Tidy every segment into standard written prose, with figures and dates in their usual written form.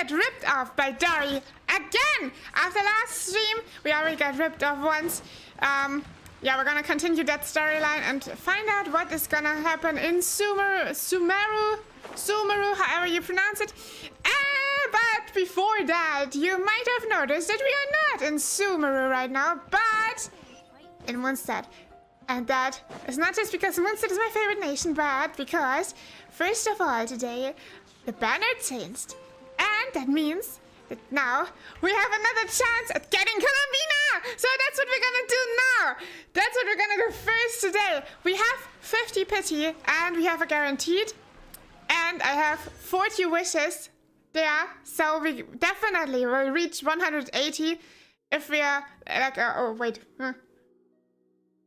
get ripped off by Dory again. After last stream, we already got ripped off once. Yeah, we're gonna continue that storyline and find out what is gonna happen in Sumeru, however you pronounce it. But before that, you might have noticed that we are not in Sumeru right now, but in Mondstadt. And that is not just because Mondstadt is my favorite nation, but because, first of all, today, the banner changed. And that means that now we have another chance at getting Colombina! So that's what we're gonna do now! That's what we're gonna do first today. We have 50 pity and we have a guaranteed. And I have 40 wishes there. So we definitely will reach 180 if we are like, oh wait.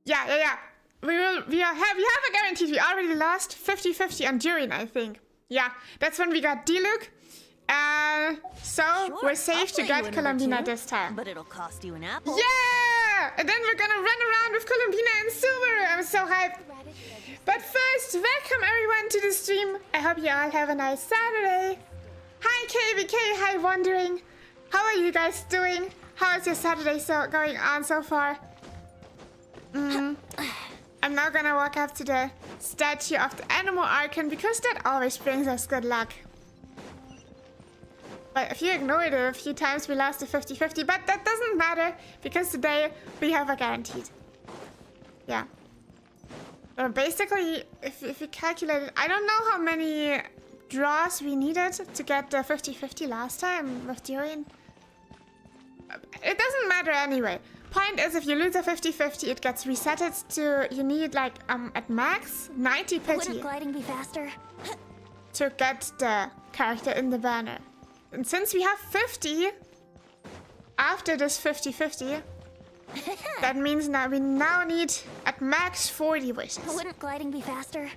Yeah. We have a guaranteed. We already lost 50-50 on Durin, I think. Yeah, that's when we got Diluc. So Sure, we're safe to get Colombina two, this time. But it'll cost you an apple. Yeah! And then we're gonna run around with Colombina and Sumeru. I'm so hyped. But first, welcome everyone to the stream. I hope you all have a nice Saturday. Hi KVK, hi Wondering. How are you guys doing? How is your Saturday going on so far? I'm now gonna walk up to the statue of the Animal Archon because that always brings us good luck. But if you ignore it a few times, we lost the 50-50. But that doesn't matter because today we have a guaranteed. Yeah. Basically, if we calculate it, I don't know how many draws we needed to get the 50-50 last time with Durin. It doesn't matter anyway. Point is, if you lose a 50-50, it gets resetted to, you need like, at max, 90 pity. Wouldn't gliding be faster? To get the character in the banner. And since we have 50, after this 50-50, that means now we need at max 40 wishes. Wouldn't gliding be faster?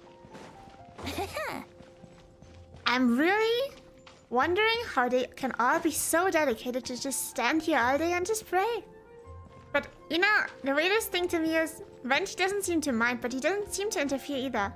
I'm really wondering how they can all be so dedicated to just stand here all day and just pray. But, you know, the weirdest thing to me is Venti doesn't seem to mind, but he doesn't seem to interfere either.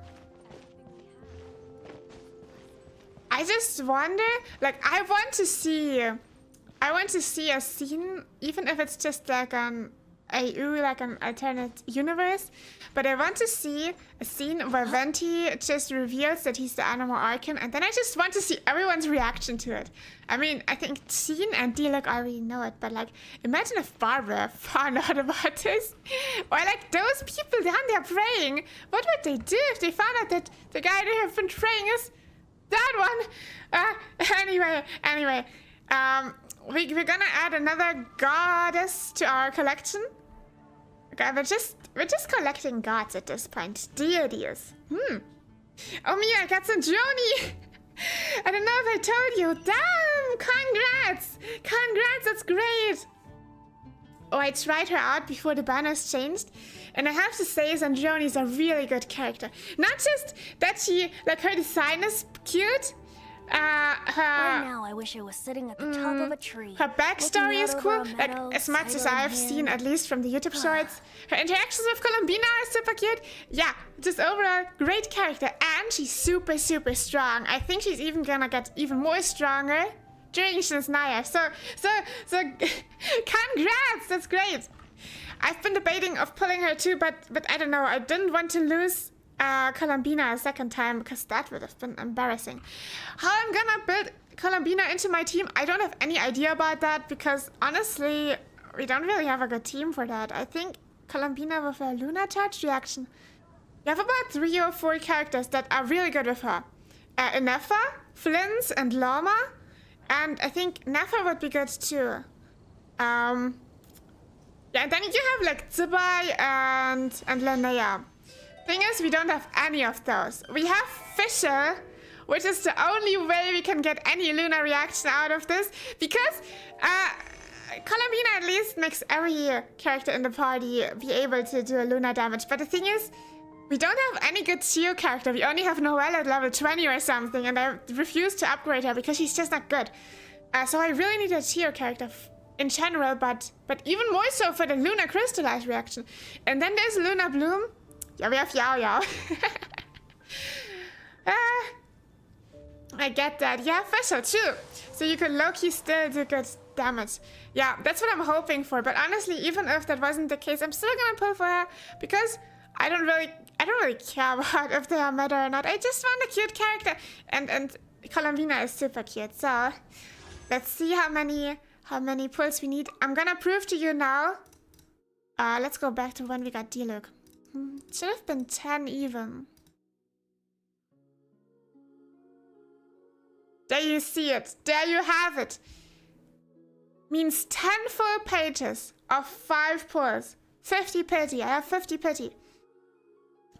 I just wonder, like, I want to see a scene, even if it's just like an AU, like an alternate universe, but I want to see a scene where Venti just reveals that he's the Animal Archon, and then I just want to see everyone's reaction to it. I mean, I think Scene and Diluc already know it, but like, imagine if Barbara found out about this, or like those people down there praying. What would they do if they found out that the guy they have been praying is that one? Anyway, we're gonna add another goddess to our collection. Okay, we're just collecting gods at this point. Deities. Oh me, I got some Joni. I don't know if I told you. Damn! Congrats! Congrats, that's great! Oh, I tried her out before the banners changed, and I have to say Zandroni is a really good character. Not just that she, like, her design is cute, Right now, I wish I was sitting at the top of a tree. Her backstory is cool, like, meadow, as much as I've seen, at least from the YouTube shorts. Her interactions with Colombina are super cute. Yeah, just overall, great character, and she's super, super strong. I think she's even gonna get even more stronger during Shinsnaya. So, congrats, that's great. I've been debating of pulling her too, but I don't know, I didn't want to lose Colombina a second time because that would have been embarrassing. How I'm gonna build Colombina into my team, I don't have any idea about that because honestly, we don't really have a good team for that. I think Colombina with a Luna Charge reaction. We have about 3 or 4 characters that are really good with her. Inefa, Flins, and Llama. And I think Nefa would be good too. Yeah, and then you have like Zibai and Linnea. Thing is, we don't have any of those. We have Fisher, which is the only way we can get any Luna reaction out of this, because Colombina at least makes every character in the party be able to do a Luna damage. But the thing is, we don't have any good Chio character. We only have Noelle at level 20 or something, and I refuse to upgrade her because she's just not good. So I really need a Chio character in general, but even more so for the Luna Crystallize reaction. And then there's Luna Bloom. Yeah, we have Yao Yao. I get that. Yeah, Fisher too. So you could low-key still do good damage. Yeah, that's what I'm hoping for. But honestly, even if that wasn't the case, I'm still gonna pull for her because I don't really care about if they are meta or not. I just want a cute character, and Columbina is super cute. So let's see how many pulls we need. I'm gonna prove to you now. Let's go back to when we got Diluc. Should have been 10 even. There you see it. There you have it. Means 10 full pages of 5 pulls. 50 pity. I have 50 pity.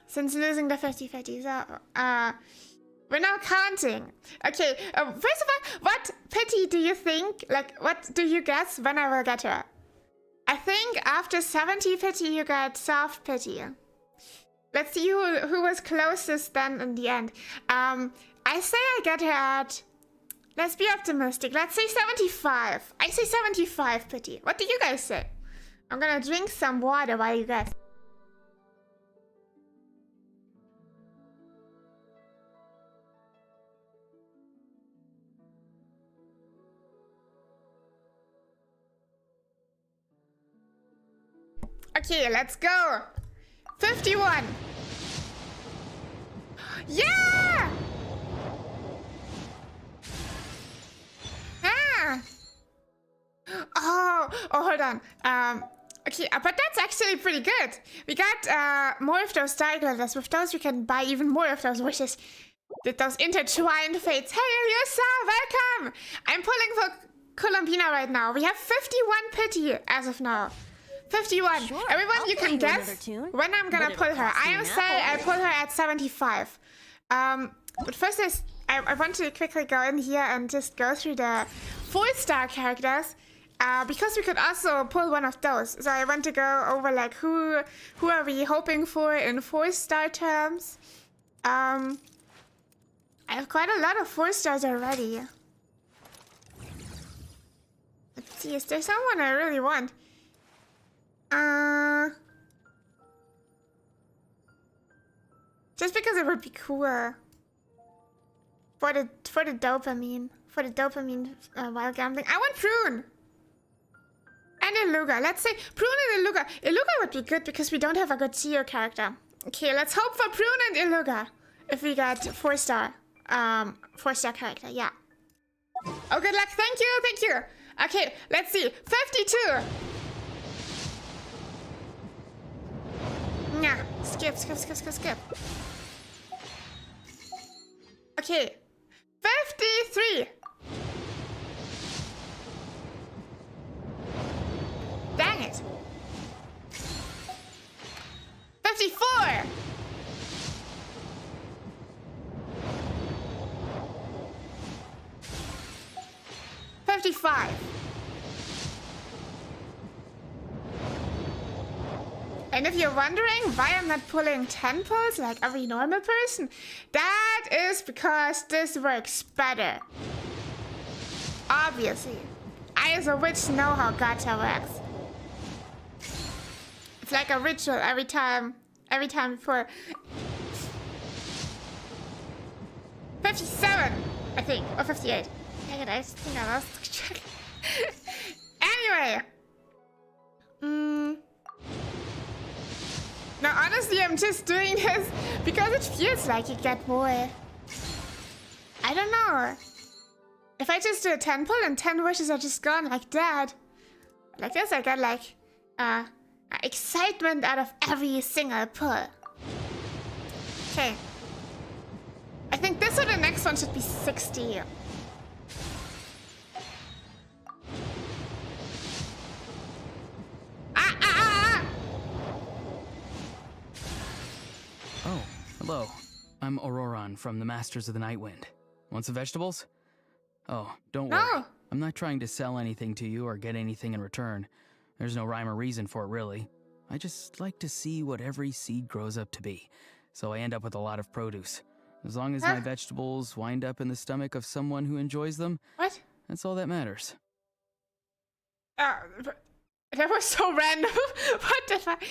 Since losing the 50 pity. So, we're now counting. Okay, first of all, what pity do you think, like, what do you guess when I will get her? I think after 70 pity, you get soft pity. Let's see who was closest then in the end. I say I get her at... Let's be optimistic. Let's say 75. I say 75 pity. What do you guys say? I'm gonna drink some water while you guys... Okay, let's go. 51. Yeah! Oh, hold on. Okay, but that's actually pretty good. We got more of those star glitters. With those, we can buy even more of those wishes. Those intertwined fates. Hey, Elisa, welcome! I'm pulling for Columbina right now. We have 51 pity as of now. 51. Sure, Everyone, I'll you can play guess when I'm gonna pull her. I am saying I pull her at 75. But first I want to quickly go in here and just go through the 4-star characters. Because we could also pull one of those. So I want to go over like who are we hoping for in 4-star terms. I have quite a lot of 4-stars already. Let's see, is there someone I really want? Just because it would be cool for the dopamine while gambling. I want Prune and Iluga. Let's say Prune and Iluga. Iluga would be good because we don't have a good Geo character. Okay, let's hope for Prune and Iluga if we get 4-star character. Yeah. Oh, good luck. Thank you. Okay, let's see. 52. Nah, skip. Okay, 53. Dang it. 54. 55. And if you're wondering why I'm not pulling 10 pulls like every normal person, that is because this works better. Obviously. I as a witch know how gacha works. It's like a ritual every time before. 57, I think, or 58. Dang it, I think I lost track. Anyway. Now, honestly, I'm just doing this because it feels like you get more. I don't know. If I just do a 10 pull and 10 wishes are just gone like that, like this, I get like excitement out of every single pull. Okay. I think this or the next one should be 60. Oh, hello. I'm Auroron from the Masters of the Nightwind. Want some vegetables? Oh, don't worry. No. I'm not trying to sell anything to you or get anything in return. There's no rhyme or reason for it, really. I just like to see what every seed grows up to be, so I end up with a lot of produce. As long as my vegetables wind up in the stomach of someone who enjoys them, What? that's all that matters. That was so random. What the fuck?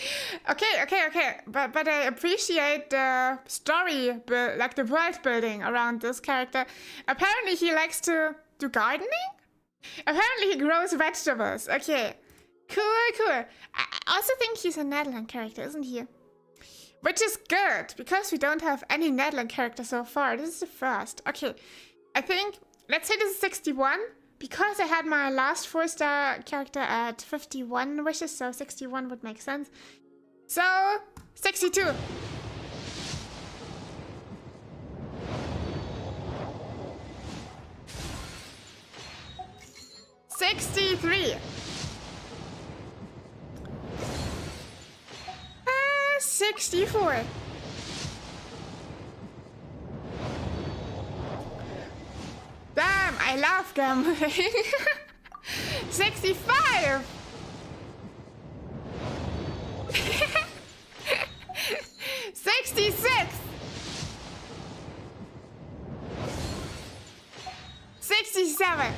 Okay. But I appreciate the story, like the world building around this character. Apparently he likes to do gardening? Apparently he grows vegetables. Okay. Cool, cool. I also think he's a Netherland character, isn't he? Which is good, because we don't have any Netherland character so far. This is the first. Okay. I think, let's say this is 61. Because I had my last 4-star character at 51 wishes, so 61 would make sense. So, 62. $63. 64. Damn, I love gambling. 65. 66. 67.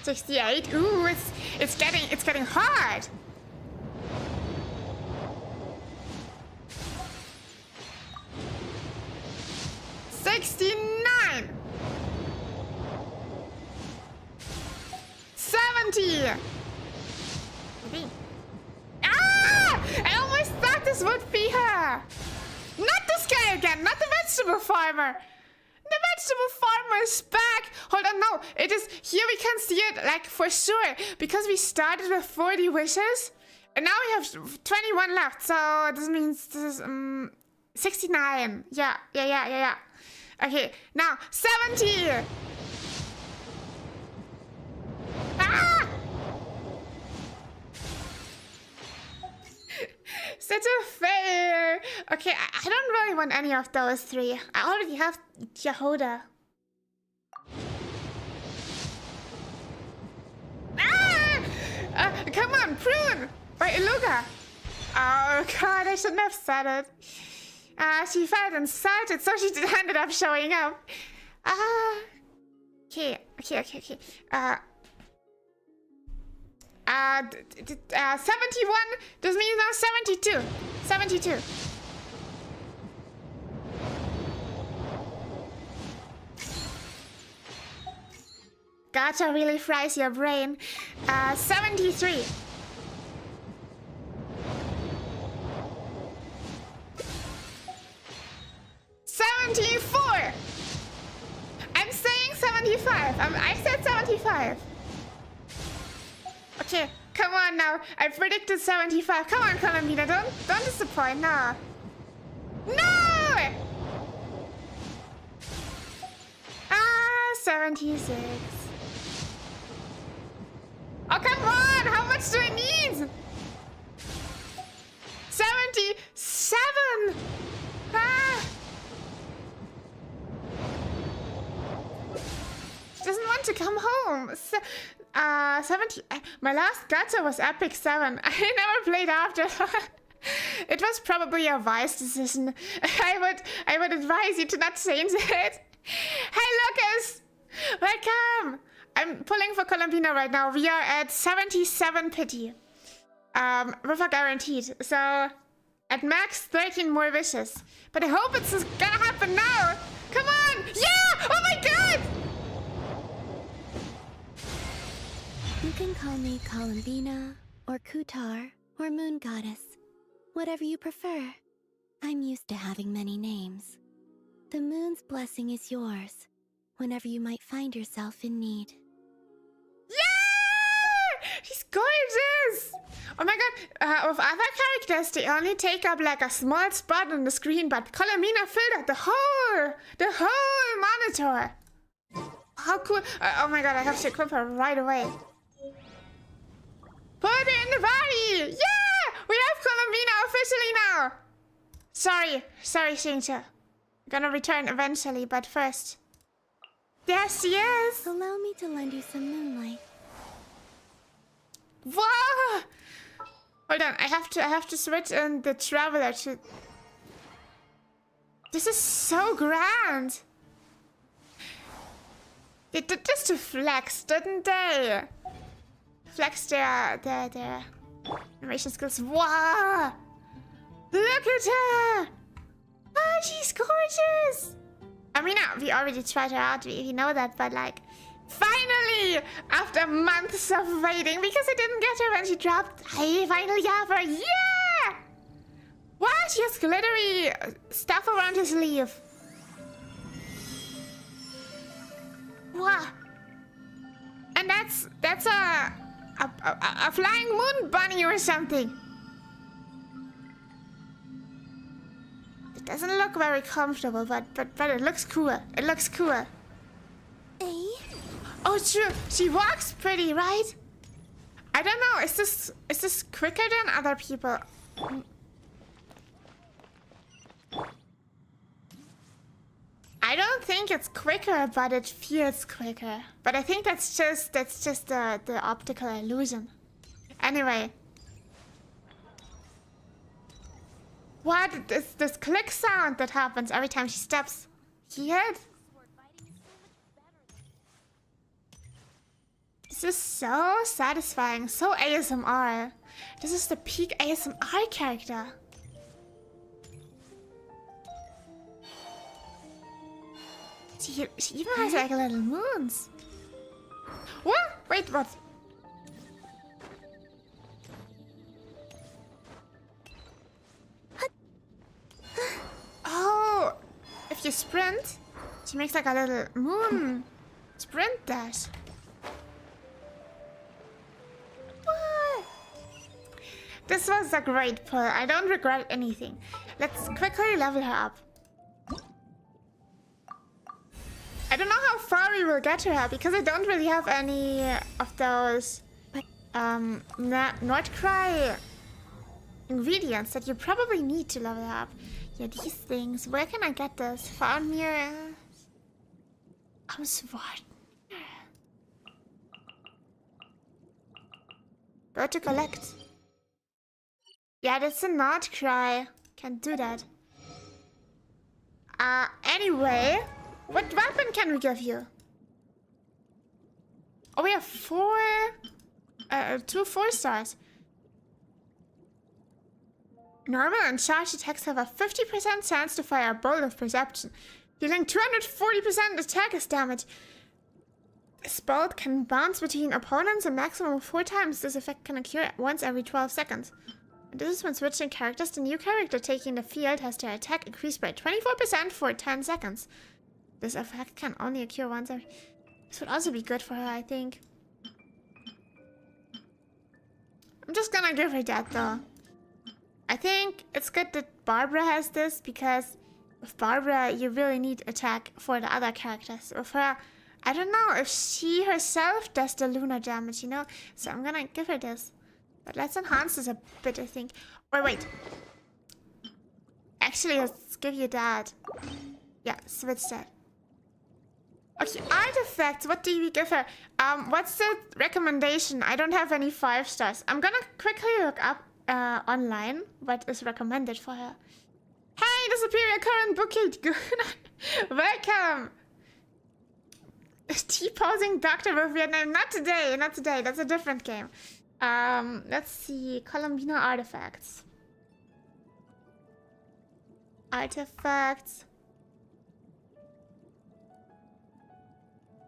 68. Ooh, it's getting hard. 69. 70. Ah! I almost thought this would be her. Not this guy again, not the vegetable farmer. The vegetable farmer is back. Hold on, no. It is, here we can see it, like, for sure. Because we started with 40 wishes. And now we have 21 left. So, this means this is, 69. Yeah. Okay, now, 70. Ah! Such a fail. Okay, I don't really want any of those three. I already have Yehoda. Come on, prune! Or Iluga. Oh god, I shouldn't have said it. She felt insulted, so she ended up showing up. Okay. 71. This means now 72. 72. Gacha really fries your brain. 73. 74. I'm saying 75. I said 75. Okay, come on now. I predicted 75. Come on, Columbina, don't disappoint. No. 76. Oh, come on! How much do I need? 77! She doesn't want to come home. 70. My last gacha was Epic 7. I never played after that. It was probably a wise decision. I would advise you to not change it. Hey, Lucas! Welcome! I'm pulling for Columbina right now. We are at 77 pity. With a guaranteed. So, at max 13 more wishes. But I hope it's gonna happen now. Come on! Yeah! Oh my god! You can call me Columbina, or Kutar, or Moon Goddess. Whatever you prefer. I'm used to having many names. The moon's blessing is yours, whenever you might find yourself in need. Yeah! She's gorgeous! Oh my god, with other characters, they only take up like a small spot on the screen, but Columbina filled up the whole monitor. How cool. Oh my god, I have to equip her right away. Put it in the body! Yeah! We have Columbina officially now! Sorry, Shincha. Gonna return eventually, but first. There she is! Allow me to lend you some moonlight. Wow! Hold on, I have to switch in the traveler to... This is so grand! They did this to flex, didn't they? Flex their narration skills. Wow! Look at her! Oh, she's gorgeous! I mean, we already tried her out, we know that, but like, finally! After months of waiting, because I didn't get her when she dropped, I finally have her, yeah! Wow, she has glittery stuff around his sleeve. Wow. And that's a flying moon bunny or something. It doesn't look very comfortable, but it looks cool. It looks cool. Eh? Oh, true. She walks pretty, right? I don't know. Is this quicker than other people? I don't think it's quicker, but it feels quicker. But I think that's just the optical illusion. Anyway. What is this click sound that happens every time she steps? Hear it? This is so satisfying, so ASMR. This is the peak ASMR character. She even has like little moons. What? Wait, what? Oh, if you sprint, she makes like a little moon sprint dash. What? This was a great pull. I don't regret anything. Let's quickly level her up. I don't know how far we will get her because I don't really have any of those not cry ingredients that you probably need to level up. Yeah, these things. Where can I get this? Found mirrors. I'm smart. Go to collect. Yeah, that's a not cry. Can't do that. Anyway. What weapon can we give you? Oh, we have 2 4-stars. Normal and charged attacks have a 50% chance to fire a bolt of perception, dealing 240% attack damage. This bolt can bounce between opponents a maximum of 4 times. This effect can occur once every 12 seconds. And this is when switching characters. The new character taking the field has their attack increased by 24% for 10 seconds. This effect can only occur once every... This would also be good for her, I think. I'm just gonna give her that, though. I think it's good that Barbara has this, because with Barbara, you really need attack for the other characters. With her, I don't know if she herself does the lunar damage, you know? So I'm gonna give her this. But let's enhance this a bit, I think. Or wait. Actually, let's give you that. Yeah, switch that. Okay, artifacts. What do we give her? What's the recommendation? I don't have any 5-stars. I'm gonna quickly look up online what is recommended for her. Hey, the superior current bouquet. Welcome. T-posing doctor with Vietnam. Not today. Not today. That's a different game. Let's see. Columbina artifacts. Artifacts.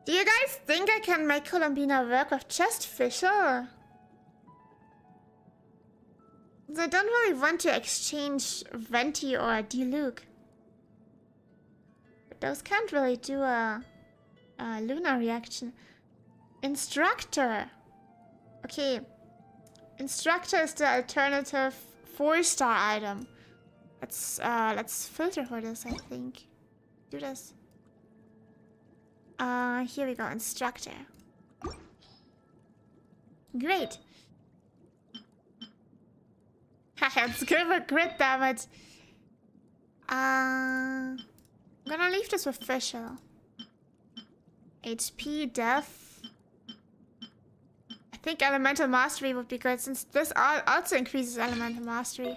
Do you guys think I can make Columbina work with just Fisher? I don't really want to exchange Venti or Diluc. But those can't really do a lunar reaction. Instructor. Okay. Instructor is the alternative 4-star item. Let's filter for this, I think. Do this. Here we go, instructor. Great. Let's give a crit damage. I'm gonna leave this with Fischl. HP, def. I think elemental mastery would be good since this also increases elemental mastery.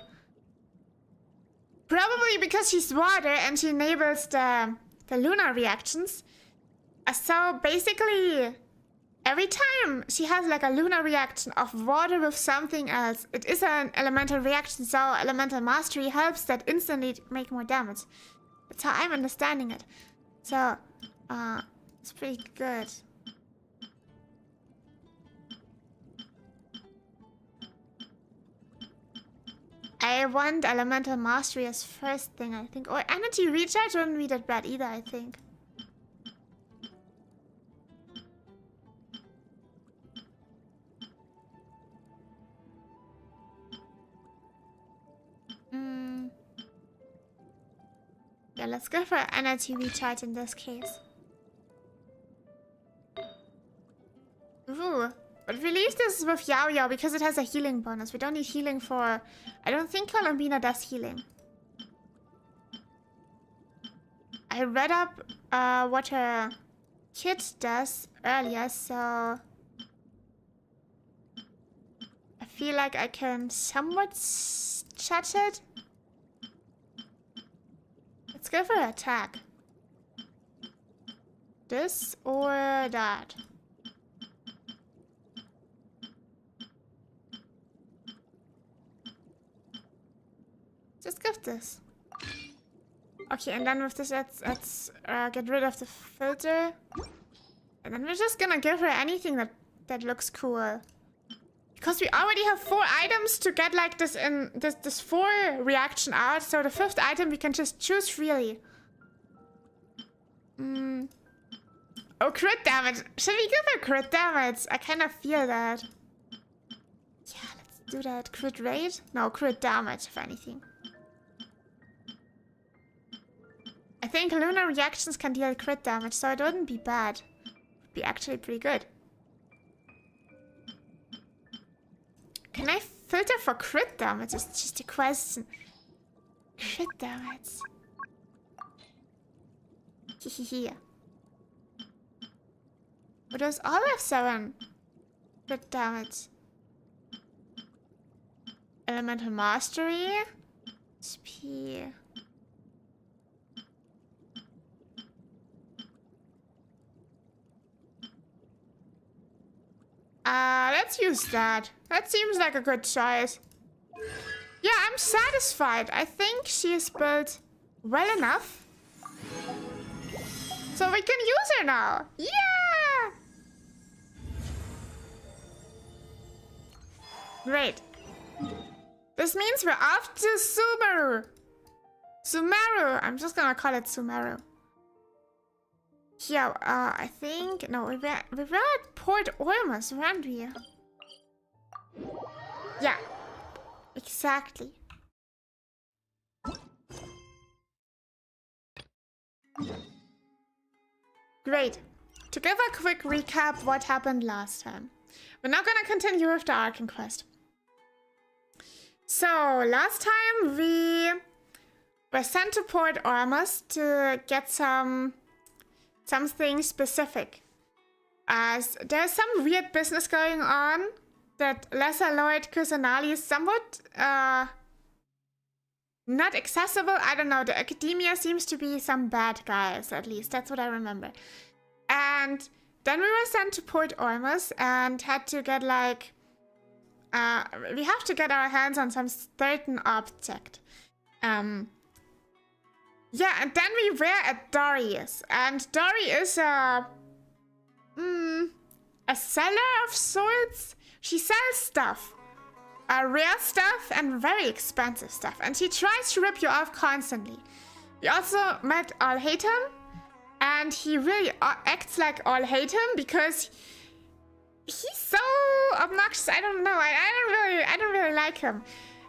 Probably because she's water and she enables the lunar reactions. So basically, every time she has like a lunar reaction of water with something else, it is an elemental reaction, so elemental mastery helps that instantly make more damage. That's how I'm understanding it. So, it's pretty good. I want elemental mastery as first thing, I think. Or energy recharge wouldn't be that bad either, I think. Yeah, let's go for energy recharge in this case. Ooh. But we leave this with Yao Yao because it has a healing bonus. We don't need healing for... I don't think Columbina does healing. I read up what her kit does earlier, so... I feel like I can somewhat judge it. Let's go for attack. This or that. Just give this. Okay, and then with this, let's get rid of the filter. And then we're just gonna give her anything that looks cool. Because we already have 4 items to get like this in this 4 reaction out. So the 5th item we can just choose freely. Oh, crit damage. Should we give her crit damage? I kind of feel that. Yeah, let's do that. Crit rate? No, crit damage, if anything. I think lunar reactions can deal crit damage, so it wouldn't be bad. It would be actually pretty good. Can I filter for crit damage? It's just a question. Crit damage. Hehehe. But there's all of 7 crit damage. Elemental mastery. SP. Let's use that. That seems like a good choice. Yeah, I'm satisfied. I think she is built well enough. So we can use her now. Yeah! Great. This means we're off to Sumeru. Sumeru. I'm just gonna call it Sumeru. Yeah, I think... No, we were at Port Ormus, weren't we? Yeah. Exactly. Great. To give a quick recap what happened last time. We're now gonna continue with the Arcane Quest. So, last time we were sent to Port Ormus to get something specific. As there's some weird business going on that Lesser Lord Kusanali is somewhat not accessible. I don't know. The academia seems to be some bad guys, at least. That's what I remember. And then we were sent to Port Ormus and had to get like... we have to get our hands on some certain object. Yeah, and then we were at Darius. And Darius is a seller of sorts. She sells stuff. Rare stuff and very expensive stuff. And she tries to rip you off constantly. We also met Alhaitham. And he really acts like Alhaitham because he's so obnoxious. I don't know. I don't really like him.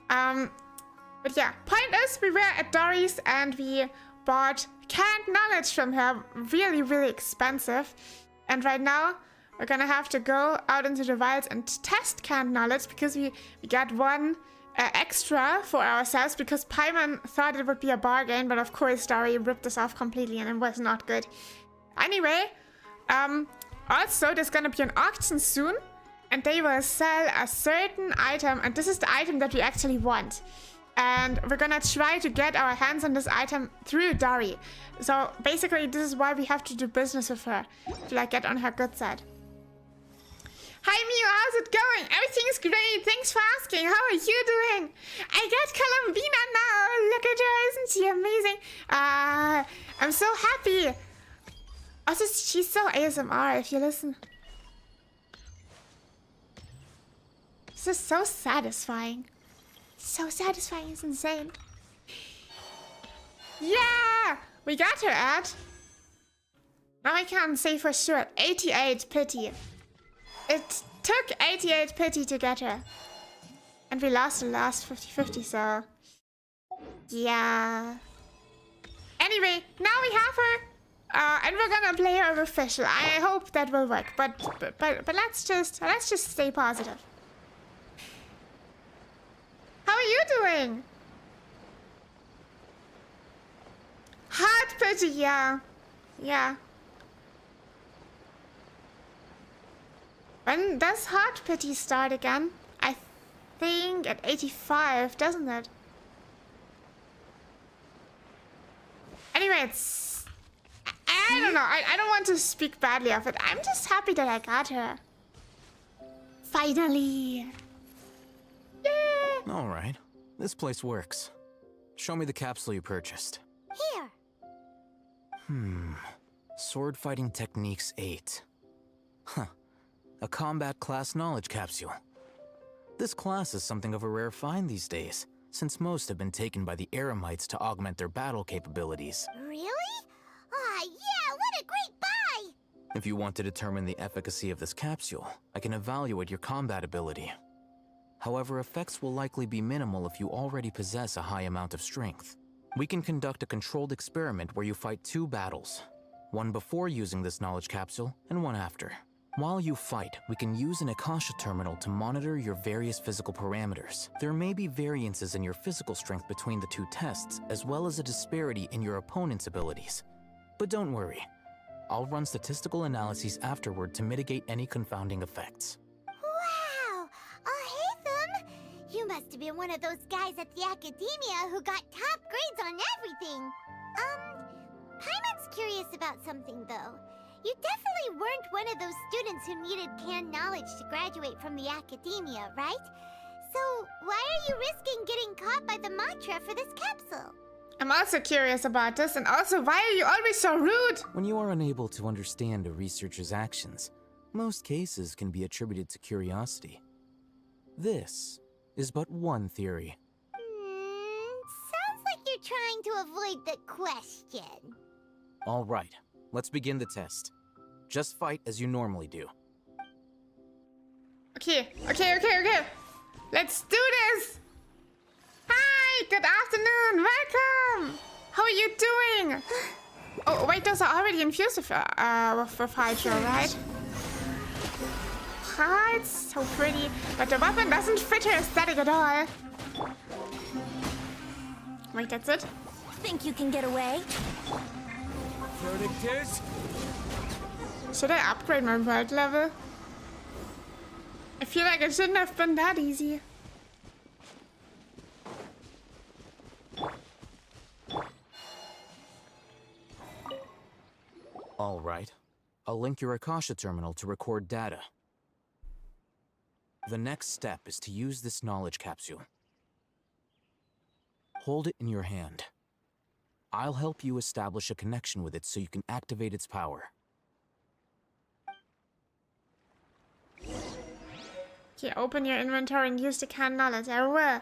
But yeah, point is, we were at Dory's and we bought canned knowledge from her. Really, really expensive. And right now, we're gonna have to go out into the wilds and test canned knowledge because we got one extra for ourselves because Paimon thought it would be a bargain, but of course Dory ripped us off completely and it was not good. Anyway, also there's gonna be an auction soon and they will sell a certain item and this is the item that we actually want. And we're gonna try to get our hands on this item through Dory. So basically this is why we have to do business with her. To like get on her good side. Hi Mio, how's it going? Everything's great. Thanks for asking. How are you doing? I got Columbina now. Look at her, isn't she amazing? I'm so happy. Also, she's so ASMR if you listen. This is so satisfying. So satisfying, it's insane. Yeah! We got her at. Now I can't say for sure. 88 pity. It took 88 pity to get her. And we lost the last 50-50, so... Yeah. Anyway, now we have her. And we're gonna play her official. I hope that will work. But let's just stay positive. How are you doing? Hard pity, yeah. Yeah. When does hard pity start again? I think at 85, doesn't it? Anyway, it's... I don't know. I don't want to speak badly of it. I'm just happy that I got her. Finally. Yeah. All right. This place works. Show me the capsule you purchased. Here. Sword Fighting Techniques 8. Huh. A combat class knowledge capsule. This class is something of a rare find these days, since most have been taken by the Eremites to augment their battle capabilities. Really? Ah, yeah, what a great buy! If you want to determine the efficacy of this capsule, I can evaluate your combat ability. However, effects will likely be minimal if you already possess a high amount of strength. We can conduct a controlled experiment where you fight 2 battles, one before using this knowledge capsule and one after. While you fight, we can use an Akasha terminal to monitor your various physical parameters. There may be variances in your physical strength between the 2 tests, as well as a disparity in your opponent's abilities. But don't worry, I'll run statistical analyses afterward to mitigate any confounding effects. Wow! Hey, Thumb! You must have been one of those guys at the academia who got top grades on everything. Paimon's curious about something, though. You definitely weren't one of those students who needed canned knowledge to graduate from the academia, right? So, why are you risking getting caught by the mantra for this capsule? I'm also curious about this, and also, why are you always so rude? When you are unable to understand a researcher's actions, most cases can be attributed to curiosity. This is but one theory. Sounds like you're trying to avoid the question. All right, let's begin the test. Just fight as you normally do. Okay. Let's do this! Hi, good afternoon, welcome! How are you doing? Oh, wait, those are already infused with Hydro, right? Ah, it's so pretty, but the weapon doesn't fit her aesthetic at all. Wait, that's it? Think you can get away? Verdict is... Should I upgrade my world level? I feel like it shouldn't have been that easy. All right. I'll link your Akasha terminal to record data. The next step is to use this knowledge capsule. Hold it in your hand. I'll help you establish a connection with it so you can activate its power. Okay, open your inventory and use the canned knowledge. I will.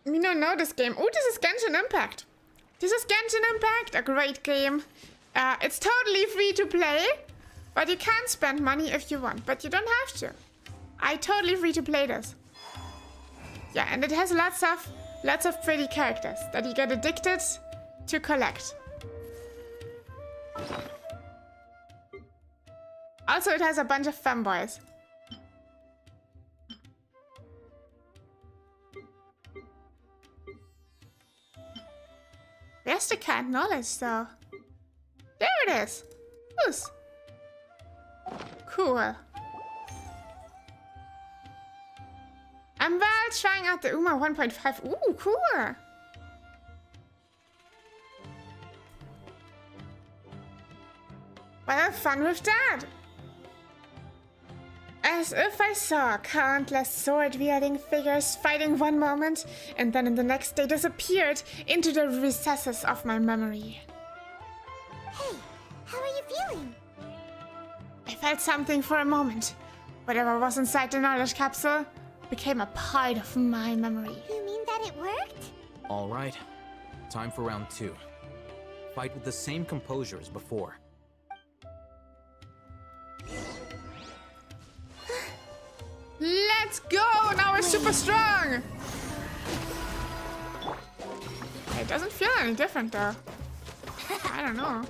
We don't know this game. Oh, this is Genshin Impact. This is Genshin Impact, a great game. It's totally free to play, but you can spend money if you want, but you don't have to. I totally free to play this. Yeah, and it has lots of pretty characters that you get addicted to collect. Also, it has a bunch of femboys. Where's the canned knowledge, though? There it is. Who's? Cool. I'm well trying out the UMA 1.5. Ooh, cool. Well, fun with that. As if I saw countless sword-wielding figures fighting one moment, and then in the next they disappeared into the recesses of my memory. Hey, how are you feeling? I felt something for a moment. Whatever was inside the knowledge capsule became a part of my memory. You mean that it worked? All right. Time for round 2. Fight with the same composure as before. Let's go! Now we're super strong! It doesn't feel any different though. I don't know.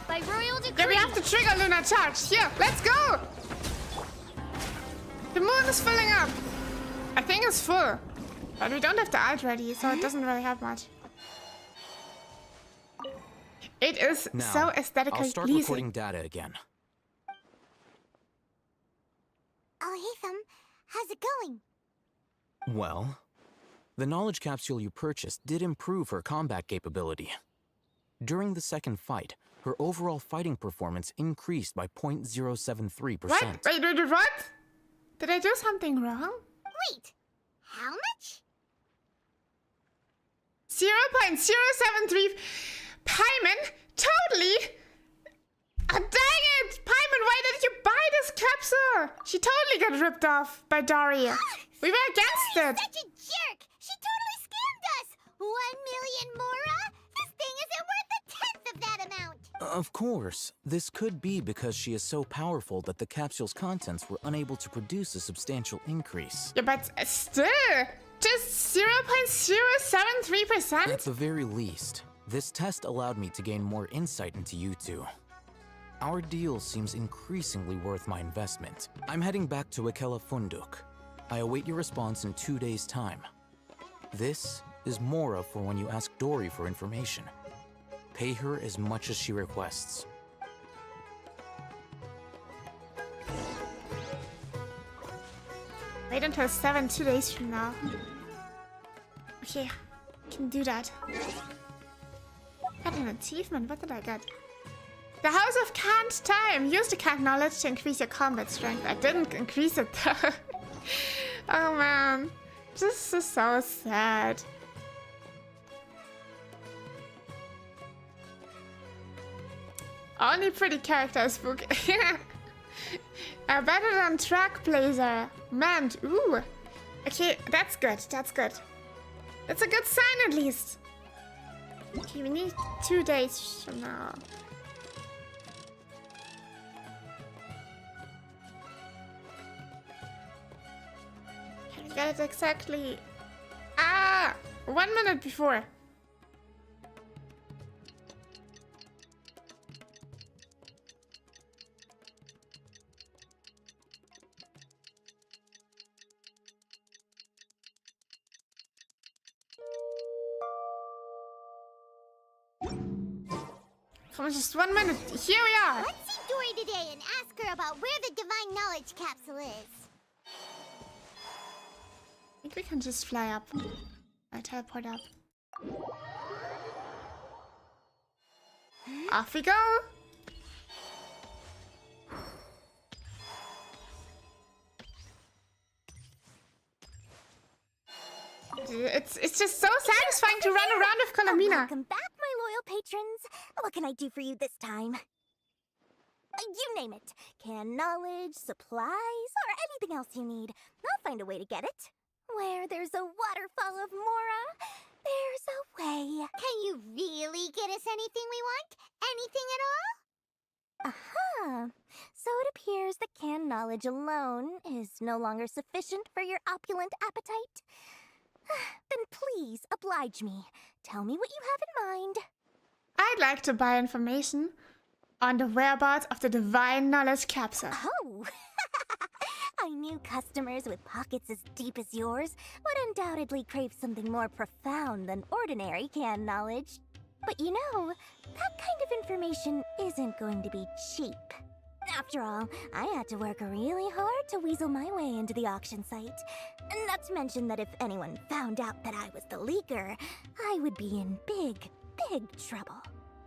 By royal decree. Yeah, we have to trigger Lunar Charge. Here, let's go! The moon is filling up. I think it's full. But we don't have the alt ready, so it doesn't really have much. It is Now, so aesthetically I'll start pleasing. recording data again. Oh, hey, Thumb. How's it going? Well, the knowledge capsule you purchased did improve her combat capability. During the second fight, her overall fighting performance increased by 0.073%. What? Wait, what? Did I do something wrong? Wait, how much? 0.073 Paimon? Totally! Ah, dang it! Paimon, why did you buy this capsule? She totally got ripped off by Daria. We were against it. Such a jerk! She totally scammed us! 1 million mora? This thing isn't worth a tenth of that amount! Of course, this could be because she is so powerful that the capsule's contents were unable to produce a substantial increase. Yeah, but still, just 0.073%? At the very least, this test allowed me to gain more insight into you two. Our deal seems increasingly worth my investment. I'm heading back to Ikela Funduk. I await your response in 2 days' time. This is Mora for when you ask Dory for information. Pay her as much as she requests. Wait until 2 days from now. Okay, can do that. Got an achievement, what did I get? The House of Can't Time. Use the Can't knowledge to increase your combat strength. I didn't increase it though. Oh man, this is so sad. Only pretty characters book. Better than track blazer. Man, ooh. Okay, that's good, that's good. That's a good sign at least. Okay, we need 2 days from now. Can we get it exactly? 1 minute before. Come on, just 1 minute. Here we are. Let's see Dory today and ask her about where the divine knowledge capsule is. I think we can just fly up. I teleport up. Off we go. It's just so satisfying to run around with Columbina. Welcome back, my loyal patrons. What can I do for you this time? You name it. Can knowledge, supplies, or anything else you need. I'll find a way to get it. Where there's a waterfall of Mora, there's a way. Can you really get us anything we want? Anything at all? Aha. So it appears that canned knowledge alone is no longer sufficient for your opulent appetite. Then please oblige me. Tell me what you have in mind. I'd like to buy information on the whereabouts of the divine knowledge capsule. Oh, I knew customers with pockets as deep as yours would undoubtedly crave something more profound than ordinary canned knowledge. But you know, that kind of information isn't going to be cheap. After all, I had to work really hard to weasel my way into the auction site. Not to mention that if anyone found out that I was the leaker, I would be in big trouble.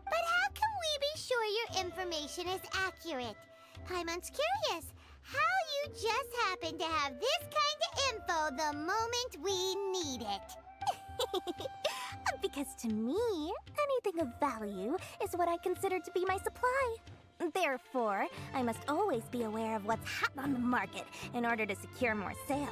But how can sure your information is accurate. Paimon's curious how you just happen to have this kind of info the moment we need it. Because to me, anything of value is what I consider to be my supply. Therefore, I must always be aware of what's hot on the market in order to secure more sales.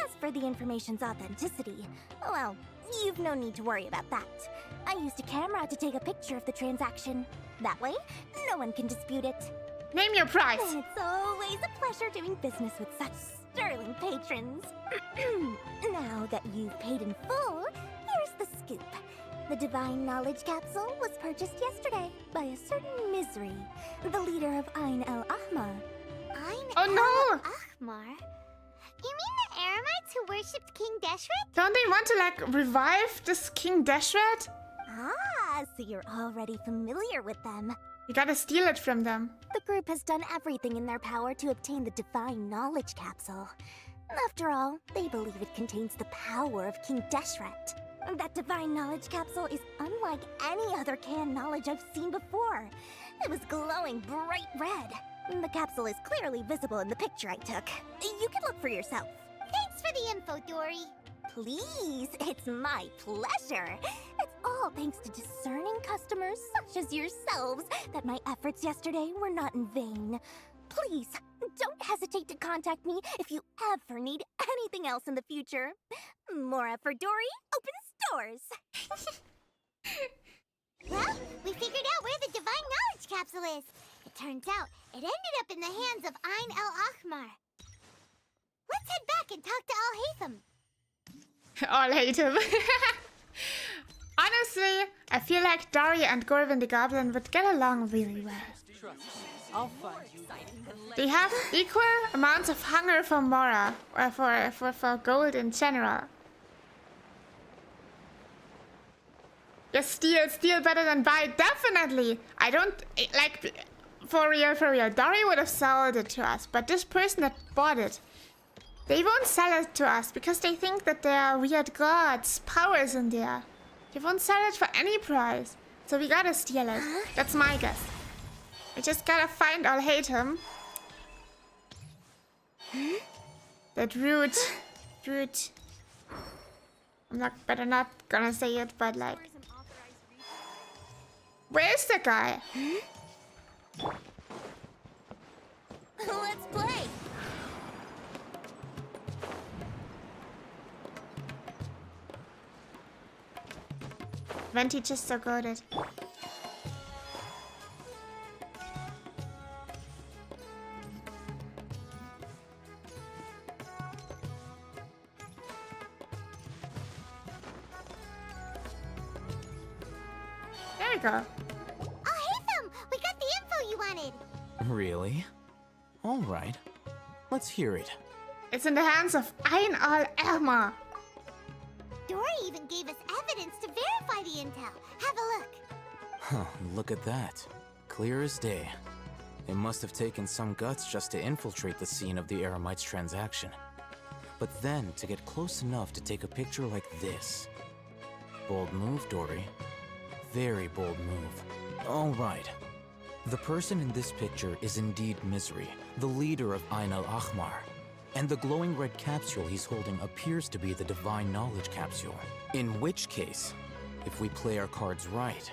As for the information's authenticity, well, you've no need to worry about that. I used a camera to take a picture of the transaction. That way, no one can dispute it. Name your price. And it's always a pleasure doing business with such sterling patrons. Now that you've paid in full, here's the scoop. The Divine Knowledge Capsule was purchased yesterday by a certain Misery, the leader of Ain el-Ahmar. Oh no! Ahmar? You mean the Eremites who worshipped King Deshret? Don't they want to, like, revive this King Deshret? Ah, so you're already familiar with them. We gotta steal it from them. The group has done everything in their power to obtain the Divine Knowledge Capsule. After all, they believe it contains the power of King Deshret. That Divine Knowledge Capsule is unlike any other canned knowledge I've seen before. It was glowing bright red. The capsule is clearly visible in the picture I took. You can look for yourself. Thanks for the info, Dory. Please, it's my pleasure. It's all thanks to discerning customers such as yourselves that my efforts yesterday were not in vain. Please, don't hesitate to contact me if you ever need anything else in the future. Mora for Dory opens doors. Well, we figured out where the Divine Knowledge Capsule is. It turns out it ended up in the hands of Ain el-Ahmar. Let's head back and talk to Al-Haytham. All hate him. Honestly, I feel like Dory and Gorvin the Goblin would get along really well. I'll find you. They have equal amounts of hunger for Mora, or for gold in general. Yes, steal better than buy, definitely. I don't, like, for real. Dory would have sold it to us, but this person that bought it, they won't sell it to us because they think that there are weird gods, powers in there. They won't sell it for any price, so we gotta steal it. That's my guess. We just gotta find Al-Haytham. That root. I'm better not gonna say it, but like, where's the guy? Let's play. Venti just so good at. There we go. Al-Haytham, we got the info you wanted. Really? All right. Let's hear it. It's in the hands of Ain el-Ahmar. Dory even gave us evidence to verify the intel. Have a look. Huh, look at that. Clear as day. It must have taken some guts just to infiltrate the scene of the Eremites transaction. But then to get close enough to take a picture like this. Bold move, Dory. Very bold move. All right. The person in this picture is indeed Misery, the leader of Ain el-Ahmar. And the glowing red capsule he's holding appears to be the Divine Knowledge Capsule. In which case, if we play our cards right,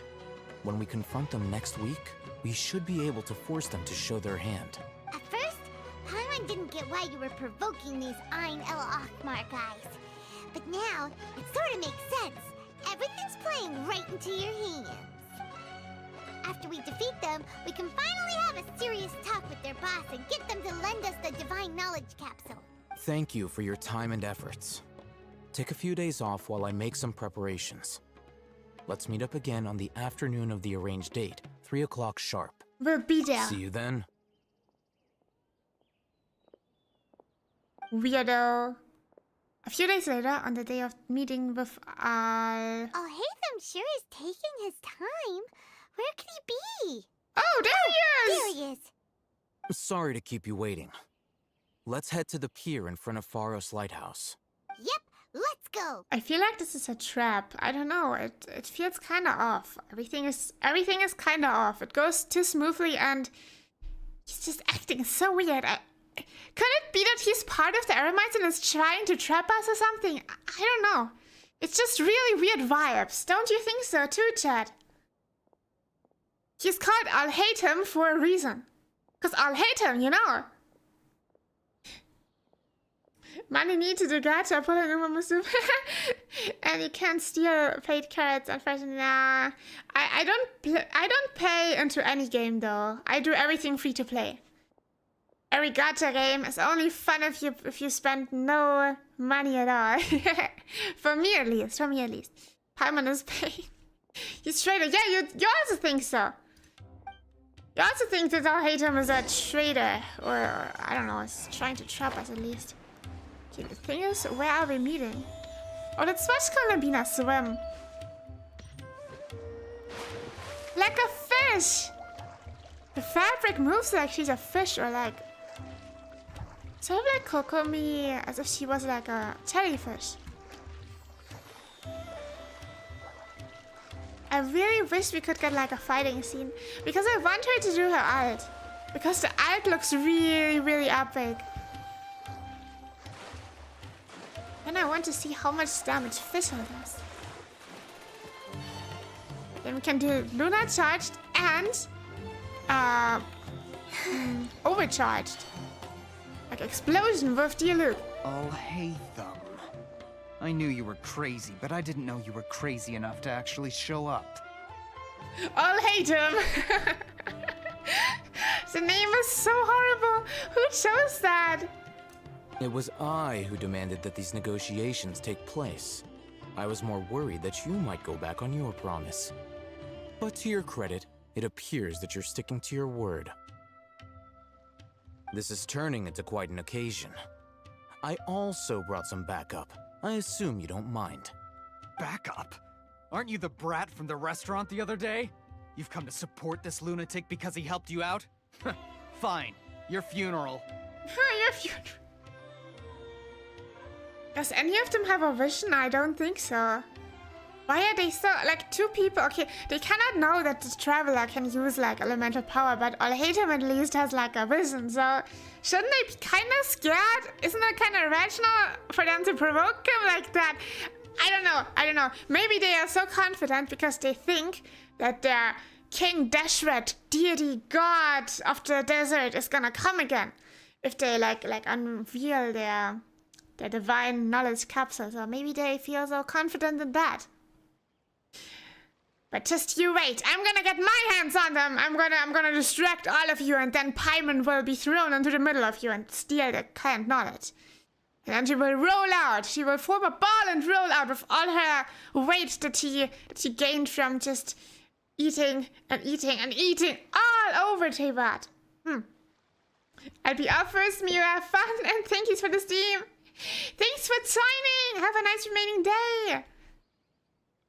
when we confront them next week, we should be able to force them to show their hand. At first, Paimon didn't get why you were provoking these Ain el-Ahmar guys. But now, it sort of makes sense. Everything's playing right into your hands. After we defeat them, we can finally have a serious talk with their boss and get them to lend us the Divine Knowledge Capsule. Thank you for your time and efforts. Take a few days off while I make some preparations. Let's meet up again on the afternoon of the arranged date, 3 o'clock sharp. We'll be there. See you then. Weirdo. A few days later, on the day of meeting with Al-Haytham sure is taking his time. Where could he be? Oh, there he is! There he is. Sorry to keep you waiting. Let's head to the pier in front of Pharos Lighthouse. Yep, let's go. I feel like this is a trap. I don't know. It feels kind of off. Everything is kind of off. It goes too smoothly, and he's just acting so weird. Could it be that he's part of the Eremites and is trying to trap us or something? I don't know. It's just really weird vibes. Don't you think so too, Chad? He's called I'll Hate Him for a reason. Because I'll hate him, you know. Money need to do gacha, pull an Umamusu. And you can't steal paid carrots, unfortunately. Nah. I don't pay into any game though. I do everything free to play. Every gacha game is only fun if you spend no money at all. For me at least. Paimon is paid. He's traitor. Yeah, you also think so. You also think that I'll hate him as a traitor, or I don't know, is trying to trap us at least. Okay, the thing is, where are we meeting? Oh, let's watch Columbina swim. Like a fish! The fabric moves like she's a fish, or like... sort of like Kokomi, as if she was like a jellyfish. I really wish we could get like a fighting scene, because I want her to do her ult. Because the ult looks really, really epic. And I want to see how much damage Fizzle does. Then we can do Luna charged and overcharged. Like explosion with Diluc. I'll hate them. I knew you were crazy, but I didn't know you were crazy enough to actually show up. I'll hate him. The name is so horrible. Who chose that? It was I who demanded that these negotiations take place. I was more worried that you might go back on your promise. But to your credit, it appears that you're sticking to your word. This is turning into quite an occasion. I also brought some backup. I assume you don't mind. Backup? Aren't you the brat from the restaurant the other day? You've come to support this lunatic because he helped you out? Fine. Your funeral. Your funeral. Does any of them have a vision? I don't think so. Why are they so, like, two people? Okay, they cannot know that the traveler can use, like, elemental power, but I'll hate him at least has, like, a vision, so shouldn't they be kind of scared? Isn't it kind of rational for them to provoke him like that? I don't know. Maybe they are so confident because they think that their King Dashret, deity god of the desert, is gonna come again. If they, like unveil their divine knowledge capsules, or maybe they feel so confident in that. But just you wait. I'm gonna get my hands on them. I'm gonna distract all of you, and then Paimon will be thrown into the middle of you and steal the kind knowledge. And then she will roll out. She will form a ball and roll out with all her weight that she gained from just eating and eating and eating all over Tevat. I'll be up first, Mira. Have fun, and thank you for the stream. Thanks for joining. Have a nice remaining day.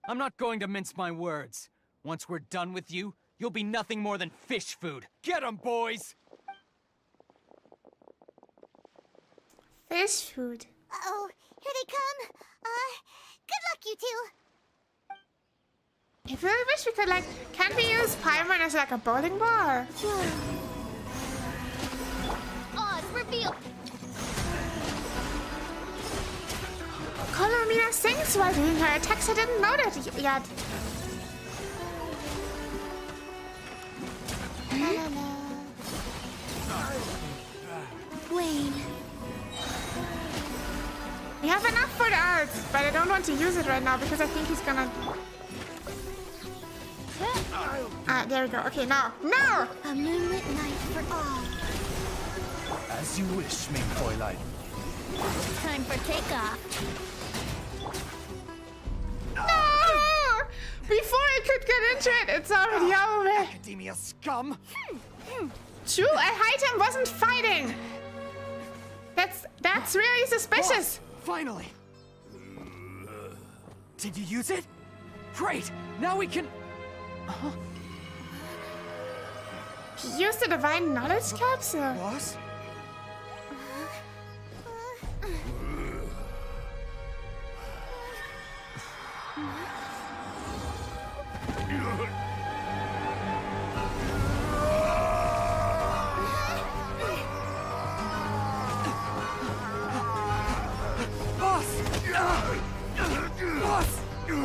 I'm not going to mince my words. Once we're done with you, you'll be nothing more than fish food. Get 'em, boys! Fish food. Oh, here they come. Good luck, you two. I really wish we could, like, can't we use Paimon as like a bowling ball? Oz, reveal. Colomina sings while doing her attacks. I didn't know that yet. Wayne. We have enough for the arts, but I don't want to use it right now because I think he's gonna... there we go. Okay, now. No! A moonlit night for all. As you wish, mein Fräulein. Time for takeoff. No! Before I could get into it, it's already over. Academia scum! True, a item wasn't fighting. That's really suspicious. Finally! Did you use it? Great! Now we can... He used the divine knowledge capsule. Boss?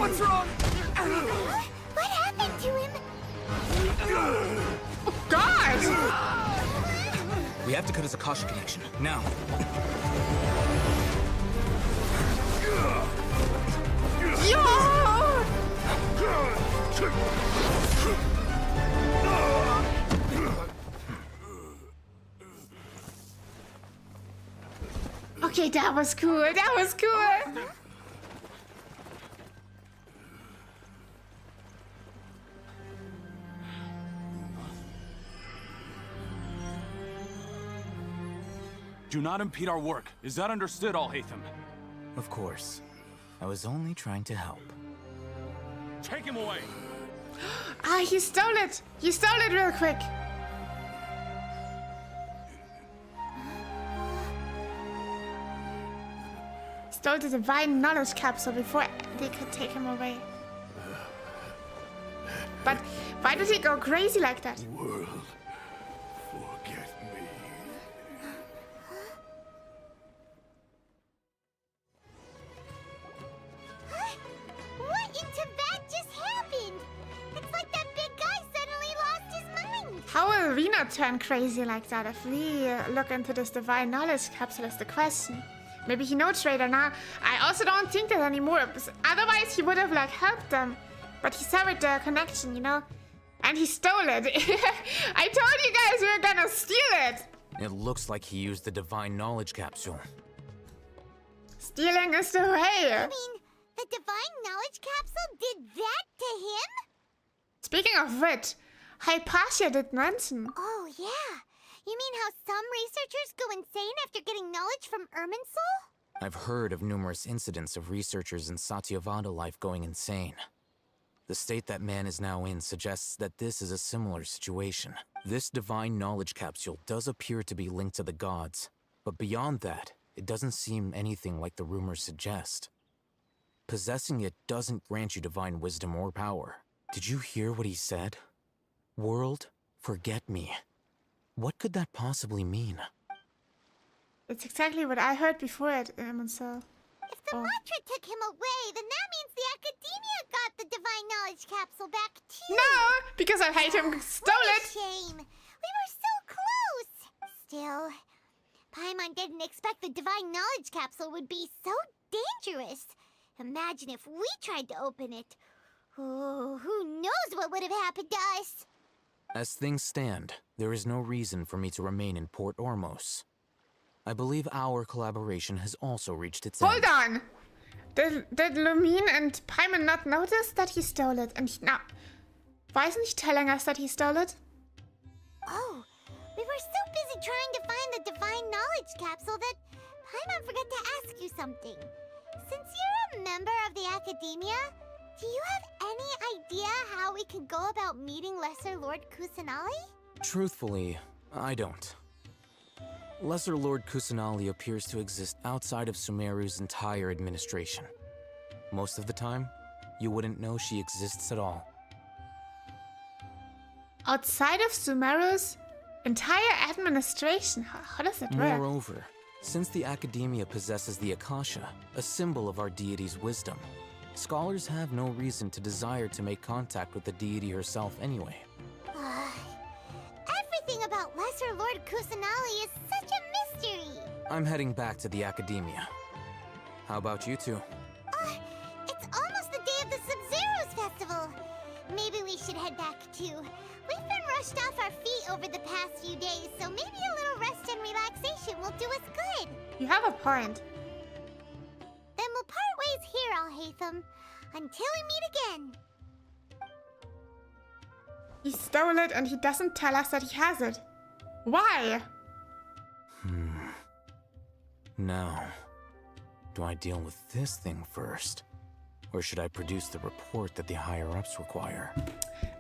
What's wrong? What happened to him? God! We have to cut his Akasha connection, now. Yo! Okay, that was cool. That was cool. Do not impede our work. Is that understood, Alhaitham? Of course. I was only trying to help. Take him away! Ah, he stole it. He stole it real quick. Stole the divine knowledge capsule before they could take him away. But why did he go crazy like that? World, forget me. What in Tibet just happened? It's like that big guy suddenly lost his mind. How will Rena turn crazy like that if we look into this divine knowledge capsule is the question. Maybe he knows Trader now. I also don't think that anymore. Otherwise he would have like helped them. But he severed the connection, you know? And he stole it. I told you guys we were gonna steal it. It looks like he used the divine knowledge capsule. Stealing is the way. I mean, the divine knowledge capsule did that to him? Speaking of which, Hypatia did mention. Oh, yeah. You mean how some researchers go insane after getting knowledge from Irminsul? I've heard of numerous incidents of researchers in Satyavada life going insane. The state that man is now in suggests that this is a similar situation. This divine knowledge capsule does appear to be linked to the gods, but beyond that, it doesn't seem anything like the rumors suggest. Possessing it doesn't grant you divine wisdom or power. Did you hear what he said? World, forget me. What could that possibly mean? It's exactly what I heard before it, so. If the mantra took him away, then that means the Academia got the divine knowledge capsule back too. No, because I hate him stole What a it. shame. We were so close. Still, Paimon didn't expect the divine knowledge capsule would be so dangerous. Imagine if we tried to open it. Oh, who knows what would have happened to us? As things stand, there is no reason for me to remain in Port Ormos. I believe our collaboration has also reached its Hold end. on. Did Lumine and Paimon not notice that he stole it? And now, why isn't he telling us that he stole it? Oh, we were so busy trying to find the divine knowledge capsule that Paimon forgot to ask you something. Since you're a member of the Academia, do you have any idea how we can go about meeting Lesser Lord Kusanali? Truthfully, I don't. Lesser Lord Kusanali appears to exist outside of Sumeru's entire administration. Most of the time, you wouldn't know she exists at all. Outside of Sumeru's entire administration? How does it work? Moreover, since the Academia possesses the Akasha, a symbol of our deity's wisdom, scholars have no reason to desire to make contact with the deity herself anyway. Everything about Lesser Lord Kusanali is such a mystery. I'm heading back to the Academia. How about you two? It's almost the day of the Sub-Zero's festival. Maybe we should head back too. We've been rushed off our feet over the past few days, so maybe a little rest and relaxation will do us good. You have a point. Then we'll part ways here, Alhaitham, until we meet again. He stole it and he doesn't tell us that he has it. Why? Now, do I deal with this thing first? Or should I produce the report that the higher-ups require?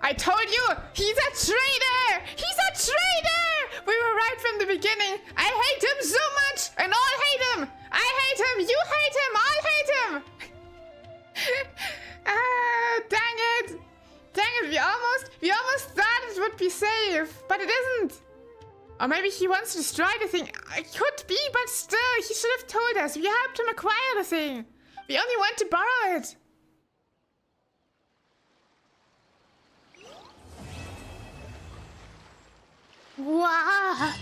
I told you! He's a traitor! He's a traitor! We were right from the beginning. I hate him so much! And all hate him! I hate him! You hate him! All hate him! Dang it! Dang it, we almost thought it would be safe, but it isn't. Or maybe he wants to destroy the thing. It could be, but still, he should have told us. We helped him acquire the thing. We only want to borrow it. Wow!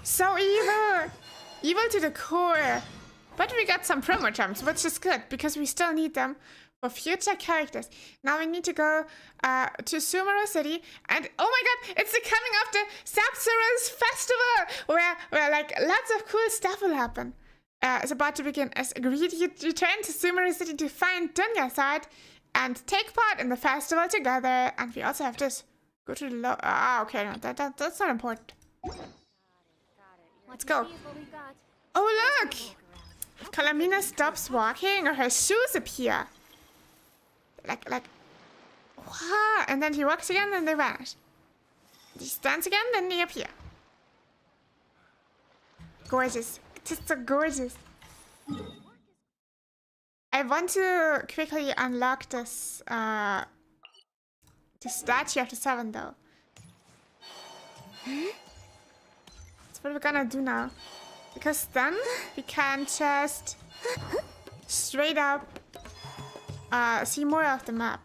So evil! Evil to the core. But we got some promo jumps, which is good, because we still need them for future characters. Now we need to go to Sumeru City, and oh my god, it's the coming of the Sapsuras Festival, where like lots of cool stuff will happen. Is about to begin. As agreed, you return to Sumeru City to find Dunya's side and take part in the festival together. And we also have this. Go to the okay, no, that's not important. Let's go. Oh look! Calamina stops walking, or her shoes appear. Like, wow! And then he walks again, and they vanish. He stands again, then they appear. Gorgeous. Just so gorgeous. I want to quickly unlock this, the statue of the 7, though. That's what we're gonna do now. Because then we can just straight up see more of the map.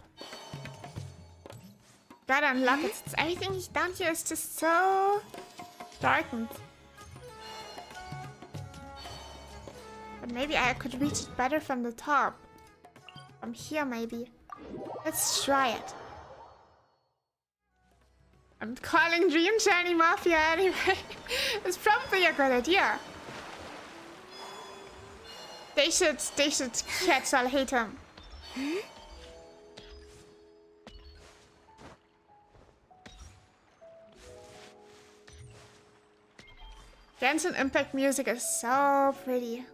Gotta unlock it. Everything down here is just so darkened. But maybe I could reach it better from the top. From here, maybe. Let's try it. I'm calling Dream Journey Mafia anyway. It's probably a good idea. They should catch all hate him. Genshin Impact music is so pretty.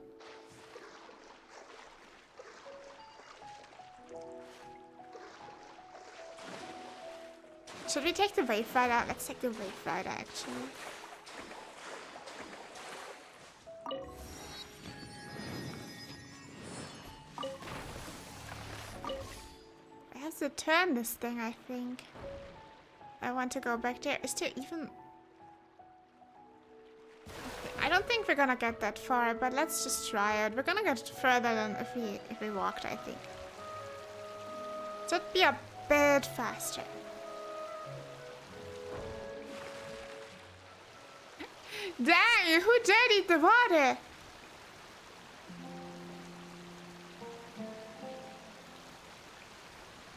Should we take the Wave Rider? Let's take the Wave Rider, actually. I have to turn this thing, I think. I want to go back there. Is there even... I don't think we're gonna get that far, but let's just try it. We're gonna get further than if we walked, I think. Should be a bit faster. Dang, who dirtied the water?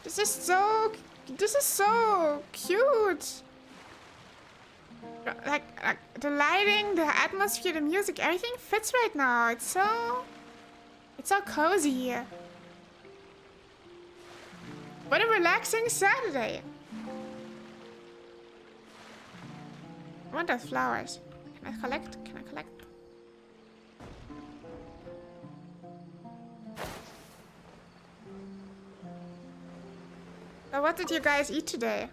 This is so cute. Like the lighting, the atmosphere, the music, everything fits right now. It's so cozy. What a relaxing Saturday. I want those flowers. Can I collect? Can I collect? So what did you guys eat today?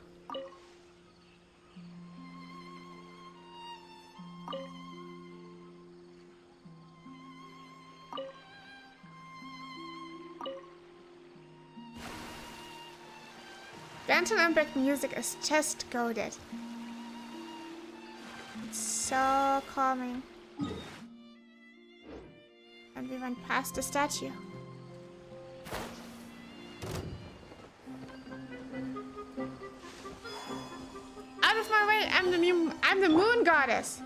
Genshin Impact music is just goated. It's so calming. And we went past the statue. Out of my way! I'm the moon goddess.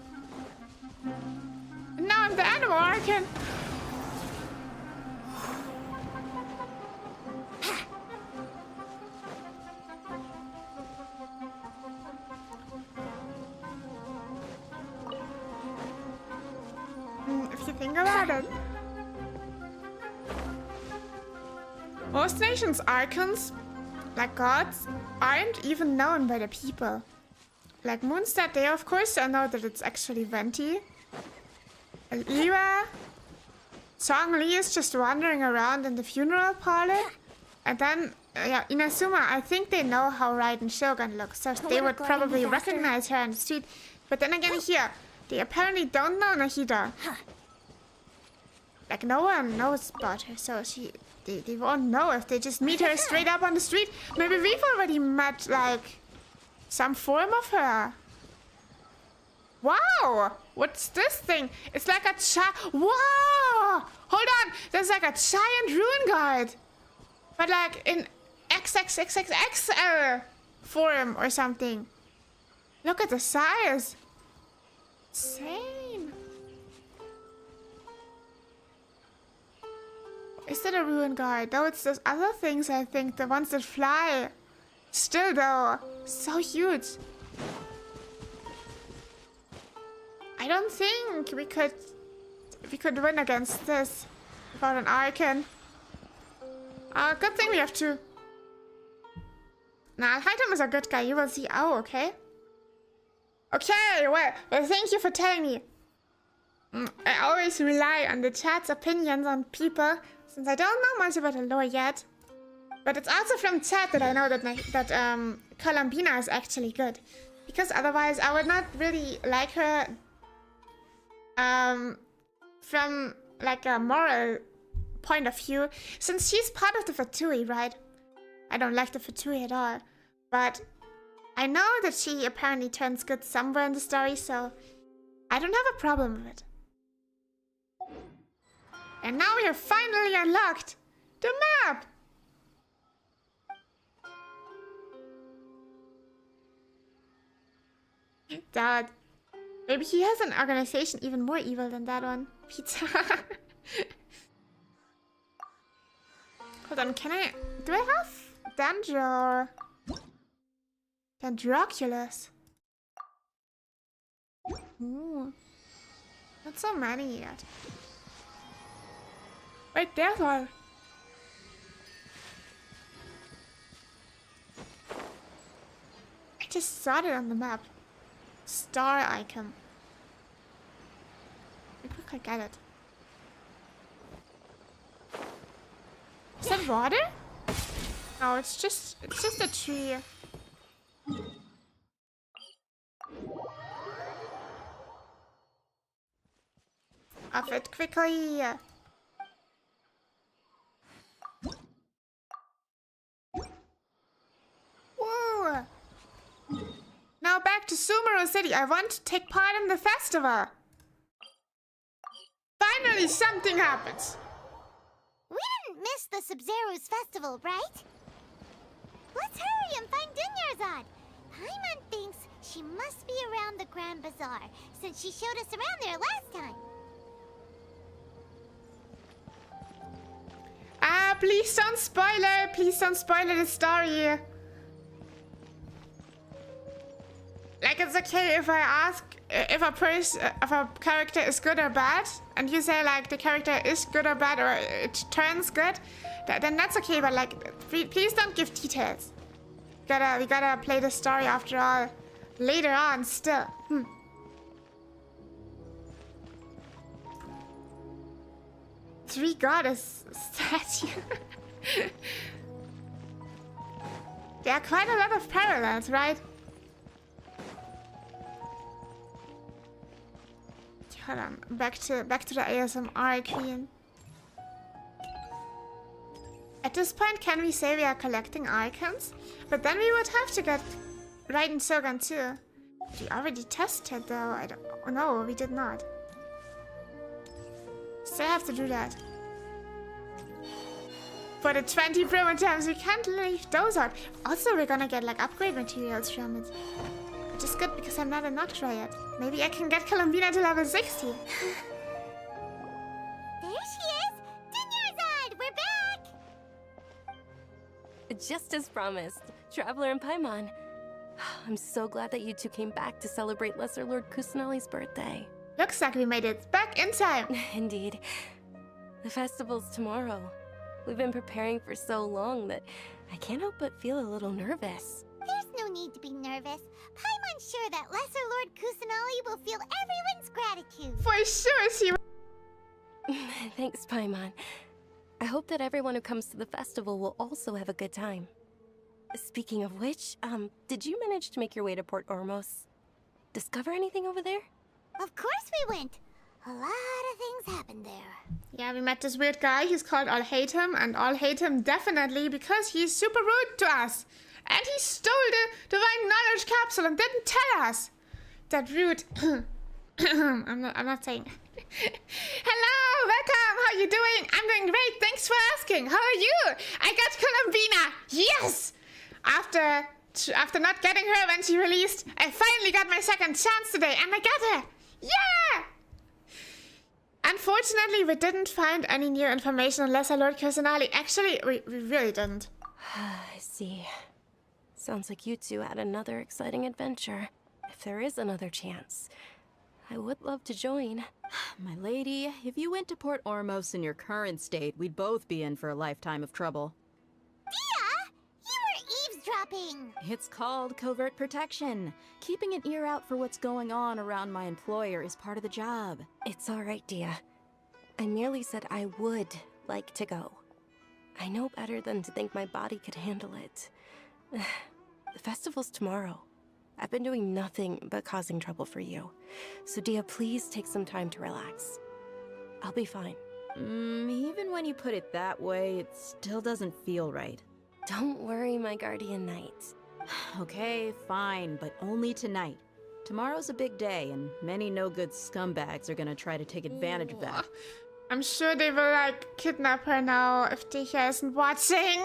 And now I'm the animal archon. If you think about it. Most nations' archons, like gods, aren't even known by the people. Like Moonstad, they of course don't know that it's actually Venti. Ira, Zhongli is just wandering around in the funeral parlor. And then, yeah, Inazuma, I think they know how Raiden Shogun looks, so they would probably recognize her on the street. But then again here, they apparently don't know Nahida. Like, no one knows about her, so they won't know if they just meet her straight up on the street. Maybe we've already met, like, some form of her. Wow! What's this thing? It's like a Wow! Hold on! There's like a giant ruin guide. But like in XXXXXL form or something. Look at the size. Insane. Is that a ruin guard? No, it's those other things, I think. The ones that fly. Still, though. So huge. I don't think we could win against this without an icon. Good thing we have two. Nah, Hytem is a good guy. You will see. Oh, okay. Okay, well, thank you for telling me. I always rely on the chat's opinions on people, since I don't know much about the lore yet. But it's also from chat that I know that Columbina is actually good. Because otherwise I would not really like her from like a moral point of view, since she's part of the Fatui, right? I don't like the Fatui at all. But I know that she apparently turns good somewhere in the story, so I don't have a problem with it. And now we have finally unlocked the map! Dad. Maybe he has an organization even more evil than that one. Pizza. Hold on, do I have Dendroculus? Ooh. Not so many yet. Wait, there's one. I just saw it on the map. Star icon. I think I get it. Is that water? No, it's just a tree. Off it quickly. Whoa. Now back to Sumeru City. I want to take part in the festival. Finally, something happens. We didn't miss the Sub-Zero's festival, right? Let's hurry and find Dunyarzad. Paimon thinks she must be around the Grand Bazaar, since she showed us around there last time. Please don't spoil it. Please don't spoil the story. Like, it's okay if I ask if a character is good or bad, and you say like the character is good or bad, or it turns good, then that's okay. But like, please don't give details. We gotta play the story after all. Later on, still. 3 goddess statue. There are quite a lot of parallels, right? Hold on, back to the ASMR queen. At this point, can we say we are collecting icons? But then we would have to get Raiden Shogun too. We already tested though. I don't. Oh, no, we did not. Still have to do that. For the 20 promo times, we can't leave those out. Also, we're gonna get like upgrade materials from it. Which is good because I'm not a Noctra yet. Maybe I can get Columbina to level 60. There she is! Dunyarzad, we're back! Just as promised, Traveler and Paimon. I'm so glad that you two came back to celebrate Lesser Lord Kusanali's birthday. Looks like we made it back in time. Indeed. The festival's tomorrow. We've been preparing for so long that I can't help but feel a little nervous. There's no need to be nervous. Paimon's sure that Lesser Lord Kusanali will feel everyone's gratitude. For sure she will. Thanks, Paimon. I hope that everyone who comes to the festival will also have a good time. Speaking of which, did you manage to make your way to Port Ormos? Discover anything over there? Of course we went. A lot of things happened there. Yeah, we met this weird guy. He's called All Hate Him, and all hate him definitely because he's super rude to us. And he stole the Divine Knowledge capsule and didn't tell us. That rude. I'm not saying. Hello, welcome. How are you doing? I'm doing great. Thanks for asking. How are you? I got Columbina. Yes. After not getting her when she released, I finally got my second chance today, and I got her. Yeah! Unfortunately, we didn't find any new information on Lesser Lord Kusanali. Actually, we really didn't. I see. Sounds like you two had another exciting adventure. If there is another chance, I would love to join. My lady, if you went to Port Ormos in your current state, we'd both be in for a lifetime of trouble. Dia! You were eavesdropping! It's called covert protection. Keeping an ear out for what's going on around my employer is part of the job. It's all right, Dia. I merely said I would like to go. I know better than to think my body could handle it. The festival's tomorrow. I've been doing nothing but causing trouble for you. So Dia, please take some time to relax. I'll be fine. Even when you put it that way, it still doesn't feel right. Don't worry, my guardian knight. Okay, fine, but only tonight. Tomorrow's a big day, and many no-good scumbags are gonna try to take advantage of that. I'm sure they will, like, kidnap her now if Tisha isn't watching.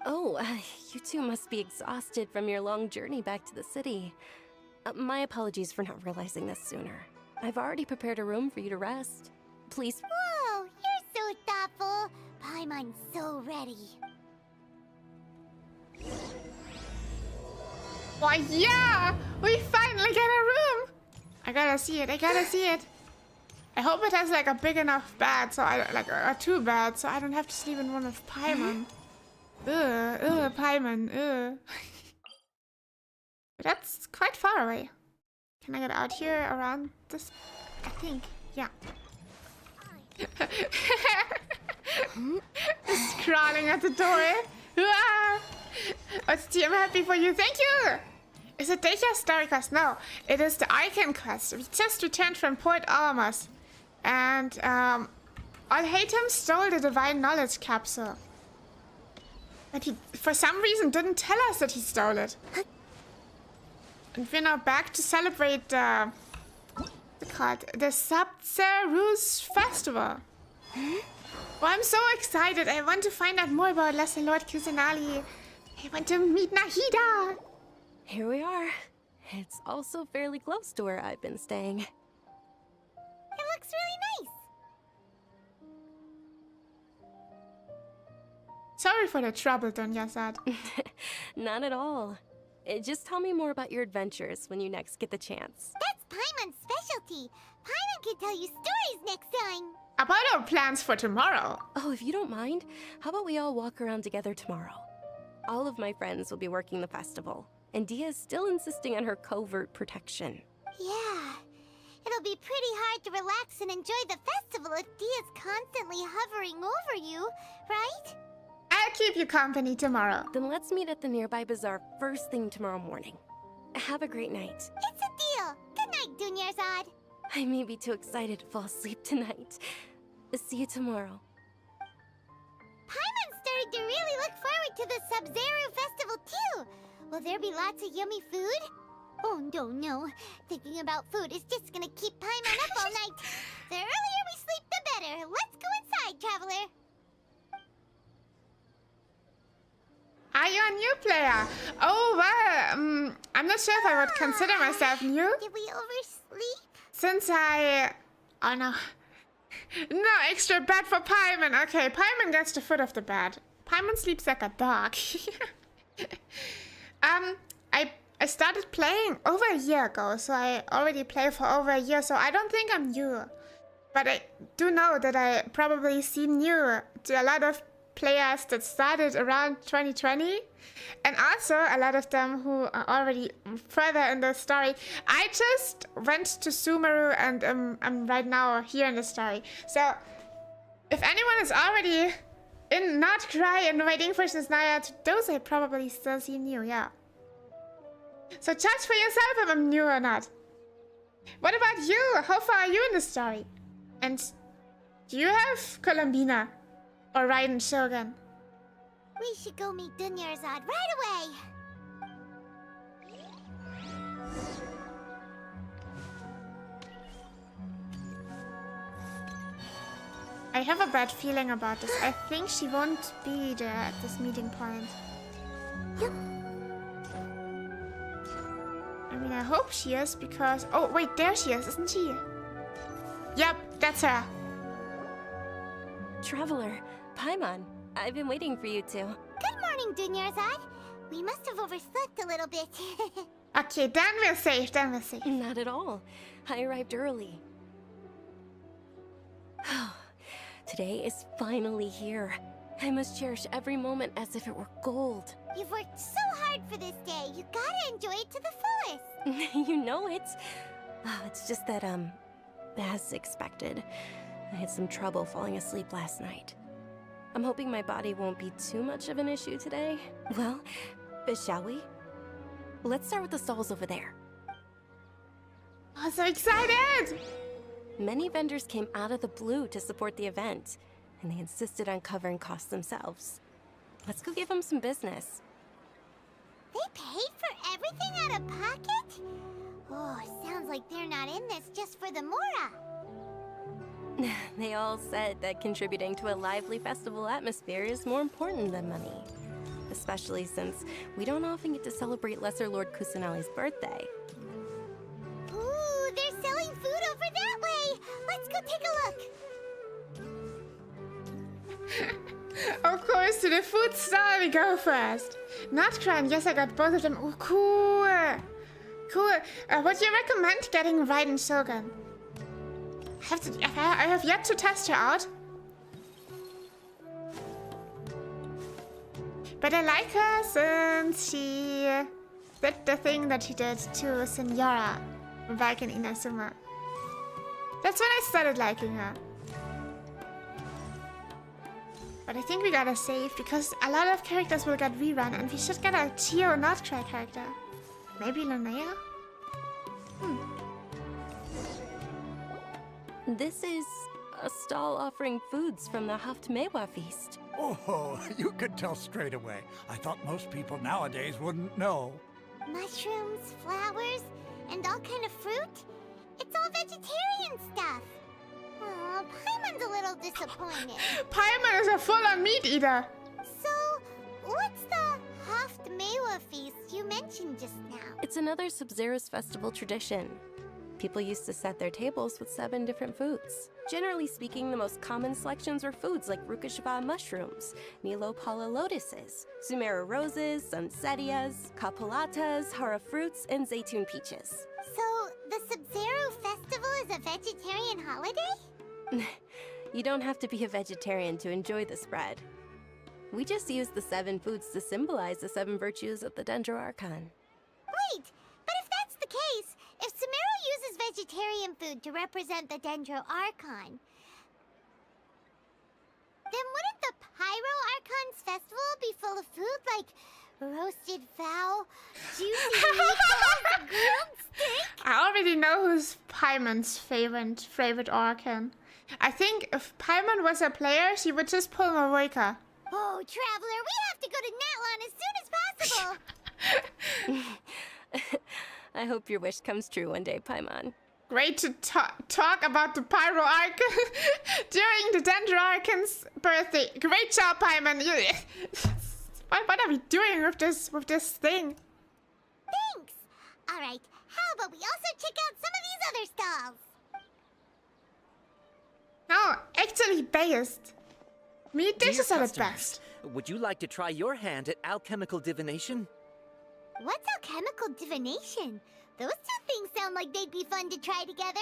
Oh, you two must be exhausted from your long journey back to the city. My apologies for not realizing this sooner. I've already prepared a room for you to rest. Please. Whoa, you're so thoughtful. Paimon's so ready. Why, yeah! We finally get a room! I gotta see it, I gotta see it. I hope it has, like, a big enough bed, so I, like, or two beds, so I don't have to sleep in one with Paimon. Paimon, That's quite far away. Can I get out here around this? I think, yeah. Just crawling at the door. What's the I'm happy for you. Thank you! Is it Deja's story quest? No, it is the Icon quest. We just returned from Port Alamos. And, Alhaitham stole the Divine Knowledge capsule. But he, for some reason, didn't tell us that he stole it. And we're now back to celebrate the Sabzeruz Festival. Well, I'm so excited. I want to find out more about Lesser Lord Kusanali. I want to meet Nahida. Here we are. It's also fairly close to where I've been staying. It looks really nice. Sorry for the trouble, Dunya-san. Not at all. Just tell me more about your adventures when you next get the chance. That's Paimon's specialty. Paimon can tell you stories next time. About our plans for tomorrow. Oh, if you don't mind, how about we all walk around together tomorrow? All of my friends will be working the festival, and Dia is still insisting on her covert protection. Yeah. It'll be pretty hard to relax and enjoy the festival if Dia's constantly hovering over you, right? I'll keep you company tomorrow. Then let's meet at the nearby bazaar first thing tomorrow morning. Have a great night. It's a deal. Good night, Dunyarzad. I may be too excited to fall asleep tonight. See you tomorrow. Paimon's starting to really look forward to the Sabzeruz festival too. Will there be lots of yummy food? Oh, no. Thinking about food is just gonna keep Paimon up all night. The earlier we sleep, the better. Let's go inside, traveler. Are you a new player? Oh, well, I'm not sure if I would consider myself new. Did we oversleep? Since oh no. No extra bed for Paimon. Okay, Paimon gets the foot of the bed. Paimon sleeps like a dog. I started playing over a year ago, so I already play for over a year, so I don't think I'm new. But I do know that I probably seem new to a lot of players that started around 2020, and also a lot of them who are already further in the story. I just went to Sumeru and I'm right now here in the story. So if anyone is already in Not Cry and waiting for Shisnaya to those, I probably still seem new, yeah. So judge for yourself if I'm new or not. What about you? How far are you in the story? And do you have Columbina? Or Raiden Shogun? We should go meet Dunyarzad right away. I have a bad feeling about this. I think she won't be there at this meeting point. Yep. I mean, I hope she is because... Oh, wait, there she is, isn't she? Yep, that's her. Traveler, Paimon, I've been waiting for you two. Good morning, Dunyarzad. We must have overslept a little bit. Okay, then we're safe, then we're safe. Not at all. I arrived early. Today is finally here. I must cherish every moment as if it were gold. You've worked so hard for this day. You gotta enjoy it to the fullest. You know it. It's just that, as expected, I had some trouble falling asleep last night. I'm hoping my body won't be too much of an issue today. Well, shall we? Let's start with the stalls over there. I'm so excited! Many vendors came out of the blue to support the event, and they insisted on covering costs themselves. Let's go give them some business. They paid for everything out of pocket? Oh, sounds like they're not in this just for the Mora. They all said that contributing to a lively festival atmosphere is more important than money. Especially since we don't often get to celebrate Lesser Lord Kusanali's birthday. Ooh, they're selling food over that way! Let's go take a look! Of course, to the food stall we go first. Not crying, yes, I got both of them. Oh, cool! Cool. What do you recommend getting Raiden Shogun? I have yet to test her out. But I like her since she did the thing that she did to Senora back in Inazuma. That's when I started liking her. But I think we gotta save because a lot of characters will get rerun and we should get a Chio not cry character. Maybe Linnea? This is a stall offering foods from the Haftmewa feast. Oh, you could tell straight away. I thought most people nowadays wouldn't know. Mushrooms, flowers, and all kind of fruit? It's all vegetarian stuff. Aw, Paimon's a little disappointed. Paimon is a full-on meat eater. So, what's the Haftmewa feast you mentioned just now? It's another Sub-Zero's festival tradition. People used to set their tables with 7 different foods. Generally speaking, the most common selections were foods like Rukashava mushrooms, Nilopala lotuses, Sumera roses, Sunsetias, Kapulatas, Hara fruits, and Zaytun peaches. So, the Sub-Zero festival is a vegetarian holiday? You don't have to be a vegetarian to enjoy the spread. We just use the 7 foods to symbolize the 7 virtues of the Dendro Archon. Wait, but if that's the case, if Sumeru uses vegetarian food to represent the Dendro Archon, then wouldn't the Pyro Archon's festival be full of food like roasted fowl, juicy meatballs, grilled steak? I already know who's Paimon's favorite Archon. I think if Paimon was a player, she would just pull Maroika. Oh, Traveler, we have to go to Natlan as soon as possible! I hope your wish comes true one day, Paimon. Great to talk about the Pyro Archon during the Dendro Archon's birthday. Great job, Paimon. What are we doing with this thing? Thanks! Alright, how about we also check out some of these other stalls? No, actually based. Meat Dear dishes are the customers, best. Would you like to try your hand at alchemical divination? What's alchemical divination? Those two things sound like they'd be fun to try together.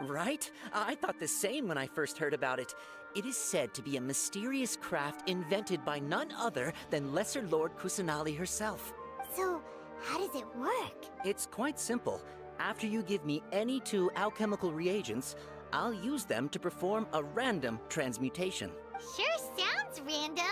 Right? I thought the same when I first heard about it. It is said to be a mysterious craft invented by none other than Lesser Lord Kusanali herself. So, how does it work? It's quite simple. After you give me any 2 alchemical reagents, I'll use them to perform a random transmutation. Sure sounds random.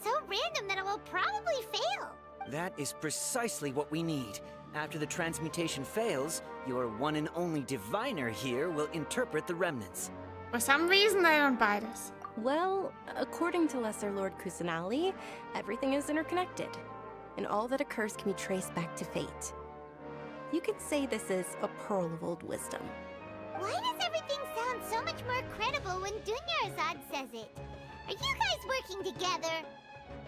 So random that it will probably fail. That is precisely what we need. After the transmutation fails, your one and only diviner here will interpret the remnants. For some reason, I don't buy this. Well, according to Lesser Lord Kusanali, everything is interconnected, and all that occurs can be traced back to fate. You could say this is a pearl of old wisdom. Why does everything sound so much more credible when Dunyarzad says it? Are you guys working together?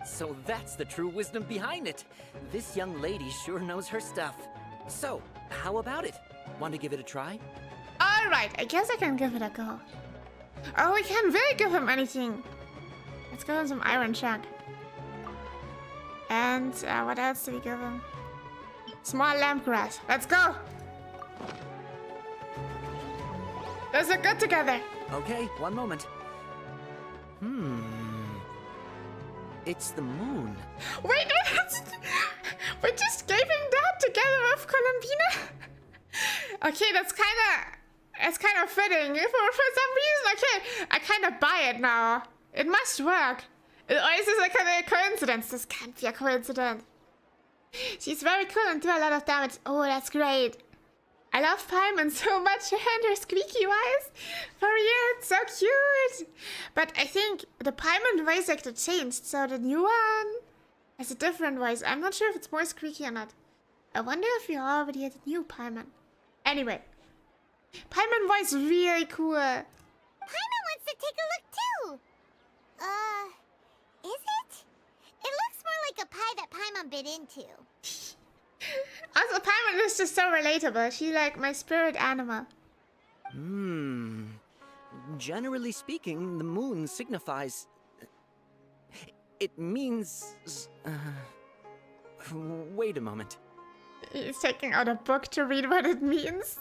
So that's the true wisdom behind it. This young lady sure knows her stuff. So, How about it? Want to give it a try? Alright, I guess I can give it a go. Oh, we can't really give him anything. Let's give him some iron chunk. And what else do we give him? Small lamp grass. Let's go! Those look good together. Okay, one moment. It's the moon. Wait, we just gave him that together with Columbina? Okay, that's kind of fitting. For some reason, okay, I kind of buy it now. It must work. Or is this like a coincidence? This can't be a coincidence. She's very cool and do a lot of damage. Oh, that's great. I love Paimon so much and her squeaky voice. For real, it's so cute. But I think the Paimon voice actor changed, so the new one has a different voice. I'm not sure if it's more squeaky or not. I wonder if we already had a new Paimon. Anyway, Paimon voice really cool. Paimon wants to take a look too. Is it? It looks more like a pie that Paimon bit into. Also, Paimon is just so relatable. She's like my spirit animal. Generally speaking, the moon signifies... It means... Wait a moment. He's taking out a book to read what it means.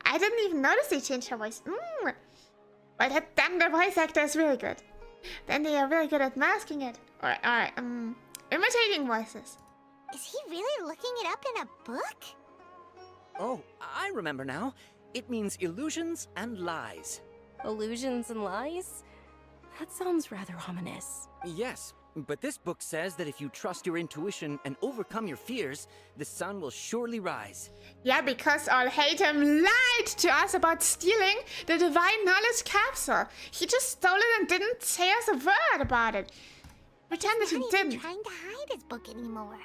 I didn't even notice they changed her voice. But then the voice actor is really good. Then they are really good at masking it. Or imitating voices. Is he really looking it up in a book? Oh, I remember now. It means illusions and lies. Illusions and lies? That sounds rather ominous. Yes, but this book says that if you trust your intuition and overcome your fears, the sun will surely rise. Yeah, because all Hatem lied to us about stealing the Divine Knowledge Capsule. He just stole it and didn't say us a word about it. Pretended he didn't. He's not even trying to hide his book anymore.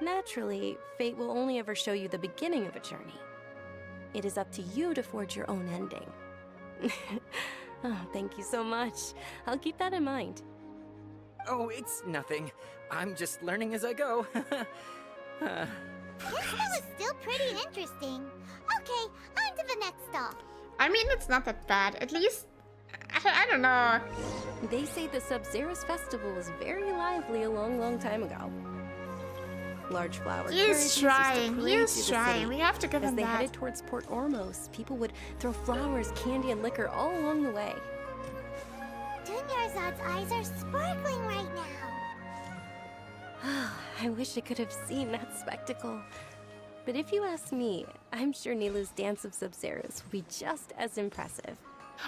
Naturally, fate will only ever show you the beginning of a journey. It is up to you to forge your own ending. Oh, thank you so much. I'll keep that in mind. Oh, it's nothing. I'm just learning as I go. Yes, that was still pretty interesting. Okay, on to the next stop. I mean, it's not that bad. At least, I don't know. They say the Sub-Zerus festival was very lively a long time ago. Large flower He's trying. He's trying. We have to give him As they that. headed towards Port Ormos, people would throw flowers, candy, and liquor all along the way. Dunyarzad's eyes are sparkling right now. I wish I could have seen that spectacle. But if you ask me, I'm sure Nilu's Dance of Sub-Zerus will be just as impressive.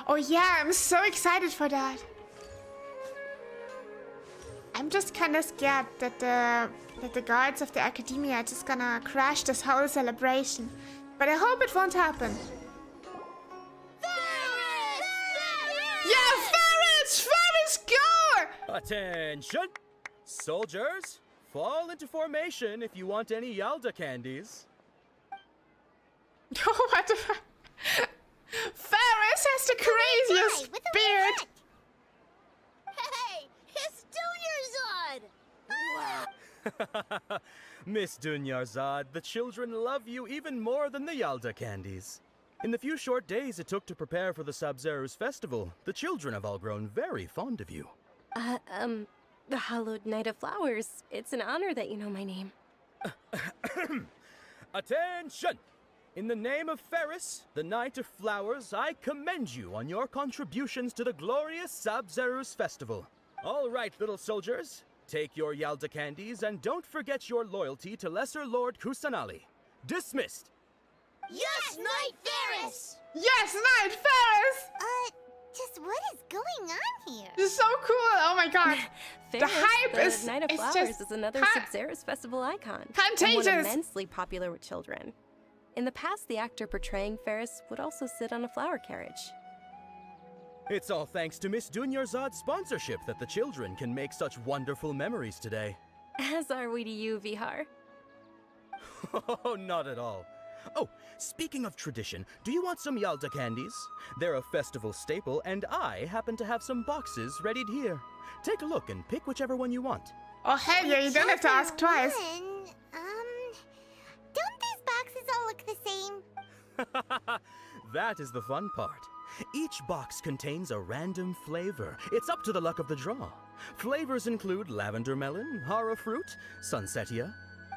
Oh yeah, I'm so excited for that. I'm just kind of scared that the guards of the academia are just gonna crash this whole celebration. But I hope it won't happen. Yeah, Ferris! Ferris, go! Attention! Soldiers, fall into formation if you want any Yalda candies. What the fuck? Ferris has the craziest beard! Hey, it's Dunyarzad! Miss Dunyarzad, the children love you even more than the Yalda candies. In the few short days it took to prepare for the Sub-Zerus festival, the children have all grown very fond of you. The Hallowed Knight of Flowers. It's an honor that you know my name. Attention! In the name of Ferris, the Knight of Flowers, I commend you on your contributions to the glorious Sub-Zerus festival. All right, little soldiers, take your Yalda candies and don't forget your loyalty to Lesser Lord Kusanali. Dismissed! Yes, Knight Ferris! Yes, Knight Ferris! Just what is going on here? This is so cool! Oh my god. Ferris, the hype the is Knight of it's Flowers just is another Sub-Zerus festival icon. Contagious! And one immensely popular with children. In the past, the actor portraying Ferris would also sit on a flower carriage. It's all thanks to Miss Dunyarzad's sponsorship that the children can make such wonderful memories today. As are we to you, Vihar. Oh, not at all. Oh, speaking of tradition, do you want some Yalda candies? They're a festival staple, and I happen to have some boxes readied here. Take a look and pick whichever one you want. Oh hell yeah, you don't have to ask twice. Don't these boxes all That is the fun part. Each box contains a random flavor. It's up to the luck of the draw. Flavors include lavender melon, hara fruit, sunsetia.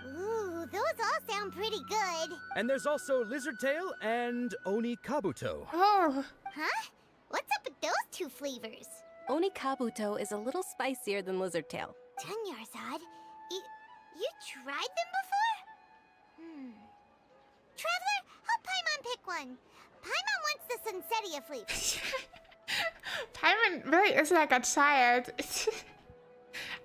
Ooh, those all sound pretty good. And there's also lizard tail and oni kabuto. Oh. Huh? What's up with those two flavors? Oni kabuto is a little spicier than lizard tail. Dunyarzad, you tried them before? Traveler, help Paimon pick one. Paimon wants the Sunsetia flavor. Paimon really is like a child.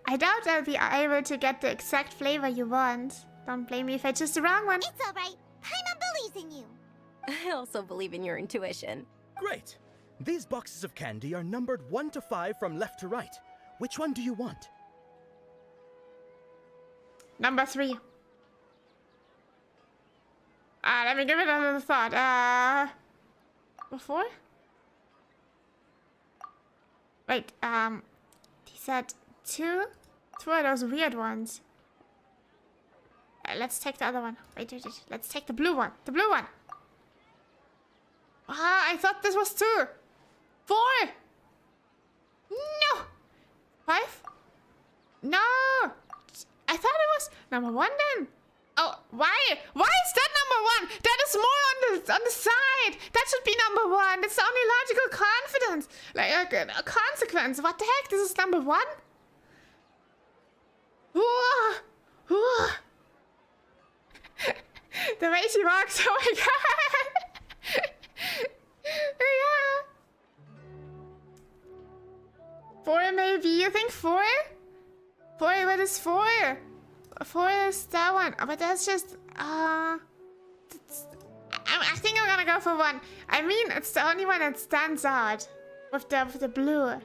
I doubt I'll be able to get the exact flavor you want. Don't blame me if I choose the wrong one. It's alright. Paimon believes in you. I also believe in your intuition. Great. These boxes of candy are numbered 1 to 5 from left to right. Which one do you want? Number 3. Let me give it a little thought. 4? Wait, he said 2? 2 are those weird ones. Let's take the other one. Wait. Let's take the blue one. The blue one. I thought this was 2. 4. No. 5. No. I thought it was number 1 then. Oh, why? Why is that number 1? That is more on the side. That should be number 1. That's the only logical confidence, like a consequence. What the heck? This is number 1. The way she walks. Oh my god. Yeah. 4 maybe. You think 4? 4? What is 4? 4 is that one, but that's just, I think I'm gonna go for 1. I mean, it's the only one that stands out with the blue.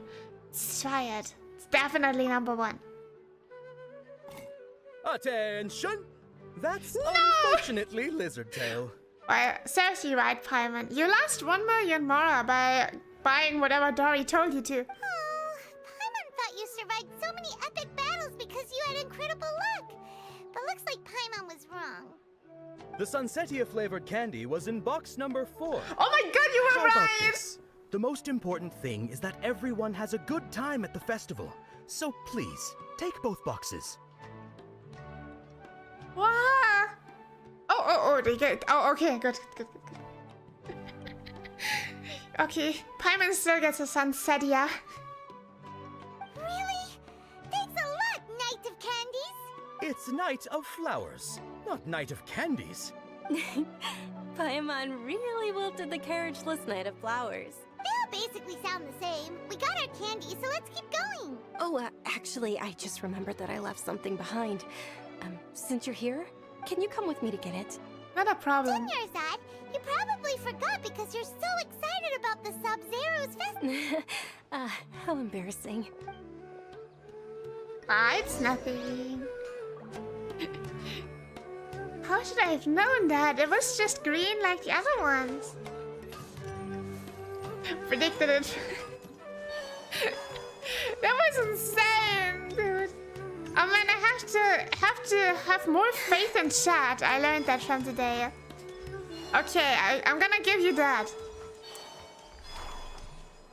Let's try it. It's definitely number 1. Attention! That's unfortunately lizard tail. Well, seriously, right, Paimon? You lost 1 million mora by buying whatever Dory told you to. Oh, Paimon thought you survived so many epic battles because you had incredible luck. But looks like Paimon was wrong. The Sunsetia flavored candy was in box number 4. Oh my god, you were How about right! this? The most important thing is that everyone has a good time at the festival. So please, take both boxes. Wow. Oh, they get. Oh, okay, good. Okay, Paimon still gets a Sunsetia. Really? Thanks a lot, Knight of Candies. It's Night of Flowers, not Night of Candies. Paimon really wilted the carriageless Knight of Flowers. They all basically sound the same. We got our candy, so let's keep going. Oh, actually, I just remembered that I left something behind. Since you're here, can you come with me to get it? Not a problem. Dunyarzad, you probably forgot because you're so excited about the Sub-Zero's festival. How embarrassing. It's nothing. How should I have known that? It was just green like the other ones. Predicted it. That was insane, dude. Oh man, I have to have more faith in chat. I learned that from today. Okay, I'm gonna give you that.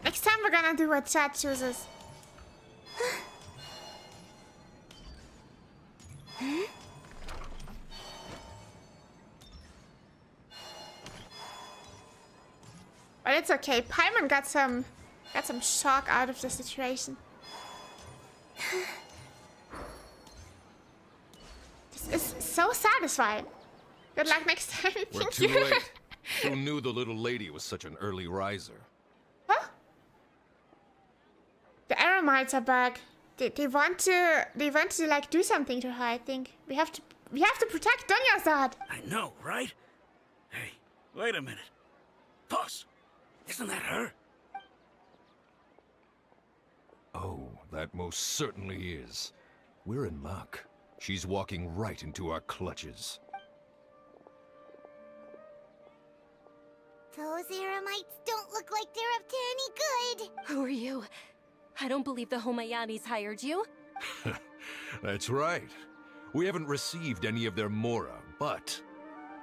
Next time we're gonna do what chat chooses. But it's okay. Paimon got some shock out of the situation. This is so satisfying. Good luck next time. We're Thank too you. late. Who knew the little lady was such an early riser? Huh? The Aramites are back. They want to like do something to her. I think we have to protect Dunyarzad. I know, right? Hey, wait a minute. Pause. Isn't that her? Oh, that most certainly is. We're in luck. She's walking right into our clutches. Those Aramites don't look like they're up to any good. Who are you? I don't believe the Homayanis hired you. That's right. We haven't received any of their mora, but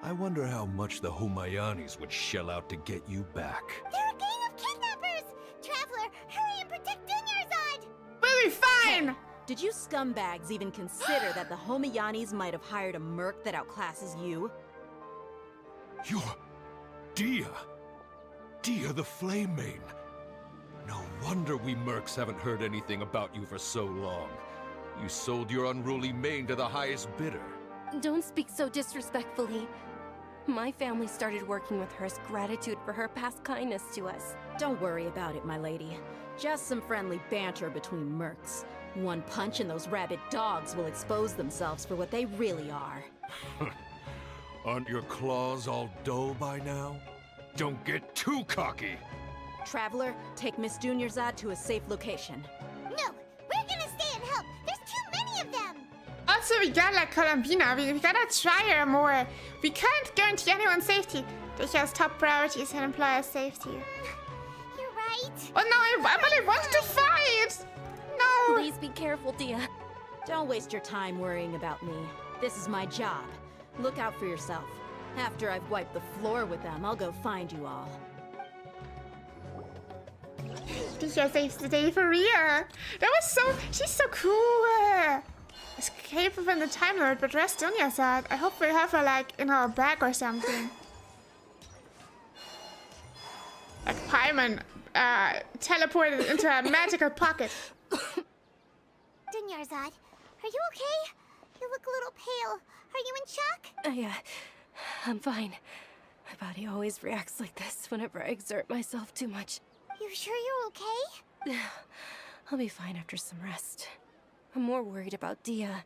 I wonder how much the Humayanis would shell out to get you back. They're a gang of kidnappers! Traveler, hurry and protect Dunyarzad! We'll be fine! Did you scumbags even consider that the Homayanis might have hired a merc that outclasses you? You're... Dia! Dia the Flame Mane! No wonder we mercs haven't heard anything about you for so long. You sold your unruly mane to the highest bidder. Don't speak so disrespectfully. My family started working with her as gratitude for her past kindness to us. Don't worry about it, my lady. Just some friendly banter between mercs. One punch and those rabid dogs will expose themselves for what they really are. Aren't your claws all dull by now? Don't get too cocky! Traveler, take Miss Dunyarzad to a safe location. No, we're gonna stay and help. There's too many of them. Also, we got like Columbina. We gotta try her more. We can't guarantee anyone's safety. Dicha's top priority is her employer's safety. You're right. Oh no, I really wanted to fight! No! Please be careful, Dia. Don't waste your time worrying about me. This is my job. Look out for yourself. After I've wiped the floor with them, I'll go find you all. Dicha saves the day for real. That was so... She's so cool. Escape from the Time Lord, but rest Dunyarzad. I hope we have her like in our bag or something. Like Paimon teleported into a magical pocket. Dunyarzad, are you okay? You look a little pale. Are you in shock? Yeah, I'm fine. My body always reacts like this whenever I exert myself too much. You sure you're okay? I'll be fine after some rest. I'm more worried about Dia.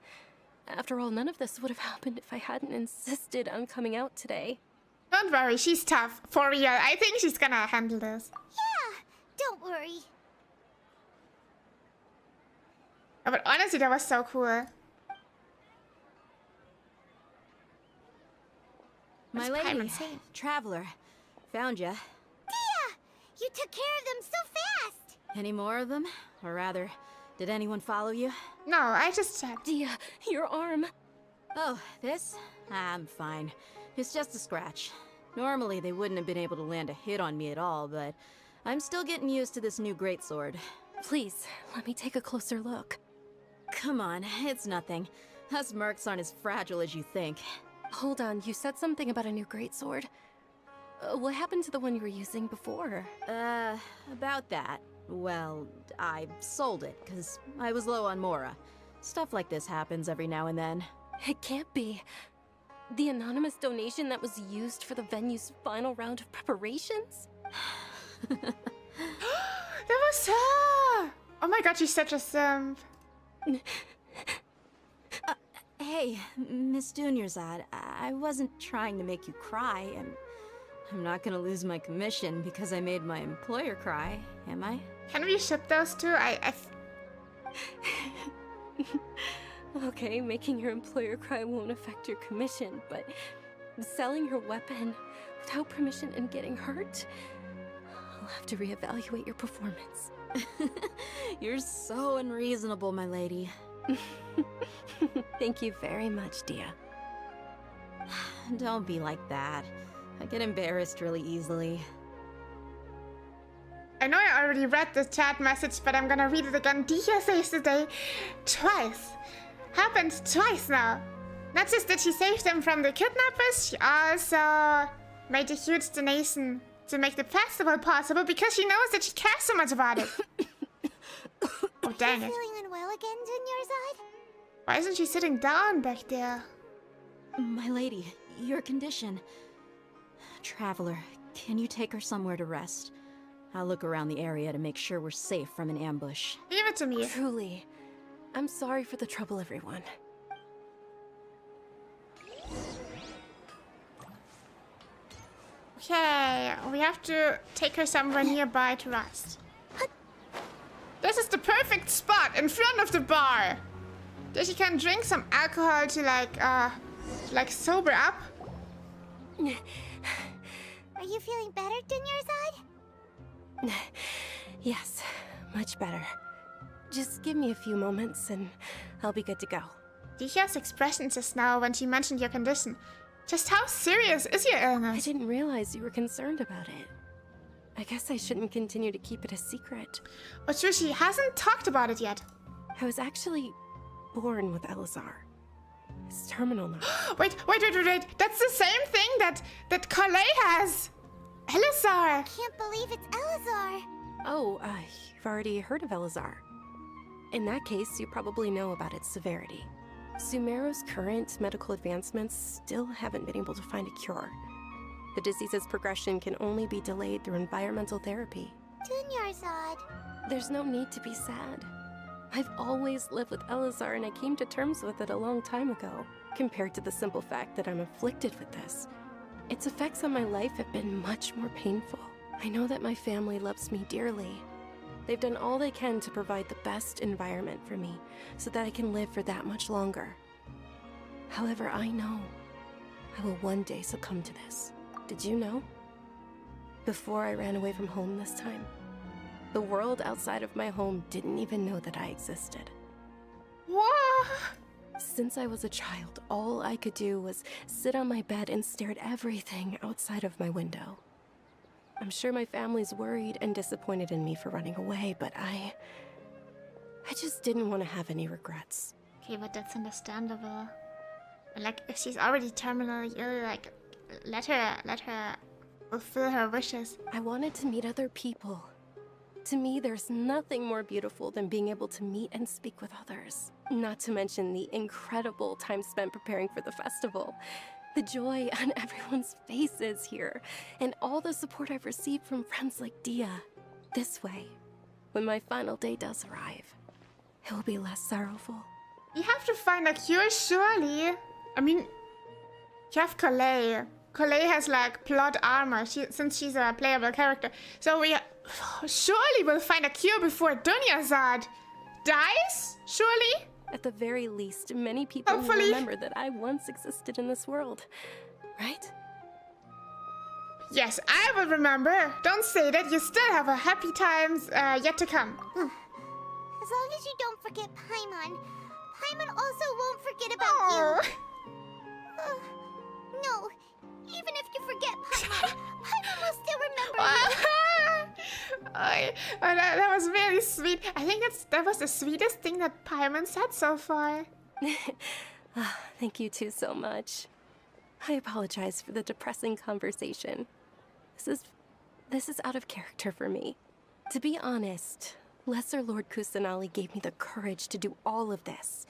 After all, none of this would have happened if I hadn't insisted on coming out today. Don't worry, she's tough. For real, I think she's gonna handle this. Yeah, don't worry. Oh, but honestly, that was so cool. My What's lady, Paimon saying? Traveler, found ya. Dia! You took care of them so fast! Any more of them? Or rather, did anyone follow you? No, I just said. Dia, your arm. Oh, this? I'm fine. It's just a scratch. Normally, they wouldn't have been able to land a hit on me at all, but I'm still getting used to this new greatsword. Please, let me take a closer look. Come on, it's nothing. Us mercs aren't as fragile as you think. Hold on, you said something about a new greatsword. What happened to the one you were using before? About that. Well, I sold it, because I was low on Mora. Stuff like this happens every now and then. It can't be. The anonymous donation that was used for the venue's final round of preparations? That was her! Oh my god, she's such a simp. Hey, Miss Dunyarzad, I wasn't trying to make you cry, and I'm not gonna lose my commission because I made my employer cry, am I? Can we ship those two? Okay, making your employer cry won't affect your commission, but selling your weapon without permission and getting hurt? I'll have to reevaluate your performance. You're so unreasonable, my lady. Thank you very much, Dia. Don't be like that. I get embarrassed really easily. I know I already read the chat message, but I'm gonna read it again. Dicha saves the day twice. Happened twice now. Not just did she save them from the kidnappers, she also made a huge donation to make the festival possible because she knows that she cares so much about it. Oh, dang it. Feeling unwell again, Dunyarzad? Why isn't she sitting down back there? My lady, your condition. Traveler, can you take her somewhere to rest? I'll look around the area to make sure we're safe from an ambush. Leave it to me. Truly. I'm sorry for the trouble, everyone. Okay, we have to take her somewhere nearby to rest. This is the perfect spot in front of the bar. There she can drink some alcohol to like sober up. Are you feeling better, Dunyarzad? Yes, much better. Just give me a few moments and I'll be good to go. Dicha's expression just now when she mentioned your condition. Just how serious is your I illness? didn't realize you were concerned about it. I guess I shouldn't continue to keep it a secret. Otsushi hasn't talked about it yet. I was actually born with Elazar. It's terminal now. Wait. That's the same thing that Kalei has. Elazar. Can't believe it's Elazar. Oh, you've already heard of Elazar. In that case, you probably know about its severity. Sumeru's current medical advancements still haven't been able to find a cure. The disease's progression can only be delayed through environmental therapy. Dunyarzad. There's no need to be sad. I've always lived with Elazar and I came to terms with it a long time ago. Compared to the simple fact that I'm afflicted with this, its effects on my life have been much more painful. I know that my family loves me dearly. They've done all they can to provide the best environment for me so that I can live for that much longer. However, I know I will one day succumb to this. Did you know? Before I ran away from home this time, the world outside of my home didn't even know that I existed. What? Since I was a child, all I could do was sit on my bed and stare at everything outside of my window. I'm sure my family's worried and disappointed in me for running away, but I just didn't want to have any regrets. Okay, but that's understandable. Like, if she's already terminally ill, like, let her fulfill her wishes. I wanted to meet other people. To me, there's nothing more beautiful than being able to meet and speak with others. Not to mention the incredible time spent preparing for the festival. The joy on everyone's faces here, and all the support I've received from friends like Dia. This way, when my final day does arrive, it will be less sorrowful. You have to find a cure, surely. I mean, you have Kalei. Kalei has, like, plot armor, since she's a playable character. So we surely will find a cure before Dunyarzad dies, surely? At the very least, many people will remember that I once existed in this world, right? Yes, I will remember. Don't say that. You still have a happy times yet to come. As long as you don't forget Paimon, Paimon also won't forget about you. No, even if you forget Paimon, Paimon will still remember you. That was really sweet. I think that was the sweetest thing that Paimon said so far. Thank you two so much. I apologize for the depressing conversation. This is out of character for me. To be honest, Lesser Lord Kusanali gave me the courage to do all of this.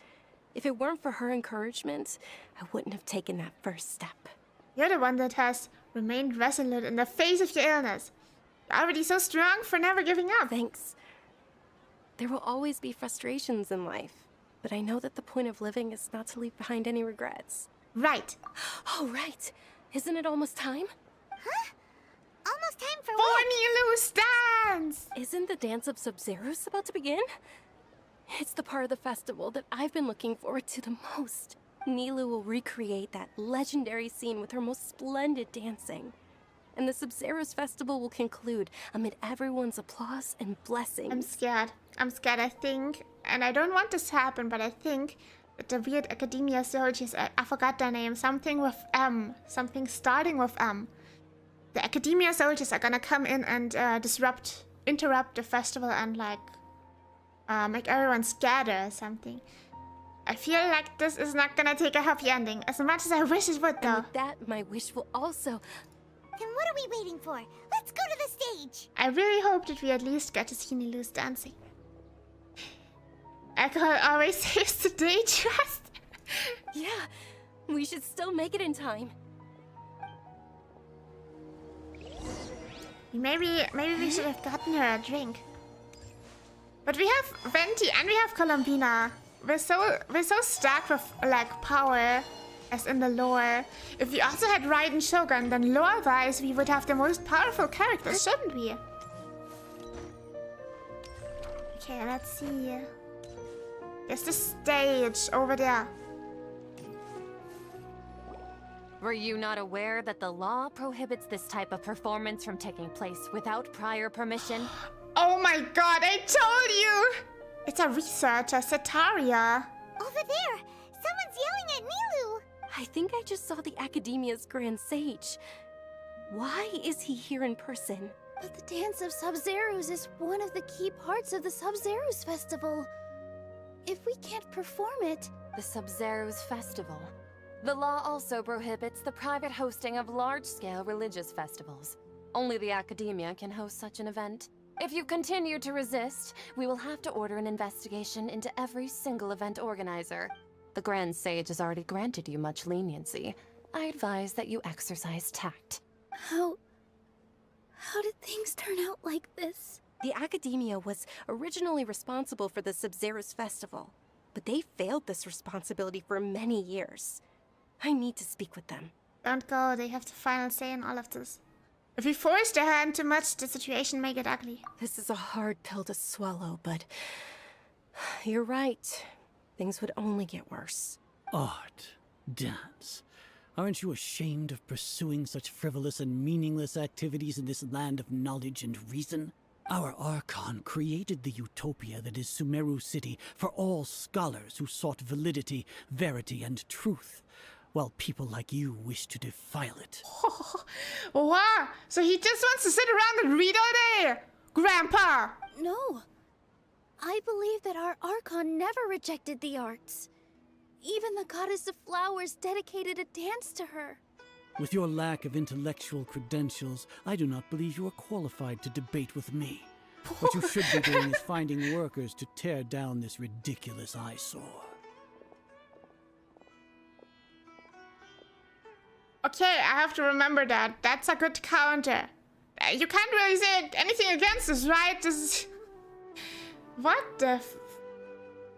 If it weren't for her encouragement, I wouldn't have taken that first step. You're the one that has remained resolute in the face of your illness. You're already so strong for never giving up. Thanks. There will always be frustrations in life, but I know that the point of living is not to leave behind any regrets. Right. Oh, right. Isn't it almost time? Huh? Almost time for what? what? Nilu's dance! Isn't the dance of Sub-Zeros about to begin? It's the part of the festival that I've been looking forward to the most. Nilou will recreate that legendary scene with her most splendid dancing. And the Sub-Zeros festival will conclude amid everyone's applause and blessings. I'm scared, I think. And I don't want this to happen, but I think that the weird academia soldiers, I forgot their name, something with M. Something starting with M. The academia soldiers are gonna come in and interrupt the festival and, like, make everyone scatter or something. I feel like this is not gonna take a happy ending, as much as I wish it would, though. And with that, my wish will also... Then what are we waiting for? Let's go to the stage! I really hope that we at least get to see Nilu's dancing. Alcohol always saves the day, trust. Yeah, we should still make it in time. Maybe we should have gotten her a drink. But we have Venti and we have Columbina. We're so stacked with, like, power, as in the lore. If we also had Raiden Shogun, then lore-wise we would have the most powerful characters, shouldn't we? Okay, let's see. There's the stage over there. Were you not aware that the law prohibits this type of performance from taking place without prior permission? Oh my god, I told you! It's a researcher, Setaria. Over there! Someone's yelling at Nilou! I think I just saw the Academia's Grand Sage. Why is he here in person? But the Dance of Sub-Zerus is one of the key parts of the Sub-Zerus Festival. If we can't perform it... The Sub-Zerus Festival. The law also prohibits the private hosting of large-scale religious festivals. Only the Academia can host such an event. If you continue to resist, we will have to order an investigation into every single event organizer. The Grand Sage has already granted you much leniency. I advise that you exercise tact. How did things turn out like this? The Academia was originally responsible for the Sub-Zerus Festival, but they failed this responsibility for many years. I need to speak with them. Don't go, they have the final say in all of this. If we force their hand too much, the situation may get ugly. This is a hard pill to swallow, but you're right. Things would only get worse. Art. Dance. Aren't you ashamed of pursuing such frivolous and meaningless activities in this land of knowledge and reason? Our Archon created the utopia that is Sumeru City for all scholars who sought validity, verity, and truth, while people like you wish to defile it. Wow, so he just wants to sit around and read all day, Grandpa! No. I believe that our Archon never rejected the arts. Even the goddess of flowers dedicated a dance to her. With your lack of intellectual credentials, I do not believe you are qualified to debate with me. What you should be doing is finding workers to tear down this ridiculous eyesore. Okay, I have to remember that. That's a good counter. You can't really say anything against this, right? This is... What the f...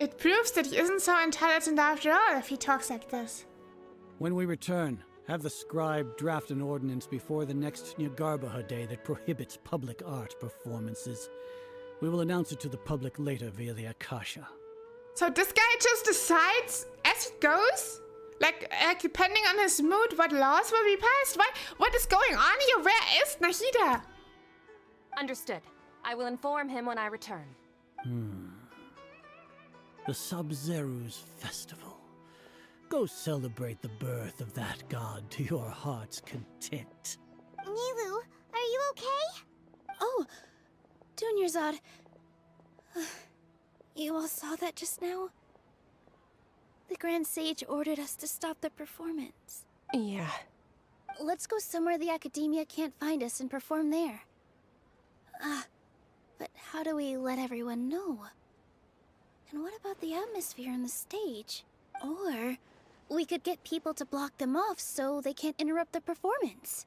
It proves that he isn't so intelligent after all if he talks like this. When we return, have the scribe draft an ordinance before the next Nyargarbaha Day that prohibits public art performances. We will announce it to the public later via the Akasha. So this guy just decides as he goes? Like depending on his mood, what laws will be passed? What is going on here? Where is Nahida? Understood. I will inform him when I return. The Sub-Zerus Festival. Go celebrate the birth of that god to your heart's content. Nilu, are you okay? Oh, Dunyarzad. You all saw that just now? The Grand Sage ordered us to stop the performance. Yeah. Let's go somewhere the Academia can't find us and perform there. But how do we let everyone know? And what about the atmosphere on the stage? Or we could get people to block them off so they can't interrupt the performance.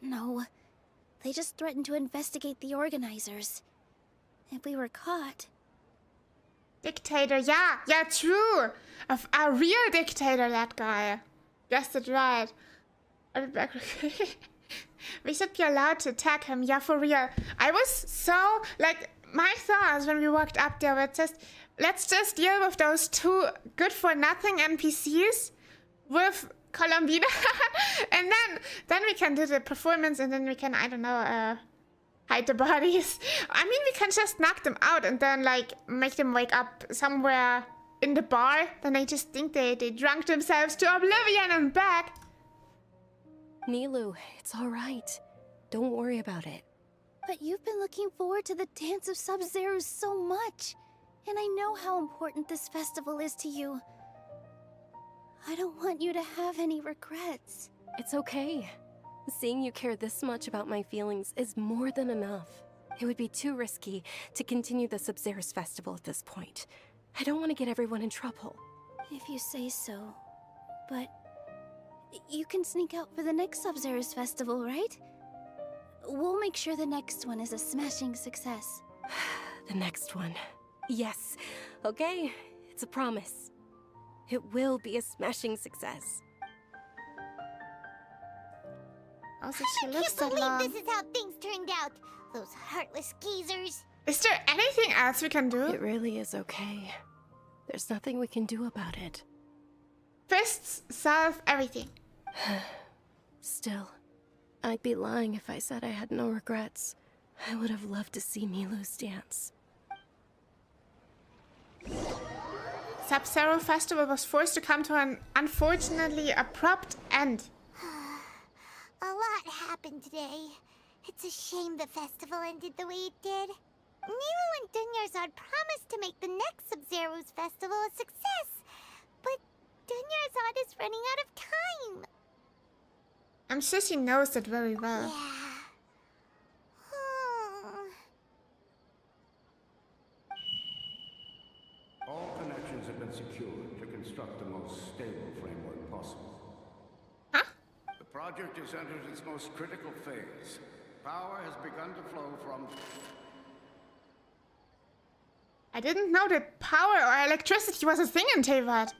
No. They just threatened to investigate the organizers. If we were caught... Dictator, yeah, true. A real dictator, that guy. Guessed it right. I'll be back. We should be allowed to attack him, yeah, for real. I was so, like, my thoughts when we walked up there were just, let's just deal with those two good-for-nothing NPCs with Columbina, and then we can do the performance, and then we can, I don't know, hide the bodies. I mean, we can just knock them out and then, like, make them wake up somewhere in the bar. Then they just think they drunk themselves to oblivion and back. Nilu, it's all right. Don't worry about it. But you've been looking forward to the Dance of Sub-Zerus so much. And I know how important this festival is to you. I don't want you to have any regrets. It's okay. Seeing you care this much about my feelings is more than enough. It would be too risky to continue the Sub-Zerus Festival at this point. I don't want to get everyone in trouble. If you say so. But you can sneak out for the next Sub-Zerus Festival, right? We'll make sure the next one is a smashing success. The next one. Yes. Okay, it's a promise. It will be a smashing success. Also, she I lives can't so long. believe this is how things turned out. Those heartless geezers. Is there anything else we can do? It really is okay. There's nothing we can do about it. Fists solve everything. Still, I'd be lying if I said I had no regrets. I would have loved to see Nilu's dance. Sub-Zero Festival was forced to come to an unfortunately abrupt end. A lot happened today. It's a shame the festival ended the way it did. Nero and Dunyarzad promised to make the next Sub-Zero's festival a success, but Dunyarzad is running out of time. I'm sure she knows that very well. Yeah. All connections have been secured to construct the most stable framework possible. Huh? The project has entered its most critical phase. Power has begun to flow from... I didn't know that power or electricity was a thing in Teyvat.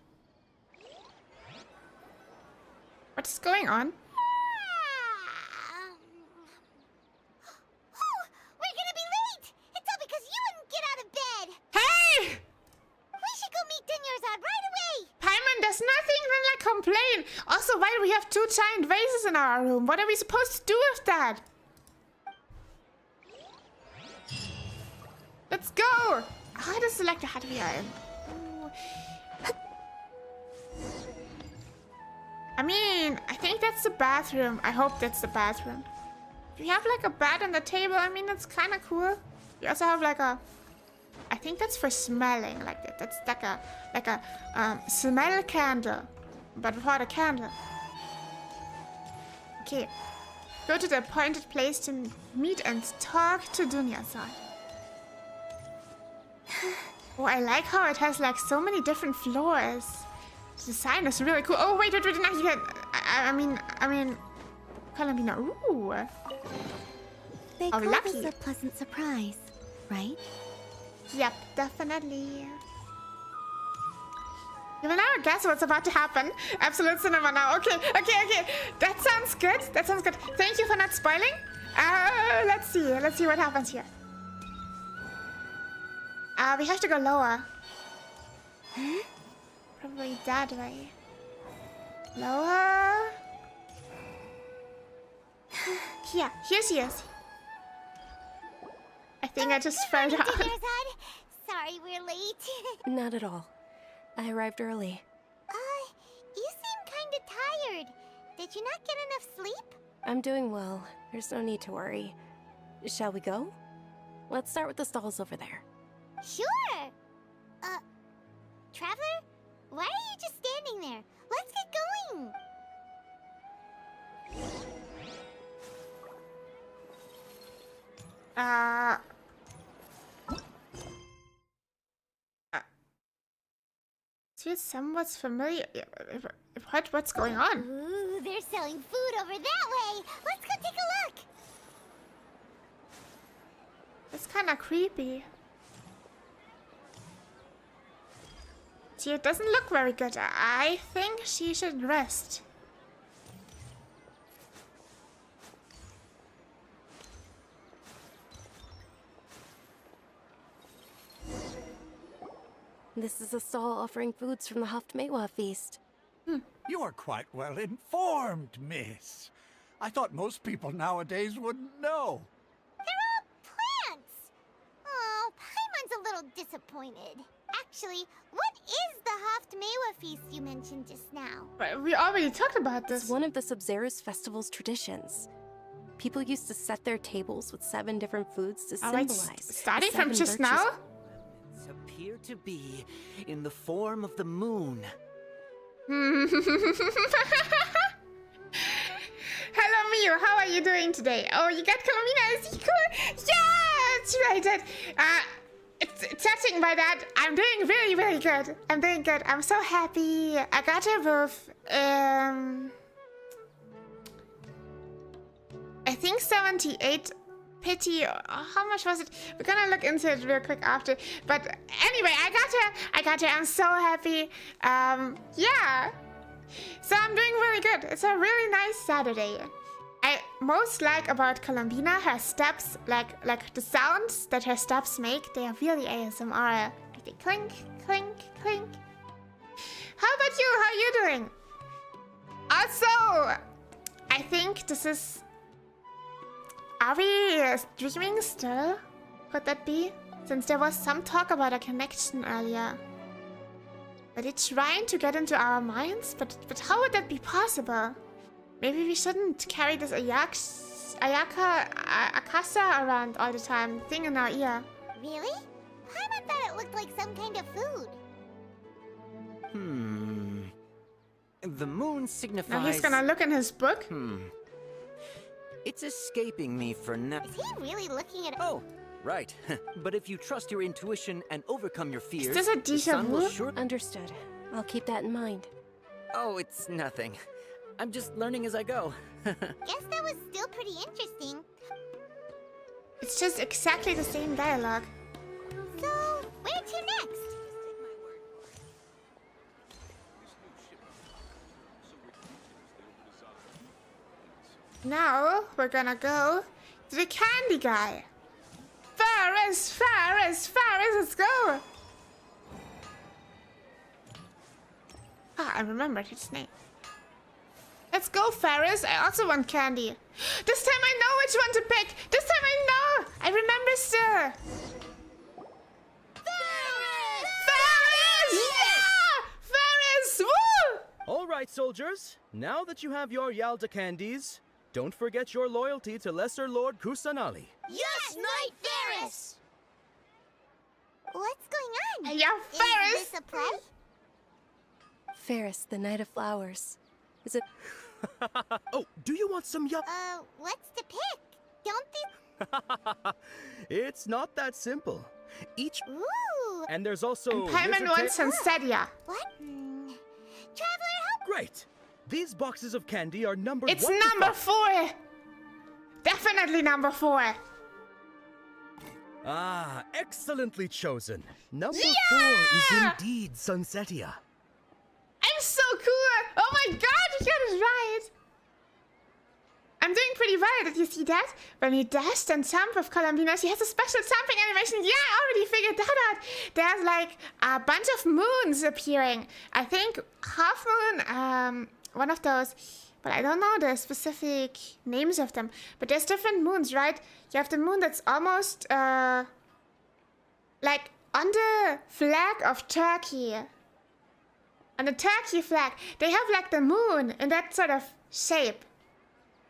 What's going on? We're gonna be late! It's all because you wouldn't get out of bed! Hey! We should go meet Dunyarzad right away! Paimon does nothing than like complain. Also, why do we have 2 giant vases in our room? What are we supposed to do with that? Let's go! How to select a hut we are in. I mean, I think that's the bathroom. I hope that's the bathroom. We have like a bed on the table. I mean, that's kind of cool. We also have like a... I think that's for smelling. Like that. That's like a smell candle. But without a candle. Okay. Go to the appointed place to meet and talk to Dunyarzad. Oh, I like how it has like so many different floors. The design is really cool. Oh, wait, not yet. I mean, Columbina. Ooh. They Oh, call lucky. this a pleasant surprise, right? Yep, definitely. You will never guess what's about to happen. Absolute cinema now. Okay. That sounds good. Thank you for not spoiling. Let's see what happens here. We have to go lower. Huh? Probably that way. Lower. Here she is. I think I just fell down. Dunyarzad. Sorry we're late. Not at all. I arrived early. You seem kinda tired. Did you not get enough sleep? I'm doing well. There's no need to worry. Shall we go? Let's start with the stalls over there. Sure! Traveler? Why are you just standing there? Let's get going! Feels somewhat familiar. What's going on? Ooh, they're selling food over that way! Let's go take a look! It's kind of creepy. She doesn't look very good. I think she should rest. This is a stall offering foods from the Haftmewa feast. You are quite well informed, miss. I thought most people nowadays wouldn't know. They're all plants! Oh, Paimon's a little disappointed. Actually, what is the Haftmewa feast you mentioned just now? We already talked about this. It's one of the Sub-Zero's festival's traditions. People used to set their tables with 7 different foods to symbolize. Starting the from 7 just virtues. now? Appear to be in the form of the moon. Hello, Miu. How are you doing today? Oh, you got Colomina. Is he cool? Yeah, that's right. Judging by that, I'm doing really, really good. I'm doing good. I'm so happy. I got her both. I think 78 pity. How much was it? We're gonna look into it real quick after. But anyway, I got her. I'm so happy. Yeah. So I'm doing really good. It's a really nice Saturday. I most like about Columbina her steps, like the sounds that her steps make. They are really ASMR. Like they clink, clink, clink. How about you? How are you doing? Also, I think this is. Are we streaming still? Could that be? Since there was some talk about a connection earlier. Are they trying to get into our minds? But how would that be possible? Maybe we shouldn't carry this Akasa around all the time, thing in our ear. Really? Paimon thought it looked like some kind of food. The moon signifies... Now he's gonna look in his book. It's escaping me for now. Is he really looking at... Oh, right. But if you trust your intuition and overcome your fears... Is this a the déjà sun will vu? sure... Understood. I'll keep that in mind. Oh, it's nothing. I'm just learning as I go. Guess that was still pretty interesting. It's just exactly the same dialogue. So, where to next? Now we're gonna go to the candy guy. Ferris, let's go! Ah, I remembered his name. Let's go, Ferris. I also want candy. This time I know which one to pick. This time I know. I remember still. Ferris! Yeah! Ferris! Woo! All right, soldiers. Now that you have your Yalda candies, don't forget your loyalty to Lesser Lord Kusanali. Yes, Knight Ferris! What's going on? Yeah, Ferris! Is this a play? Ferris, the Knight of Flowers. Is it... Oh, do you want some What's to pick? Don't they... It's not that simple. Each... Ooh! And there's also... And Paimon wants Sunsetia. What? Traveler, help! Great! These boxes of candy are numbered It's 1 to number 5. 4! Definitely number 4. Ah, excellently chosen. Number Yeah! 4 is indeed Sunsetia. I'm so cool! Oh my god, you got it right! I'm doing pretty well, did you see that? When he dashed and jumped with Columbina, she has a special jumping animation. Yeah, I already figured that out. There's like a bunch of moons appearing. I think half moon, one of those. But I don't know the specific names of them. But there's different moons, right? You have the moon that's almost, like on the flag of Turkey. On the Turkey flag, they have like the moon in that sort of shape.